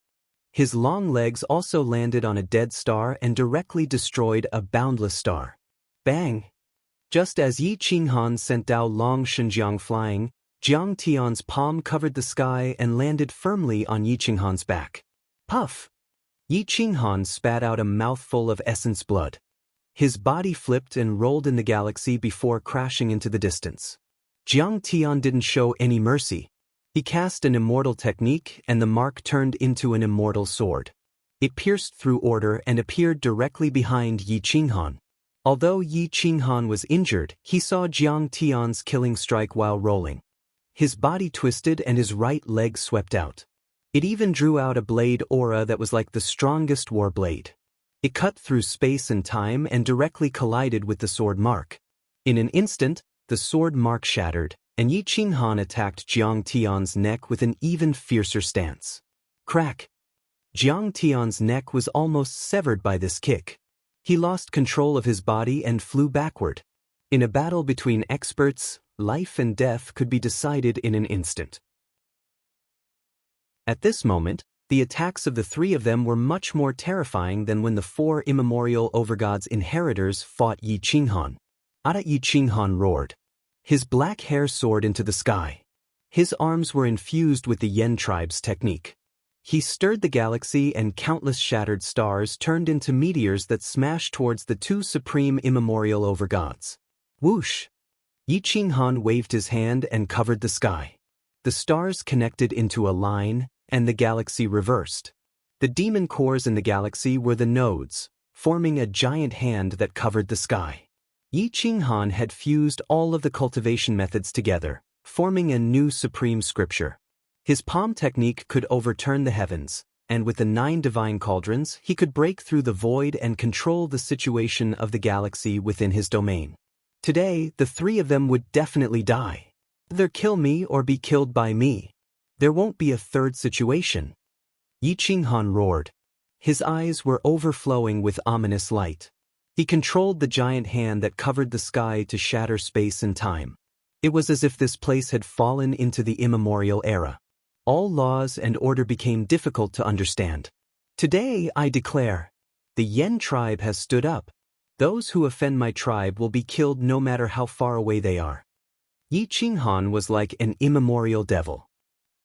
His long legs also landed on a dead star and directly destroyed a boundless star. Bang! Just as Yi Qinghan sent Dao Long Xinjiang flying, Jiang Tian's palm covered the sky and landed firmly on Yi Qinghan's back. Puff! Yi Qinghan spat out a mouthful of essence blood. His body flipped and rolled in the galaxy before crashing into the distance. Jiang Tian didn't show any mercy. He cast an immortal technique and the mark turned into an immortal sword. It pierced through order and appeared directly behind Yi Qinghan. Although Yi Qinghan was injured, he saw Jiang Tian's killing strike while rolling. His body twisted and his right leg swept out. It even drew out a blade aura that was like the strongest war blade. It cut through space and time and directly collided with the sword mark. In an instant, the sword mark shattered, and Yi Qinghan attacked Jiang Tian's neck with an even fiercer stance. Crack! Jiang Tian's neck was almost severed by this kick. He lost control of his body and flew backward. In a battle between experts, life and death could be decided in an instant. At this moment, the attacks of the three of them were much more terrifying than when the four immemorial overgods' inheritors fought Yi Qinghan. Yi Qinghan roared. His black hair soared into the sky. His arms were infused with the Yen tribe's technique. He stirred the galaxy and countless shattered stars turned into meteors that smashed towards the two supreme immemorial overgods. Whoosh! Yi Qinghan waved his hand and covered the sky. The stars connected into a line, and the galaxy reversed. The demon cores in the galaxy were the nodes, forming a giant hand that covered the sky. Yi Qinghan had fused all of the cultivation methods together, forming a new supreme scripture. His palm technique could overturn the heavens, and with the 9 divine cauldrons, he could break through the void and control the situation of the galaxy within his domain. Today, the three of them would definitely die. Either kill me or be killed by me. There won't be a third situation. Yi Qinghan roared. His eyes were overflowing with ominous light. He controlled the giant hand that covered the sky to shatter space and time. It was as if this place had fallen into the immemorial era. All laws and order became difficult to understand. Today, I declare, the Yen tribe has stood up. Those who offend my tribe will be killed no matter how far away they are. Yi Qinghan was like an immemorial devil.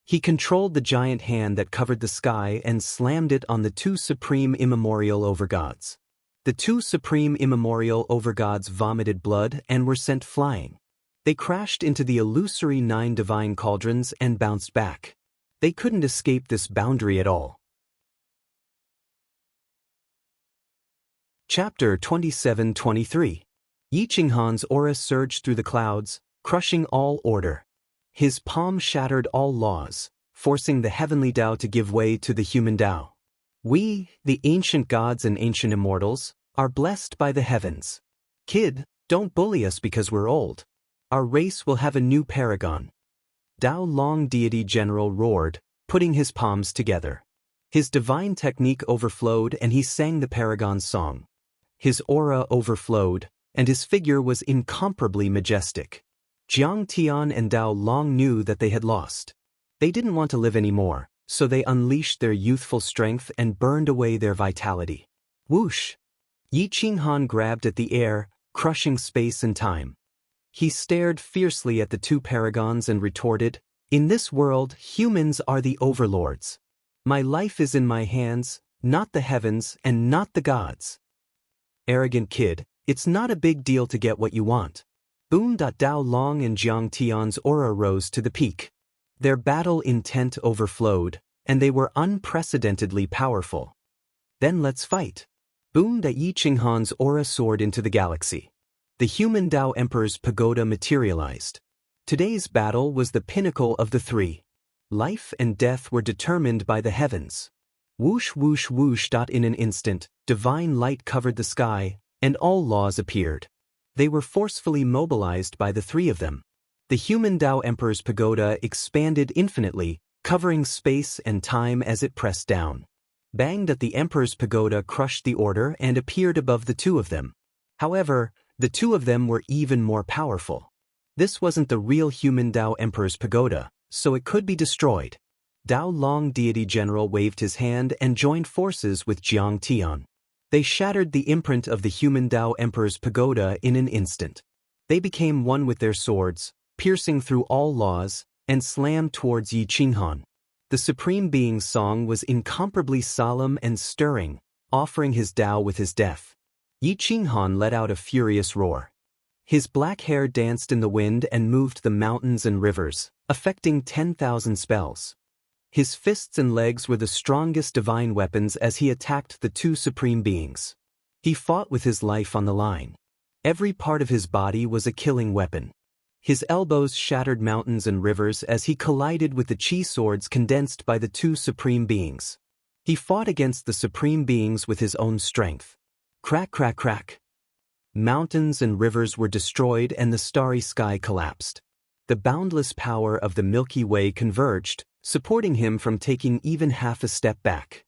He controlled the giant hand that covered the sky and slammed it on the two supreme immemorial overgods. The two supreme immemorial overgods vomited blood and were sent flying. They crashed into the illusory 9 divine cauldrons and bounced back. They couldn't escape this boundary at all. Chapter 27-23. Yi Qinghan's aura surged through the clouds, crushing all order. His palm shattered all laws, forcing the heavenly Tao to give way to the human Tao. We, the ancient gods and ancient immortals, are blessed by the heavens. Kid, don't bully us because we're old. Our race will have a new paragon. Dao Long Deity General roared, putting his palms together. His divine technique overflowed and he sang the paragon song. His aura overflowed, and his figure was incomparably majestic. Jiang Tian and Dao Long knew that they had lost. They didn't want to live anymore, so they unleashed their youthful strength and burned away their vitality. Whoosh! Yi Qinghan grabbed at the air, crushing space and time. He stared fiercely at the two paragons and retorted, "In this world, humans are the overlords. My life is in my hands, not the heavens and not the gods." Arrogant kid, it's not a big deal to get what you want. Boom! Dao Long and Jiang Tian's aura rose to the peak. Their battle intent overflowed, and they were unprecedentedly powerful. Then let's fight. Boom! Yi Qinghan's aura soared into the galaxy. The human Tao Emperor's pagoda materialized. Today's battle was the pinnacle of the three. Life and death were determined by the heavens. Whoosh whoosh whoosh. In an instant, divine light covered the sky, and all laws appeared. They were forcefully mobilized by the three of them. The human Tao Emperor's pagoda expanded infinitely, covering space and time as it pressed down. Bang! The Emperor's pagoda crushed the order and appeared above the two of them. However, the two of them were even more powerful. This wasn't the real human Tao Emperor's pagoda, so it could be destroyed. Dao Long Deity General waved his hand and joined forces with Jiang Tian. They shattered the imprint of the human Tao Emperor's pagoda in an instant. They became one with their swords, piercing through all laws, and slammed towards Yi Qinghan. The Supreme Being's song was incomparably solemn and stirring, offering his Tao with his death. Yi Qinghan let out a furious roar. His black hair danced in the wind and moved the mountains and rivers, affecting 10,000 spells. His fists and legs were the strongest divine weapons as he attacked the two Supreme Beings. He fought with his life on the line. Every part of his body was a killing weapon. His elbows shattered mountains and rivers as he collided with the Qi swords condensed by the two Supreme Beings. He fought against the Supreme Beings with his own strength. Crack, crack, crack. Mountains and rivers were destroyed and the starry sky collapsed. The boundless power of the Milky Way converged, supporting him from taking even half a step back.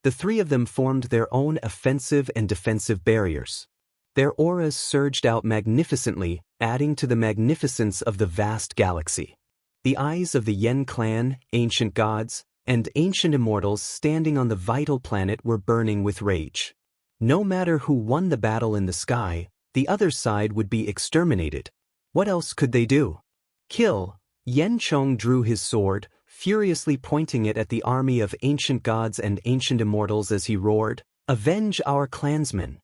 The three of them formed their own offensive and defensive barriers. Their auras surged out magnificently, adding to the magnificence of the vast galaxy. The eyes of the Yen clan, ancient gods, and ancient immortals standing on the vital planet were burning with rage. No matter who won the battle in the sky, the other side would be exterminated. What else could they do? Kill. Yen Chong drew his sword, furiously pointing it at the army of ancient gods and ancient immortals as he roared, "Avenge our clansmen!"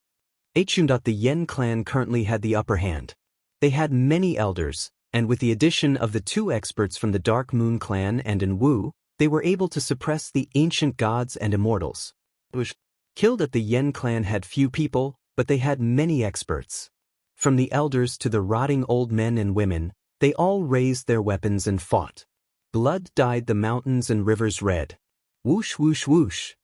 The Yen clan currently had the upper hand. They had many elders, and with the addition of the two experts from the Dark Moon clan and in Wu, they were able to suppress the ancient gods and immortals. The Yen clan had few people, but they had many experts. From the elders to the rotting old men and women, they all raised their weapons and fought. Blood dyed the mountains and rivers red. Whoosh whoosh whoosh.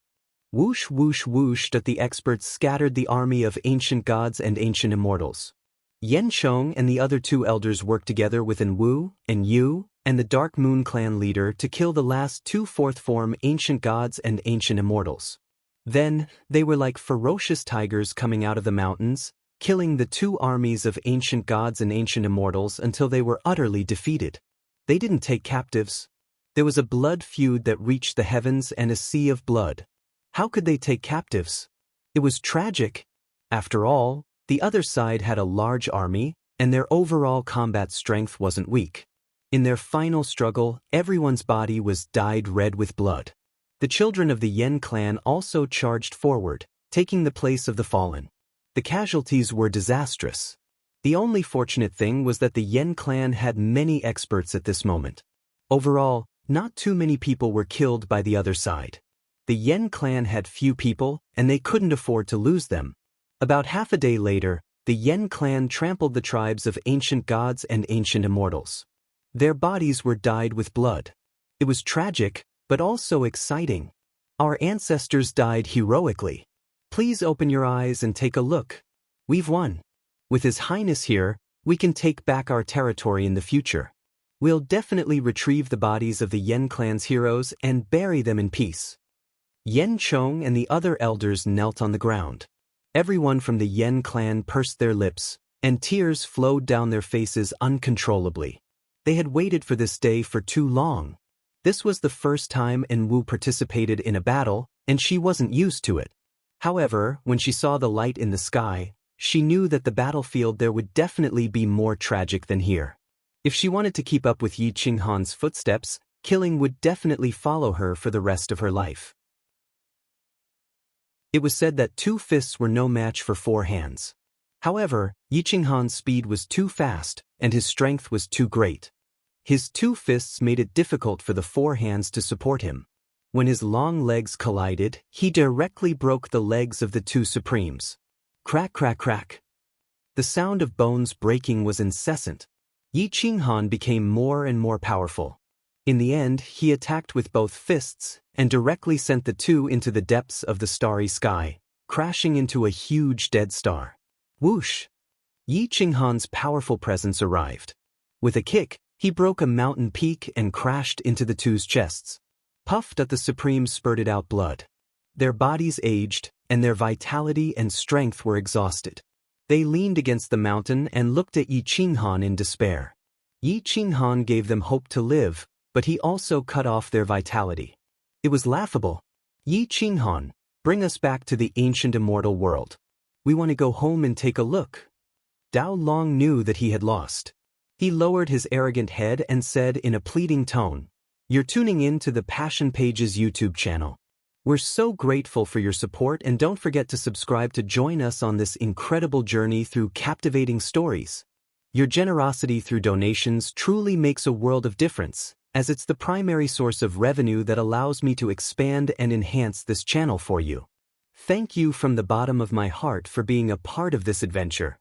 Whoosh whoosh whoosh. The experts scattered the army of ancient gods and ancient immortals. Yen Chong and the other two elders worked together with An Wu and Yu and the Dark Moon clan leader to kill the last two fourth-form ancient gods and ancient immortals. Then, they were like ferocious tigers coming out of the mountains, killing the two armies of ancient gods and ancient immortals until they were utterly defeated. They didn't take captives. There was a blood feud that reached the heavens and a sea of blood. How could they take captives? It was tragic. After all, the other side had a large army, and their overall combat strength wasn't weak. In their final struggle, everyone's body was dyed red with blood. The children of the Yen clan also charged forward, taking the place of the fallen. The casualties were disastrous. The only fortunate thing was that the Yen clan had many experts at this moment. Overall, not too many people were killed by the other side. The Yen clan had few people, and they couldn't afford to lose them. About half a day later, the Yen clan trampled the tribes of ancient gods and ancient immortals. Their bodies were dyed with blood. It was tragic, but also exciting. Our ancestors died heroically. Please open your eyes and take a look. We've won. With His Highness here, we can take back our territory in the future. We'll definitely retrieve the bodies of the Yen clan's heroes and bury them in peace. Yen Chong and the other elders knelt on the ground. Everyone from the Yen clan pursed their lips, and tears flowed down their faces uncontrollably. They had waited for this day for too long. This was the first time En Wu participated in a battle, and she wasn't used to it. However, when she saw the light in the sky, she knew that the battlefield there would definitely be more tragic than here. If she wanted to keep up with Yi Qinghan's footsteps, killing would definitely follow her for the rest of her life. It was said that 2 fists were no match for 4 hands. However, Yi Qinghan's speed was too fast, and his strength was too great. His 2 fists made it difficult for the 4 hands to support him. When his long legs collided, he directly broke the legs of the 2 supremes. Crack, crack, crack. The sound of bones breaking was incessant. Yi Qinghan became more and more powerful. In the end, he attacked with both fists and directly sent the two into the depths of the starry sky, crashing into a huge dead star. Whoosh! Yi Qinghan's powerful presence arrived. With a kick, he broke a mountain peak and crashed into the two's chests. Puffed at the Supremes spurted out blood. Their bodies aged, and their vitality and strength were exhausted. They leaned against the mountain and looked at Yi Qinghan in despair. Yi Qinghan gave them hope to live, but he also cut off their vitality. It was laughable. Yi Qinghan, bring us back to the ancient immortal world. We want to go home and take a look. Dao Long knew that he had lost. He lowered his arrogant head and said in a pleading tone, "You're tuning in to the Passion Pages YouTube channel. We're so grateful for your support, and don't forget to subscribe to join us on this incredible journey through captivating stories. Your generosity through donations truly makes a world of difference, as it's the primary source of revenue that allows me to expand and enhance this channel for you. Thank you from the bottom of my heart for being a part of this adventure."